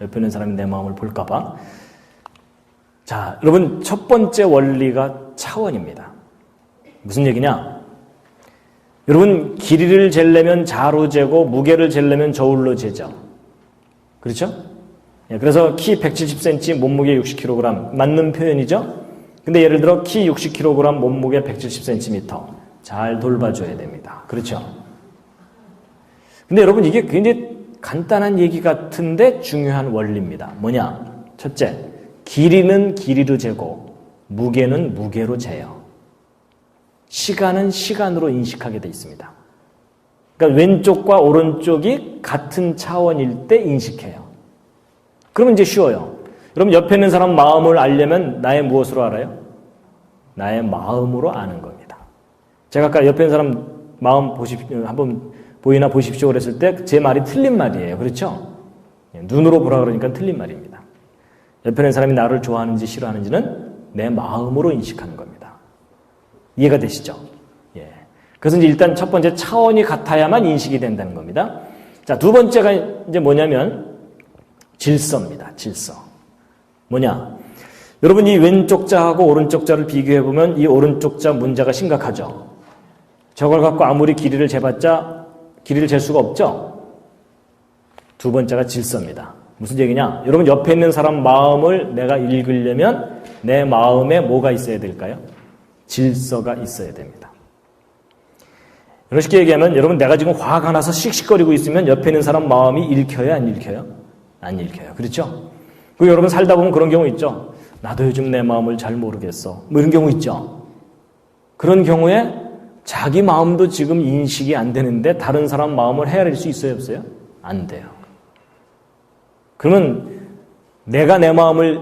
옆에 있는 사람이 내 마음을 볼까봐. 자, 여러분 첫 번째 원리가 차원입니다. 무슨 얘기냐? 여러분 길이를 재려면 자로 재고 무게를 재려면 저울로 재죠. 그렇죠? 예, 그래서 키 170cm, 몸무게 60kg 맞는 표현이죠? 근데 예를 들어 키 60kg, 몸무게 170cm 잘 돌봐줘야 됩니다. 그렇죠? 근데 여러분 이게 굉장히 간단한 얘기 같은데 중요한 원리입니다. 뭐냐? 첫째, 길이는 길이로 재고 무게는 무게로 재요. 시간은 시간으로 인식하게 돼 있습니다. 그러니까 왼쪽과 오른쪽이 같은 차원일 때 인식해요. 그러면 이제 쉬워요. 여러분 옆에 있는 사람 마음을 알려면 나의 무엇으로 알아요? 나의 마음으로 아는 겁니다. 제가 아까 옆에 있는 사람 마음 한번 보이나 보십시오 그랬을 때 제 말이 틀린 말이에요. 그렇죠? 눈으로 보라 그러니까 틀린 말입니다. 옆에 있는 사람이 나를 좋아하는지 싫어하는지는 내 마음으로 인식하는 겁니다. 이해가 되시죠? 예. 그래서 이제 일단 첫 번째 차원이 같아야만 인식이 된다는 겁니다. 자, 두 번째가 이제 뭐냐면 질서입니다. 질서. 뭐냐? 여러분 이 왼쪽 자하고 오른쪽 자를 비교해 보면 이 오른쪽 자 문제가 심각하죠. 저걸 갖고 아무리 길이를 재봤자 길이를 잴 수가 없죠. 두 번째가 질서입니다. 무슨 얘기냐? 여러분 옆에 있는 사람 마음을 내가 읽으려면 내 마음에 뭐가 있어야 될까요? 질서가 있어야 됩니다. 이런 식으로 얘기하면 여러분 내가 지금 화가 나서 씩씩거리고 있으면 옆에 있는 사람 마음이 읽혀요? 안 읽혀요? 안 읽혀요. 그렇죠? 그리고 여러분 살다 보면 그런 경우 있죠. 나도 요즘 내 마음을 잘 모르겠어. 뭐 이런 경우 있죠. 그런 경우에 자기 마음도 지금 인식이 안 되는데 다른 사람 마음을 헤아릴 수 있어요? 없어요? 안 돼요. 그러면 내가 내 마음을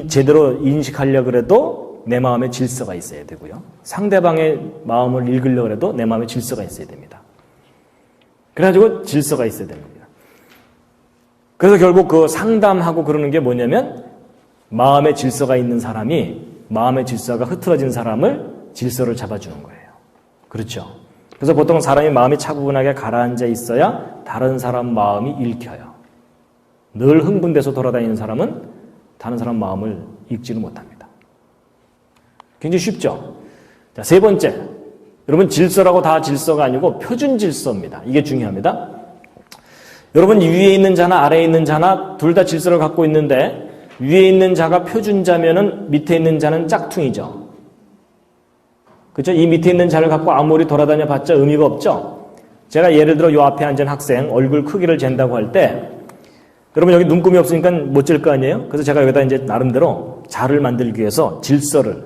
제대로 인식하려고 해도 내 마음에 질서가 있어야 되고요. 상대방의 마음을 읽으려고 해도 내 마음에 질서가 있어야 됩니다. 그래가지고 질서가 있어야 됩니다. 그래서 결국 그 상담하고 그러는 게 뭐냐면 마음의 질서가 있는 사람이 마음의 질서가 흐트러진 사람을 질서를 잡아주는 거예요. 그렇죠? 그래서 보통 사람이 마음이 차분하게 가라앉아 있어야 다른 사람 마음이 읽혀요. 늘 흥분돼서 돌아다니는 사람은 다른 사람 마음을 읽지를 못합니다. 굉장히 쉽죠? 자, 세 번째. 여러분 질서라고 다 질서가 아니고 표준 질서입니다. 이게 중요합니다. 여러분 위에 있는 자나 아래에 있는 자나 둘 다 질서를 갖고 있는데 위에 있는 자가 표준자면은 밑에 있는 자는 짝퉁이죠. 그렇죠? 이 밑에 있는 자를 갖고 아무리 돌아다녀 봤자 의미가 없죠. 제가 예를 들어 요 앞에 앉은 학생 얼굴 크기를 잰다고 할 때 여러분 여기 눈금이 없으니까 못 잴 거 아니에요? 그래서 제가 여기다 이제 나름대로 자를 만들기 위해서 질서를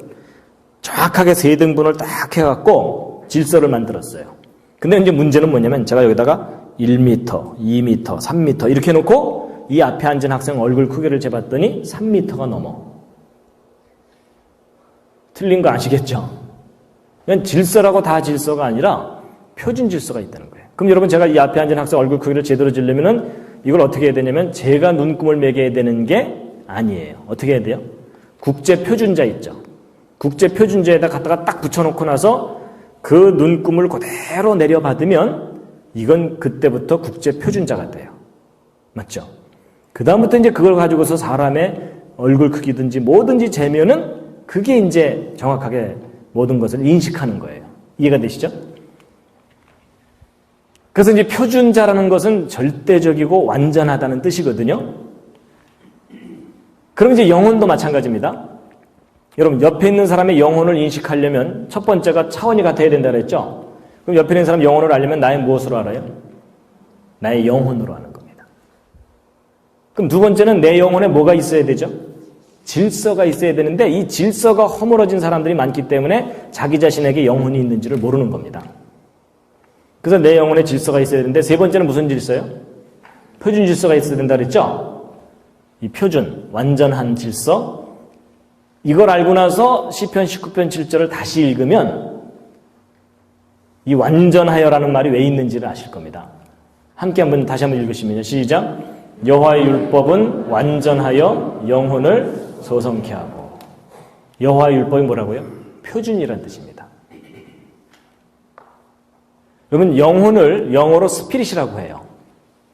정확하게 3등분을 딱 해갖고 질서를 만들었어요. 근데 이제 문제는 뭐냐면 제가 여기다가 1m, 2m, 3m 이렇게 해놓고 이 앞에 앉은 학생 얼굴 크기를 재봤더니 3m가 넘어. 틀린 거 아시겠죠? 그냥 질서라고 다 질서가 아니라 표준 질서가 있다는 거예요. 그럼 여러분 제가 이 앞에 앉은 학생 얼굴 크기를 제대로 지려면은 이걸 어떻게 해야 되냐면 제가 눈금을 매겨야 되는 게 아니에요. 어떻게 해야 돼요? 국제 표준자 있죠. 국제 표준자에다 갖다가 딱 붙여놓고 나서 그 눈금을 그대로 내려받으면 이건 그때부터 국제 표준자가 돼요. 맞죠? 그 다음부터 이제 그걸 가지고서 사람의 얼굴 크기든지 뭐든지 재면은 그게 이제 정확하게 모든 것을 인식하는 거예요. 이해가 되시죠? 그래서 이제 표준자라는 것은 절대적이고 완전하다는 뜻이거든요. 그럼 이제 영혼도 마찬가지입니다. 여러분, 옆에 있는 사람의 영혼을 인식하려면 첫 번째가 차원이 같아야 된다 그랬죠? 그럼 옆에 있는 사람 영혼을 알려면 나의 무엇으로 알아요? 나의 영혼으로 아는 겁니다. 그럼 두 번째는 내 영혼에 뭐가 있어야 되죠? 질서가 있어야 되는데 이 질서가 허물어진 사람들이 많기 때문에 자기 자신에게 영혼이 있는지를 모르는 겁니다. 그래서 내 영혼에 질서가 있어야 되는데 세 번째는 무슨 질서요? 표준 질서가 있어야 된다 그랬죠? 이 표준, 완전한 질서, 이걸 알고 나서 시편 19편 7절을 다시 읽으면 이 완전하여라는 말이 왜 있는지를 아실 겁니다. 함께 다시 한번 읽으시면요. 시작. 여호와의 율법은 완전하여 영혼을 소성케 하고. 여호와의 율법이 뭐라고요? 표준이라는 뜻입니다. 여러분, 영혼을 영어로 스피릿이라고 해요.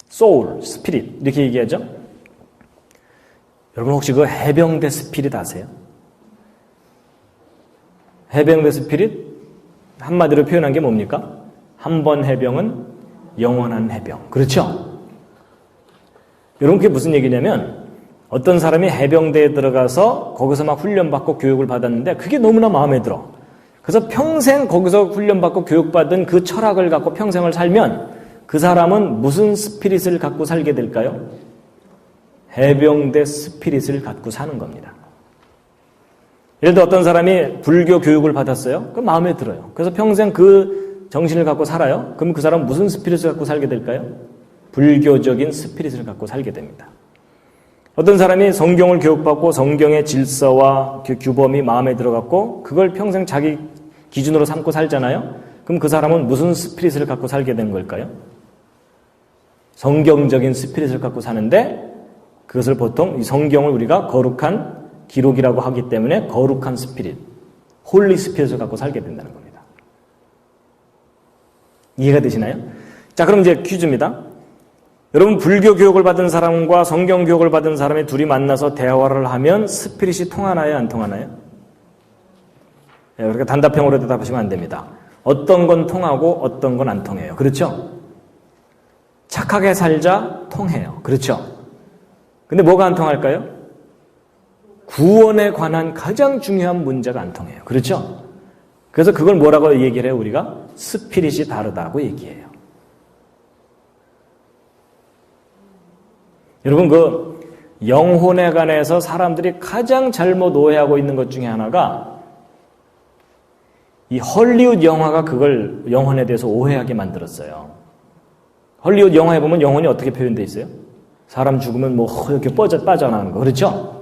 소울, 스피릿 이렇게 얘기하죠. 여러분 혹시 그 해병대 스피릿 아세요? 해병대 스피릿 한마디로 표현한 게 뭡니까? 한 번 해병은 영원한 해병. 그렇죠? 여러분 그게 무슨 얘기냐면 어떤 사람이 해병대에 들어가서 거기서 막 훈련받고 교육을 받았는데 그게 너무나 마음에 들어. 그래서 평생 거기서 훈련받고 교육받은 그 철학을 갖고 평생을 살면 그 사람은 무슨 스피릿을 갖고 살게 될까요? 해병대 스피릿을 갖고 사는 겁니다. 예를 들어 어떤 사람이 불교 교육을 받았어요. 그럼 마음에 들어요. 그래서 평생 그 정신을 갖고 살아요. 그럼 그 사람은 무슨 스피릿을 갖고 살게 될까요? 불교적인 스피릿을 갖고 살게 됩니다. 어떤 사람이 성경을 교육받고 성경의 질서와 규범이 마음에 들어갔고 그걸 평생 자기 기준으로 삼고 살잖아요. 그럼 그 사람은 무슨 스피릿을 갖고 살게 된 걸까요? 성경적인 스피릿을 갖고 사는데 그것을 보통 이 성경을 우리가 거룩한 기록이라고 하기 때문에 거룩한 스피릿, 홀리 스피릿을 갖고 살게 된다는 겁니다. 이해가 되시나요? 자, 그럼 이제 퀴즈입니다. 여러분 불교 교육을 받은 사람과 성경 교육을 받은 사람이 둘이 만나서 대화를 하면 스피릿이 통하나요? 안 통하나요? 네, 그러니까 단답형으로 대답하시면 안 됩니다. 어떤 건 통하고 어떤 건 안 통해요. 그렇죠? 착하게 살자 통해요. 그렇죠? 근데 뭐가 안 통할까요? 구원에 관한 가장 중요한 문제가 안 통해요. 그렇죠? 그래서 그걸 뭐라고 얘기를 해요? 우리가 스피릿이 다르다고 얘기해요. 여러분 그 영혼에 관해서 사람들이 가장 잘못 오해하고 있는 것 중에 하나가 이 헐리우드 영화가 그걸 영혼에 대해서 오해하게 만들었어요. 헐리우드 영화에 보면 영혼이 어떻게 표현되어 있어요? 사람 죽으면 뭐 이렇게 빠져나가는 거. 그렇죠?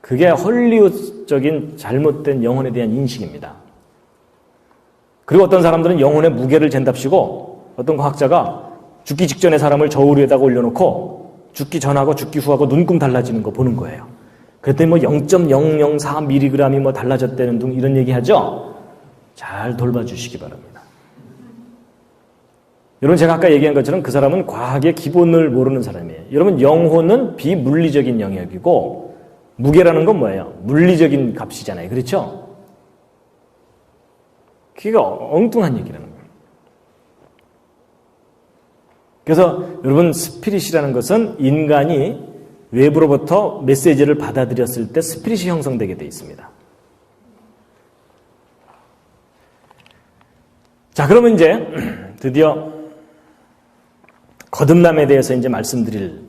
그게 헐리우드적인 잘못된 영혼에 대한 인식입니다. 그리고 어떤 사람들은 영혼의 무게를 잰답시고 어떤 과학자가 죽기 직전에 사람을 저울 위에다가 올려놓고 죽기 전하고 죽기 후하고 눈금 달라지는 거 보는 거예요. 그랬더니 뭐 0.004mg이 뭐 달라졌다는 등 이런 얘기 하죠? 잘 돌봐주시기 바랍니다. 여러분 제가 아까 얘기한 것처럼 그 사람은 과학의 기본을 모르는 사람이에요. 여러분 영혼은 비물리적인 영역이고 무게라는 건 뭐예요? 물리적인 값이잖아요. 그렇죠? 그게 엉뚱한 얘기라는 거예요. 그래서 여러분 스피릿이라는 것은 인간이 외부로부터 메시지를 받아들였을 때 스피릿이 형성되게 되어 있습니다. 자, 그러면 이제 드디어 거듭남에 대해서 이제 말씀드릴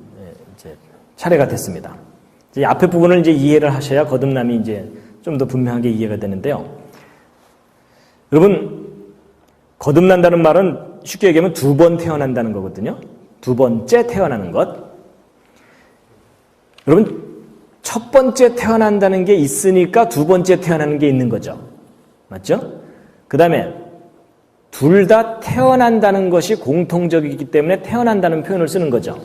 이제 차례가 됐습니다. 이제 앞에 부분을 이제 이해를 하셔야 거듭남이 이제 좀 더 분명하게 이해가 되는데요. 여러분, 거듭난다는 말은 쉽게 얘기하면 두 번 태어난다는 거거든요. 두 번째 태어나는 것. 여러분, 첫 번째 태어난다는 게 있으니까 두 번째 태어나는 게 있는 거죠. 맞죠? 그 다음에 둘 다 태어난다는 것이 공통적이기 때문에 태어난다는 표현을 쓰는 거죠.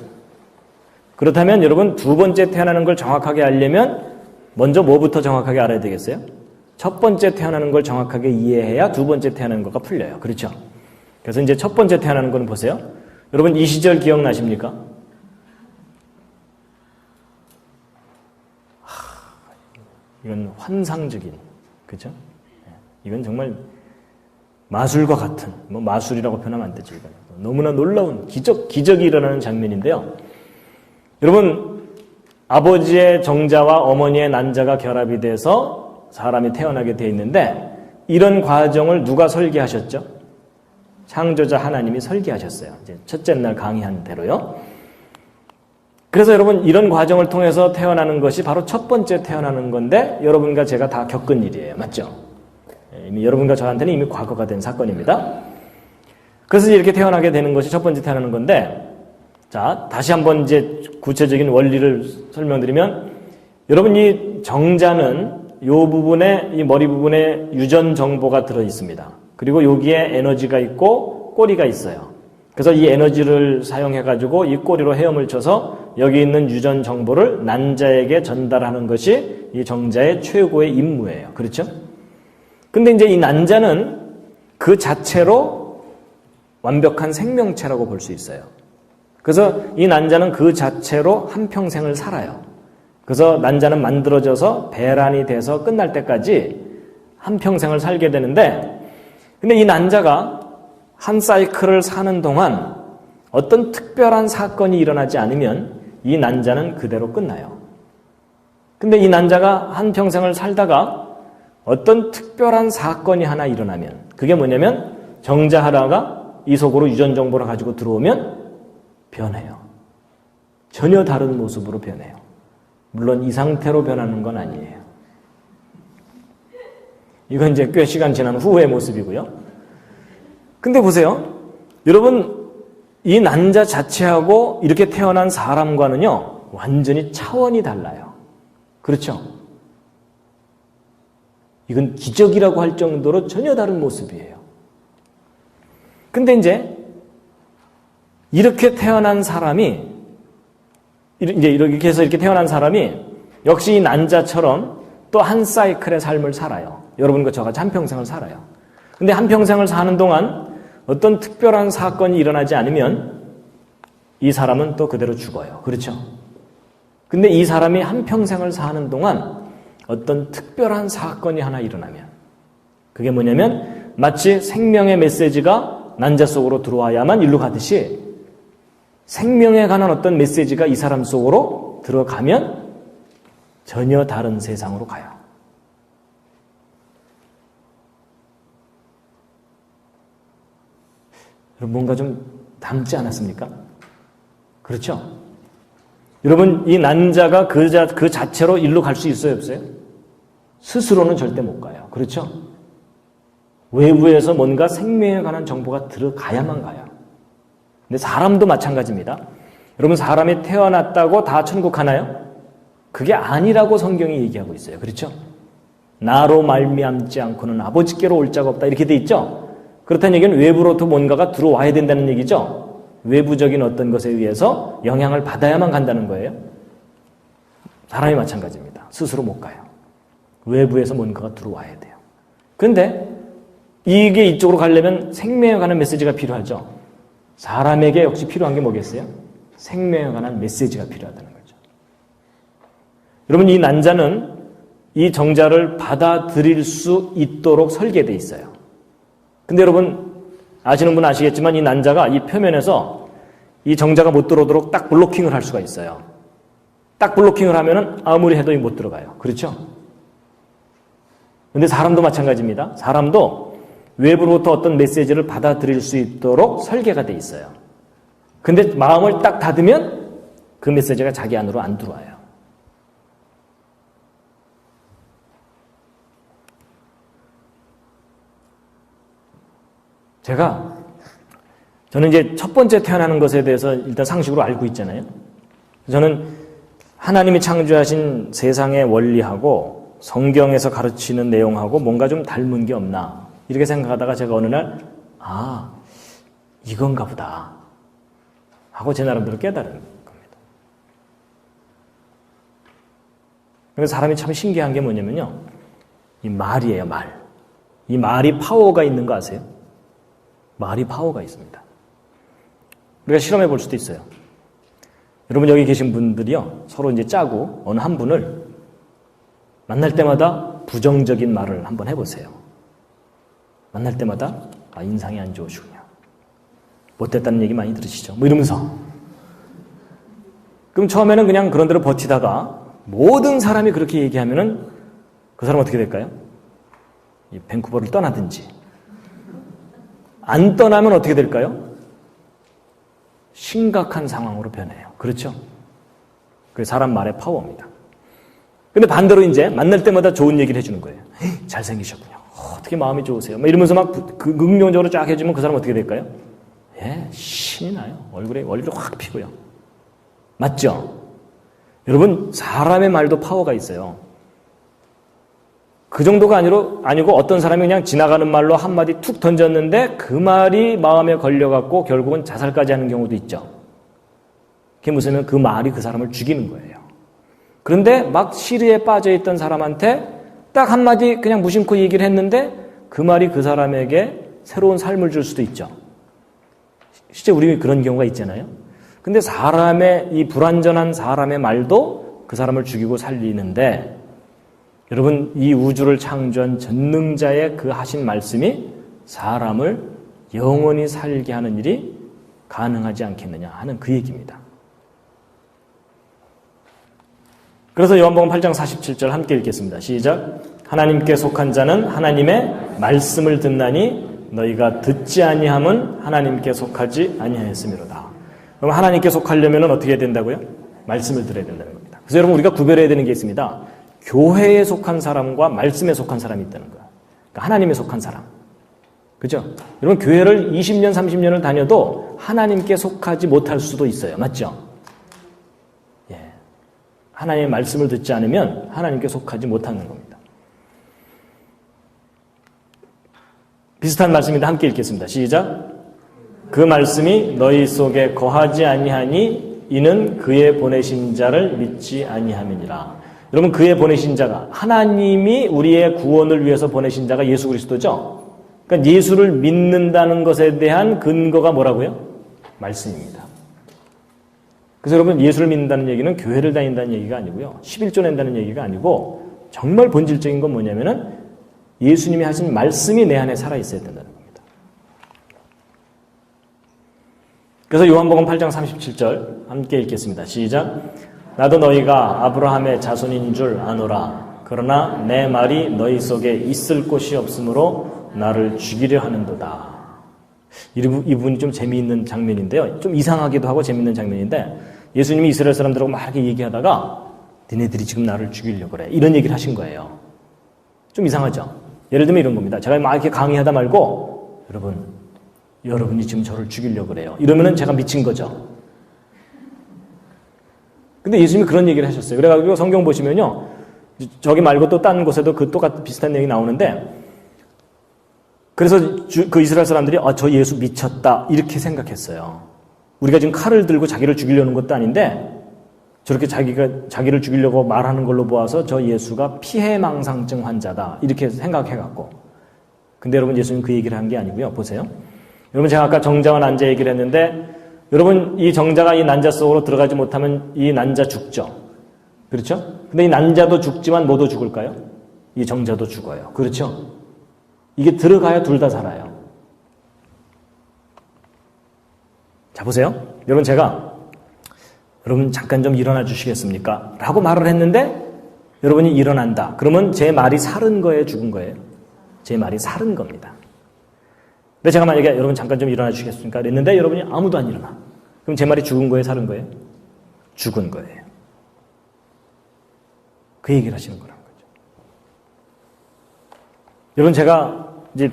그렇다면 여러분 두 번째 태어나는 걸 정확하게 알려면 먼저 뭐부터 정확하게 알아야 되겠어요? 첫 번째 태어나는 걸 정확하게 이해해야 두 번째 태어나는 거가 풀려요. 그렇죠? 그래서 이제 첫 번째 태어나는 거는 보세요. 여러분 이 시절 기억나십니까? 이건 환상적인, 그렇죠? 이건 정말 마술과 같은, 뭐 마술이라고 표현하면 안 되죠. 이건 너무나 놀라운 기적이 일어나는 장면인데요. 여러분 아버지의 정자와 어머니의 난자가 결합이 돼서 사람이 태어나게 돼 있는데 이런 과정을 누가 설계하셨죠? 창조자 하나님이 설계하셨어요. 이제 첫째 날 강의한 대로요. 그래서 여러분 이런 과정을 통해서 태어나는 것이 바로 첫 번째 태어나는 건데 여러분과 제가 다 겪은 일이에요. 맞죠? 이미 여러분과 저한테는 이미 과거가 된 사건입니다. 그래서 이렇게 태어나게 되는 것이 첫 번째 태어나는 건데 자, 다시 한번 이제 구체적인 원리를 설명드리면 여러분 이 정자는 요 부분에 이 머리 부분에 유전 정보가 들어 있습니다. 그리고 여기에 에너지가 있고 꼬리가 있어요. 그래서 이 에너지를 사용해 가지고 이 꼬리로 헤엄을 쳐서 여기 있는 유전 정보를 난자에게 전달하는 것이 이 정자의 최고의 임무예요. 그렇죠? 근데 이제 이 난자는 그 자체로 완벽한 생명체라고 볼 수 있어요. 그래서 이 난자는 그 자체로 한평생을 살아요. 그래서 난자는 만들어져서 배란이 돼서 끝날 때까지 한평생을 살게 되는데 근데 이 난자가 한 사이클을 사는 동안 어떤 특별한 사건이 일어나지 않으면 이 난자는 그대로 끝나요. 근데 이 난자가 한평생을 살다가 어떤 특별한 사건이 하나 일어나면 그게 뭐냐면 정자 하나가 이 속으로 유전 정보를 가지고 들어오면 변해요. 전혀 다른 모습으로 변해요. 물론 이 상태로 변하는 건 아니에요. 이건 이제 꽤 시간 지난 후의 모습이고요. 근데 보세요. 여러분, 이 난자 자체하고 이렇게 태어난 사람과는요, 완전히 차원이 달라요. 그렇죠? 이건 기적이라고 할 정도로 전혀 다른 모습이에요. 근데 이제 이렇게 태어난 사람이 이제 이렇게 해서 이렇게 태어난 사람이 역시 이 난자처럼 또 한 사이클의 삶을 살아요. 여러분과 저같이 한평생을 살아요. 근데 한평생을 사는 동안 어떤 특별한 사건이 일어나지 않으면 이 사람은 또 그대로 죽어요. 그렇죠? 근데 이 사람이 한평생을 사는 동안 어떤 특별한 사건이 하나 일어나면 그게 뭐냐면 마치 생명의 메시지가 난자 속으로 들어와야만 일로 가듯이 생명에 관한 어떤 메시지가 이 사람 속으로 들어가면 전혀 다른 세상으로 가요. 뭔가 좀 닮지 않았습니까? 그렇죠? 여러분, 이 난자가 그 자체로 일로 갈 수 있어요, 없어요? 스스로는 절대 못 가요. 그렇죠? 외부에서 뭔가 생명에 관한 정보가 들어가야만 가요. 근데 사람도 마찬가지입니다. 여러분, 사람이 태어났다고 다 천국 가나요? 그게 아니라고 성경이 얘기하고 있어요. 그렇죠? 나로 말미암지 않고는 아버지께로 올 자가 없다. 이렇게 돼 있죠? 그렇다는 얘기는 외부로부터 뭔가가 들어와야 된다는 얘기죠? 외부적인 어떤 것에 의해서 영향을 받아야만 간다는 거예요. 사람이 마찬가지입니다. 스스로 못 가요. 외부에서 뭔가가 들어와야 돼요. 그런데 이게 이쪽으로 가려면 생명에 관한 메시지가 필요하죠. 사람에게 역시 필요한 게 뭐겠어요? 생명에 관한 메시지가 필요하다는 거죠. 여러분, 이 난자는 이 정자를 받아들일 수 있도록 설계되어 있어요. 근데 여러분, 아시는 분은 아시겠지만 이 난자가 이 표면에서 이 정자가 못 들어오도록 딱 블로킹을 할 수가 있어요. 딱 블로킹을 하면은 아무리 해도 못 들어가요. 그렇죠? 근데 사람도 마찬가지입니다. 사람도 외부로부터 어떤 메시지를 받아들일 수 있도록 설계가 돼 있어요. 근데 마음을 딱 닫으면 그 메시지가 자기 안으로 안 들어와요. 저는 이제 첫 번째 태어나는 것에 대해서 일단 상식으로 알고 있잖아요. 저는 하나님이 창조하신 세상의 원리하고 성경에서 가르치는 내용하고 뭔가 좀 닮은 게 없나 이렇게 생각하다가 제가 어느 날 이건가 보다 하고 제 나름대로 깨달은 겁니다. 그래서 사람이 참 신기한 게 뭐냐면요. 이 말이에요, 말. 이 말이 파워가 있는 거 아세요? 말이 파워가 있습니다. 우리가 실험해 볼 수도 있어요. 여러분 여기 계신 분들이요. 서로 이제 짜고 어느 한 분을 만날 때마다 부정적인 말을 한번 해보세요. 만날 때마다 인상이 안 좋으시군요. 못됐다는 얘기 많이 들으시죠? 뭐 이러면서. 그럼 처음에는 그냥 그런 대로 버티다가 모든 사람이 그렇게 얘기하면은 그 사람 어떻게 될까요? 이 밴쿠버를 떠나든지. 안 떠나면 어떻게 될까요? 심각한 상황으로 변해요. 그렇죠? 그게 사람 말의 파워입니다. 근데 반대로 이제 만날 때마다 좋은 얘기를 해주는 거예요. 잘생기셨군요. 어떻게 마음이 좋으세요? 막 이러면서 막 긍정적으로 쫙 해주면 그 사람 어떻게 될까요? 신이 나요. 얼굴이 확 피고요. 맞죠? 여러분, 사람의 말도 파워가 있어요. 그 정도가 아니고 어떤 사람이 그냥 지나가는 말로 한마디 툭 던졌는데 그 말이 마음에 걸려갖고 결국은 자살까지 하는 경우도 있죠. 그게 무슨 그 말이 그 사람을 죽이는 거예요. 그런데 막 시리에 빠져있던 사람한테 딱 한마디 그냥 무심코 얘기를 했는데 그 말이 그 사람에게 새로운 삶을 줄 수도 있죠. 실제 우리 그런 경우가 있잖아요. 근데 이 불완전한 사람의 말도 그 사람을 죽이고 살리는데 여러분 이 우주를 창조한 전능자의 그 하신 말씀이 사람을 영원히 살게 하는 일이 가능하지 않겠느냐 하는 그 얘기입니다. 그래서 요한복음 8장 47절 함께 읽겠습니다. 시작. 하나님께 속한 자는 하나님의 말씀을 듣나니 너희가 듣지 아니함은 하나님께 속하지 아니하였음이로다. 그럼 하나님께 속하려면 어떻게 해야 된다고요? 말씀을 들어야 된다는 겁니다. 그래서 여러분 우리가 구별해야 되는 게 있습니다. 교회에 속한 사람과 말씀에 속한 사람이 있다는 거예요. 그러니까 하나님에 속한 사람. 그죠? 여러분 교회를 20년, 30년을 다녀도 하나님께 속하지 못할 수도 있어요. 맞죠? 하나님의 말씀을 듣지 않으면 하나님께 속하지 못하는 겁니다. 비슷한 말씀인데 함께 읽겠습니다. 시작. 그 말씀이 너희 속에 거하지 아니하니 이는 그의 보내신 자를 믿지 아니함이니라. 여러분 그의 보내신 자가 하나님이 우리의 구원을 위해서 보내신 자가 예수 그리스도죠. 그러니까 예수를 믿는다는 것에 대한 근거가 뭐라고요? 말씀입니다. 그래서 여러분 예수를 믿는다는 얘기는 교회를 다닌다는 얘기가 아니고요. 11조 낸다는 얘기가 아니고 정말 본질적인 건 뭐냐면은 예수님이 하신 말씀이 내 안에 살아있어야 된다는 겁니다. 그래서 요한복음 8장 37절 함께 읽겠습니다. 시작. 나도 너희가 아브라함의 자손인 줄 아노라. 그러나 내 말이 너희 속에 있을 곳이 없으므로 나를 죽이려 하는도다. 이 부분이 좀 재미있는 장면인데요. 좀 이상하기도 하고 재미있는 장면인데 예수님이 이스라엘 사람들하고 막 이렇게 얘기하다가 니네들이 지금 나를 죽이려고 그래. 이런 얘기를 하신 거예요. 좀 이상하죠? 예를 들면 이런 겁니다. 제가 막 이렇게 강의하다 말고 여러분이 지금 저를 죽이려고 그래요. 이러면은 제가 미친 거죠. 근데 예수님이 그런 얘기를 하셨어요. 그래가지고 성경 보시면요. 저기 말고 또 다른 곳에도 그 똑같은 비슷한 얘기 나오는데 그래서 그 이스라엘 사람들이 저 예수 미쳤다 이렇게 생각했어요. 우리가 지금 칼을 들고 자기를 죽이려는 것도 아닌데 저렇게 자기를 죽이려고 말하는 걸로 보아서 저 예수가 피해망상증 환자다 이렇게 생각해갖고 근데 여러분 예수님 그 얘기를 한 게 아니고요. 보세요. 여러분 제가 아까 정자와 난자 얘기를 했는데 여러분 이 정자가 이 난자 속으로 들어가지 못하면 이 난자 죽죠. 그렇죠? 근데 이 난자도 죽지만 뭐도 죽을까요? 이 정자도 죽어요. 그렇죠? 이게 들어가야 둘 다 살아요. 자, 보세요. 여러분, 여러분, 잠깐 좀 일어나 주시겠습니까? 라고 말을 했는데, 여러분이 일어난다. 그러면 제 말이 살은 거예요, 죽은 거예요? 제 말이 살은 겁니다. 근데 제가 만약에 여러분 잠깐 좀 일어나 주시겠습니까? 그랬는데, 여러분이 아무도 안 일어나. 그럼 제 말이 죽은 거예요, 살은 거예요? 죽은 거예요. 그 얘기를 하시는 거란 거죠. 여러분, 제가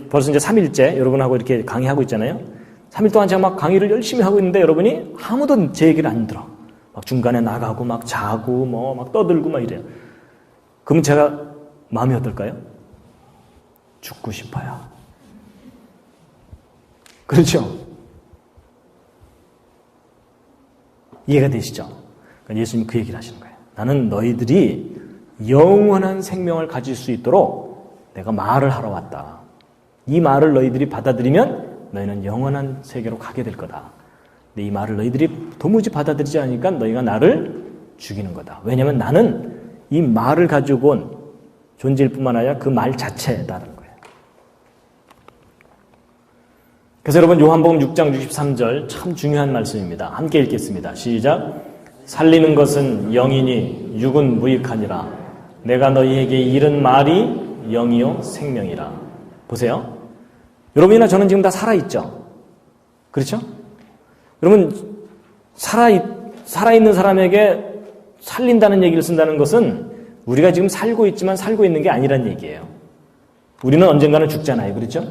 벌써 3일째 여러분하고 이렇게 강의하고 있잖아요. 3일 동안 제가 막 강의를 열심히 하고 있는데 여러분이 아무도 제 얘기를 안 들어. 막 중간에 나가고 막 자고 막 떠들고 막 이래요. 그럼 제가 마음이 어떨까요? 죽고 싶어요. 그렇죠? 이해가 되시죠? 그러니까 예수님이 그 얘기를 하시는 거예요. 나는 너희들이 영원한 생명을 가질 수 있도록 내가 말을 하러 왔다. 이 말을 너희들이 받아들이면 너희는 영원한 세계로 가게 될 거다. 근데 이 말을 너희들이 도무지 받아들이지 않으니까 너희가 나를 죽이는 거다. 왜냐하면 나는 이 말을 가지고 온 존재일 뿐만 아니라 그 말 자체다라는 거예요. 그래서 여러분 요한복음 6장 63절 참 중요한 말씀입니다. 함께 읽겠습니다. 시작. 살리는 것은 영이니 육은 무익하니라. 내가 너희에게 이른 말이 영이요 생명이라. 보세요. 여러분이나 저는 지금 다 살아있죠? 그렇죠? 여러분 살아있는 사람에게 살린다는 얘기를 쓴다는 것은 우리가 지금 살고 있지만 살고 있는 게 아니란 얘기예요. 우리는 언젠가는 죽잖아요. 그렇죠?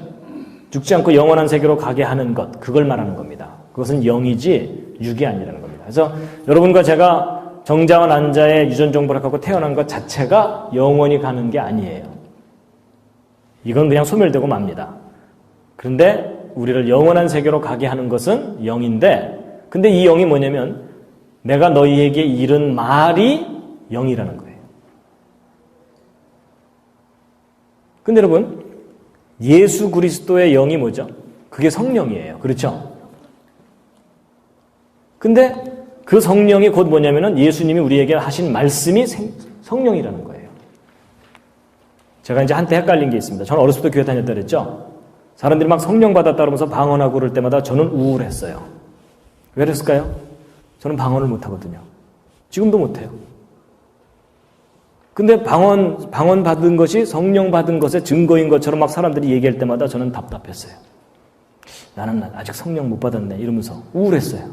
죽지 않고 영원한 세계로 가게 하는 것, 그걸 말하는 겁니다. 그것은 영이지 육이 아니라는 겁니다. 그래서 여러분과 제가 정자와 난자의 유전 정보를 갖고 태어난 것 자체가 영원히 가는 게 아니에요. 이건 그냥 소멸되고 맙니다. 그런데 우리를 영원한 세계로 가게 하는 것은 영인데, 근데 이 영이 뭐냐면 내가 너희에게 이른 말이 영이라는 거예요. 근데 여러분, 예수 그리스도의 영이 뭐죠? 그게 성령이에요. 그렇죠? 근데 그 성령이 곧 뭐냐면은 예수님이 우리에게 하신 말씀이 성령이라는 거예요. 제가 이제 한때 헷갈린 게 있습니다. 저는 어렸을 때 교회 다녔다 그랬죠? 사람들이 막 성령 받았다 그러면서 방언하고 그럴 때마다 저는 우울했어요. 왜 그랬을까요? 저는 방언을 못하거든요. 지금도 못해요. 근데 방언 받은 것이 성령 받은 것의 증거인 것처럼 막 사람들이 얘기할 때마다 저는 답답했어요. 나는 아직 성령 못 받았네 이러면서 우울했어요.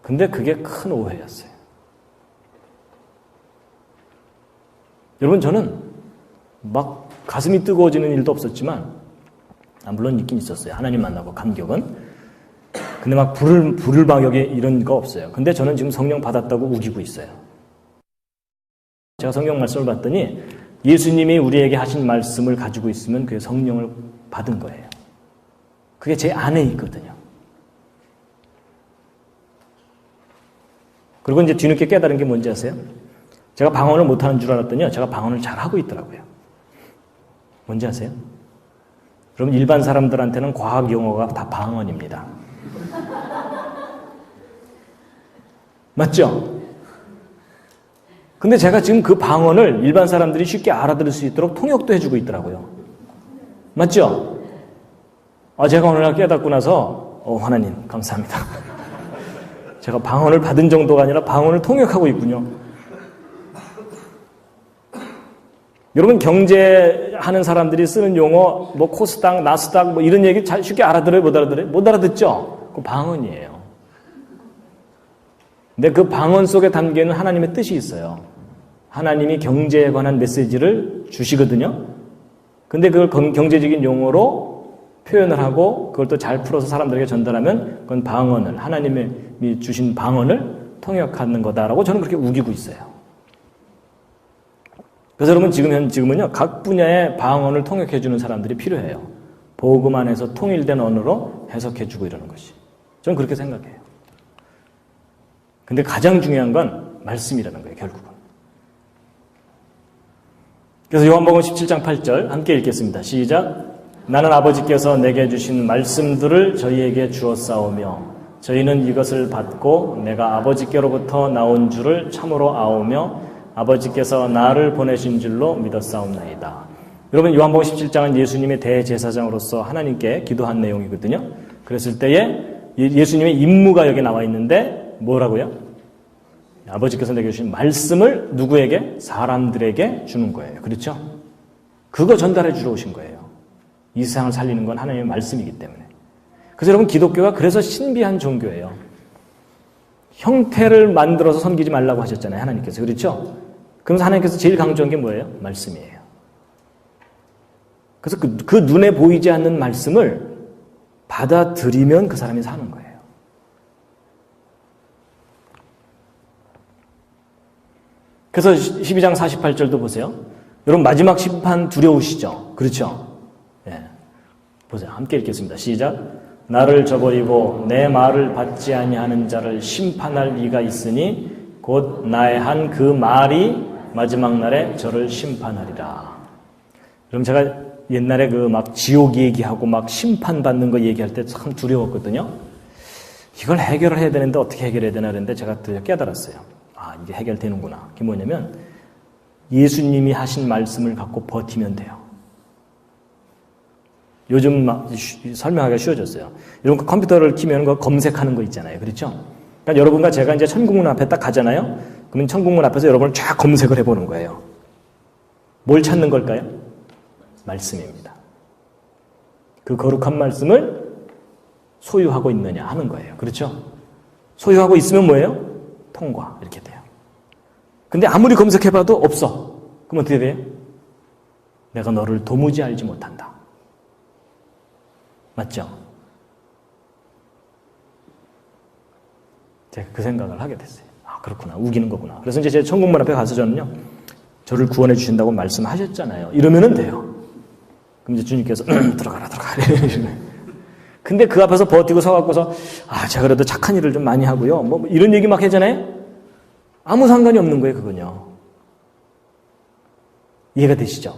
근데 그게 큰 오해였어요. 여러분 저는 막 가슴이 뜨거워지는 일도 없었지만 물론 있긴 있었어요. 하나님 만나고 감격은. 근데 막 불을 방역에 이런 거 없어요. 근데 저는 지금 성령 받았다고 우기고 있어요. 제가 성경 말씀을 봤더니 예수님이 우리에게 하신 말씀을 가지고 있으면 그게 성령을 받은 거예요. 그게 제 안에 있거든요. 그리고 이제 뒤늦게 깨달은 게 뭔지 아세요? 제가 방언을 못하는 줄 알았더니요. 제가 방언을 잘하고 있더라고요. 뭔지 아세요? 그럼 일반 사람들한테는 과학 용어가 다 방언입니다. 맞죠? 근데 제가 지금 그 방언을 일반 사람들이 쉽게 알아들을 수 있도록 통역도 해주고 있더라고요. 맞죠? 제가 오늘 깨닫고 나서 하나님 감사합니다. 제가 방언을 받은 정도가 아니라 방언을 통역하고 있군요. 여러분 경제하는 사람들이 쓰는 용어 뭐 코스닥, 나스닥 뭐 이런 얘기 잘 쉽게 알아들어요? 못 알아들어요? 못 알아듣죠? 그 방언이에요. 근데 그 방언 속에 담겨있는 하나님의 뜻이 있어요. 하나님이 경제에 관한 메시지를 주시거든요. 근데 그걸 경제적인 용어로 표현을 하고 그걸 또 잘 풀어서 사람들에게 전달하면 그건 방언을, 하나님이 주신 방언을 통역하는 거다라고 저는 그렇게 우기고 있어요. 그래서 여러분 지금은요 각 분야의 방언을 통역해주는 사람들이 필요해요. 복음 안에서 통일된 언어로 해석해주고 이러는 것이. 저는 그렇게 생각해요. 근데 가장 중요한 건 말씀이라는 거예요, 결국은. 그래서 요한복음 17장 8절 함께 읽겠습니다. 시작. 나는 아버지께서 내게 주신 말씀들을 저희에게 주었사오며 저희는 이것을 받고 내가 아버지께로부터 나온 줄을 참으로 아오며 아버지께서 나를 보내신 줄로 믿었사옵나이다. 여러분 요한복음 17장은 예수님의 대제사장으로서 하나님께 기도한 내용이거든요. 그랬을 때에 예수님의 임무가 여기 나와 있는데 뭐라고요? 아버지께서 내게 주신 말씀을 누구에게? 사람들에게 주는 거예요. 그렇죠? 그거 전달해 주러 오신 거예요. 이 세상을 살리는 건 하나님의 말씀이기 때문에. 그래서 여러분 기독교가 그래서 신비한 종교예요. 형태를 만들어서 섬기지 말라고 하셨잖아요. 하나님께서. 그렇죠? 그러면서 하나님께서 제일 강조한 게 뭐예요? 말씀이에요. 그래서 그 눈에 보이지 않는 말씀을 받아들이면 그 사람이 사는 거예요. 그래서 12장 48절도 보세요. 여러분 마지막 심판 두려우시죠? 그렇죠? 예. 보세요. 함께 읽겠습니다. 시작. 나를 저버리고 내 말을 받지 아니하는 자를 심판할 이가 있으니 곧 나의 한 그 말이 마지막 날에 저를 심판하리라. 그럼 제가 옛날에 그 막 지옥 얘기하고 막 심판받는 거 얘기할 때 참 두려웠거든요. 이걸 해결을 해야 되는데 어떻게 해결해야 되나 그랬는데 제가 드디어 깨달았어요. 아, 이게 해결되는구나. 그게 뭐냐면 예수님이 하신 말씀을 갖고 버티면 돼요. 요즘 막 설명하기가 쉬워졌어요. 여러분 컴퓨터를 키면 그 검색하는 거 있잖아요. 그렇죠? 그러니까 여러분과 제가 이제 천국문 앞에 딱 가잖아요. 그러면 천국문 앞에서 여러분을 쫙 검색을 해보는 거예요. 뭘 찾는 걸까요? 말씀입니다. 그 거룩한 말씀을 소유하고 있느냐 하는 거예요. 그렇죠? 소유하고 있으면 뭐예요? 통과. 이렇게 돼요. 근데 아무리 검색해봐도 없어. 그럼 어떻게 돼요? 내가 너를 도무지 알지 못한다. 맞죠? 제가 그 생각을 하게 됐어요. 아, 그렇구나. 우기는 거구나. 그래서 이제 제 천국문 앞에 가서 저는요, 저를 구원해 주신다고 말씀하셨잖아요. 이러면은 돼요. 그럼 이제 주님께서, 들어가라. 근데 그 앞에서 버티고 서갖고서, 아, 제가 그래도 착한 일을 좀 많이 하고요. 뭐 이런 얘기 막 하잖아요? 아무 상관이 없는 거예요, 그건요. 이해가 되시죠?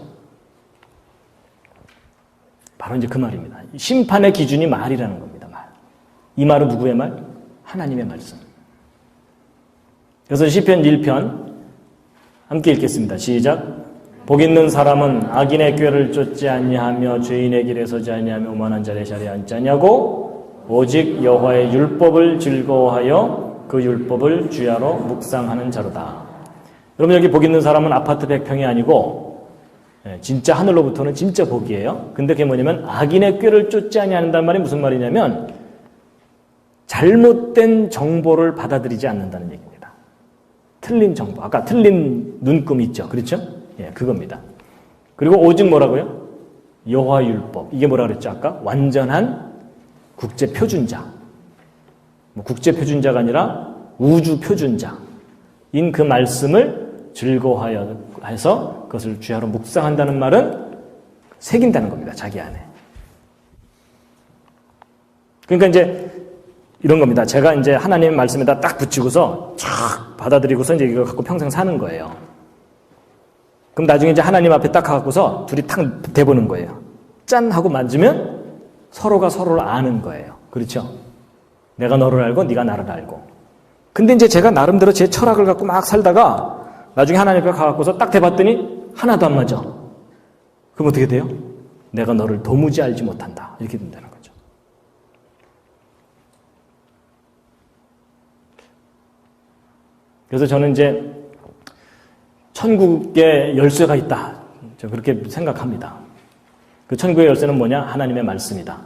바로 이제 그 말입니다. 심판의 기준이 말이라는 겁니다, 말. 이 말은 누구의 말? 하나님의 말씀. 그래서 시편 1편 함께 읽겠습니다. 시작. 복 있는 사람은 악인의 꾀를 쫓지 아니하며 죄인의 길에 서지 아니하며 오만한 자의 자리에 앉지 아니하고 오직 여호와의 율법을 즐거워하여 그 율법을 주야로 묵상하는 자로다. 여러분 여기 복 있는 사람은 아파트 100평이 아니고 진짜 하늘로부터는 진짜 복이에요. 근데 그게 뭐냐면 악인의 꾀를 쫓지 아니한다는 말이 무슨 말이냐면 잘못된 정보를 받아들이지 않는다는 얘기입니다. 틀린 정보. 아까 틀린 눈금 있죠. 그렇죠? 예, 그겁니다. 그리고 오직 뭐라고요? 여호와 율법. 이게 뭐라 그랬죠? 아까 완전한 국제 표준자. 국제 표준자가 아니라 우주 표준자인 그 말씀을 즐거워해서 그것을 주야로 묵상한다는 말은 새긴다는 겁니다. 자기 안에. 그러니까 이제 이런 겁니다. 제가 이제 하나님의 말씀에다 딱 붙이고서 촥 받아들이고서 이제 이거 갖고 평생 사는 거예요. 그럼 나중에 이제 하나님 앞에 딱 가갖고서 둘이 탁 대보는 거예요. 짠! 하고 만지면 서로가 서로를 아는 거예요. 그렇죠? 내가 너를 알고 네가 나를 알고. 근데 이제 제가 나름대로 제 철학을 갖고 막 살다가 나중에 하나님 앞에 가갖고서 딱 대봤더니 하나도 안 맞아. 그럼 어떻게 돼요? 내가 너를 도무지 알지 못한다. 이렇게 된다는 거죠. 그래서 저는 이제 천국에 열쇠가 있다. 저 그렇게 생각합니다. 그 천국의 열쇠는 뭐냐? 하나님의 말씀이다.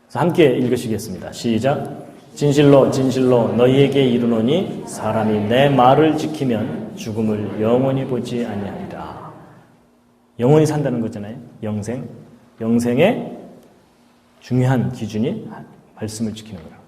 그래서 함께 읽으시겠습니다. 시작. 진실로 진실로 너희에게 이르노니 사람이 내 말을 지키면 죽음을 영원히 보지 아니하리라. 영원히 산다는 거잖아요. 영생. 영생의 중요한 기준이 말씀을 지키는 거라고.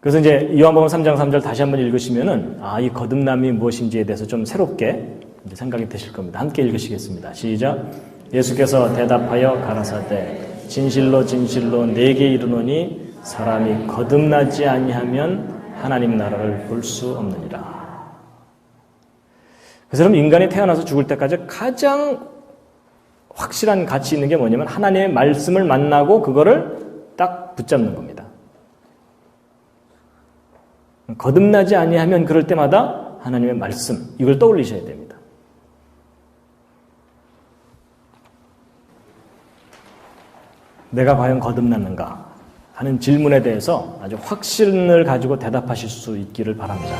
그래서 이제 요한복음 3장 3절 다시 한번 읽으시면은 이 거듭남이 무엇인지에 대해서 좀 새롭게 이제 생각이 되실 겁니다. 함께 읽으시겠습니다. 시작. 예수께서 대답하여 가라사대 진실로 진실로 내게 이르노니 사람이 거듭나지 아니하면 하나님 나라를 볼 수 없느니라. 그래서 여러분 인간이 태어나서 죽을 때까지 가장 확실한 가치 있는 게 뭐냐면 하나님의 말씀을 만나고 그거를 딱 붙잡는 겁니다. 거듭나지 아니하면 그럴 때마다 하나님의 말씀 이걸 떠올리셔야 됩니다. 내가 과연 거듭났는가 하는 질문에 대해서 아주 확신을 가지고 대답하실 수 있기를 바랍니다.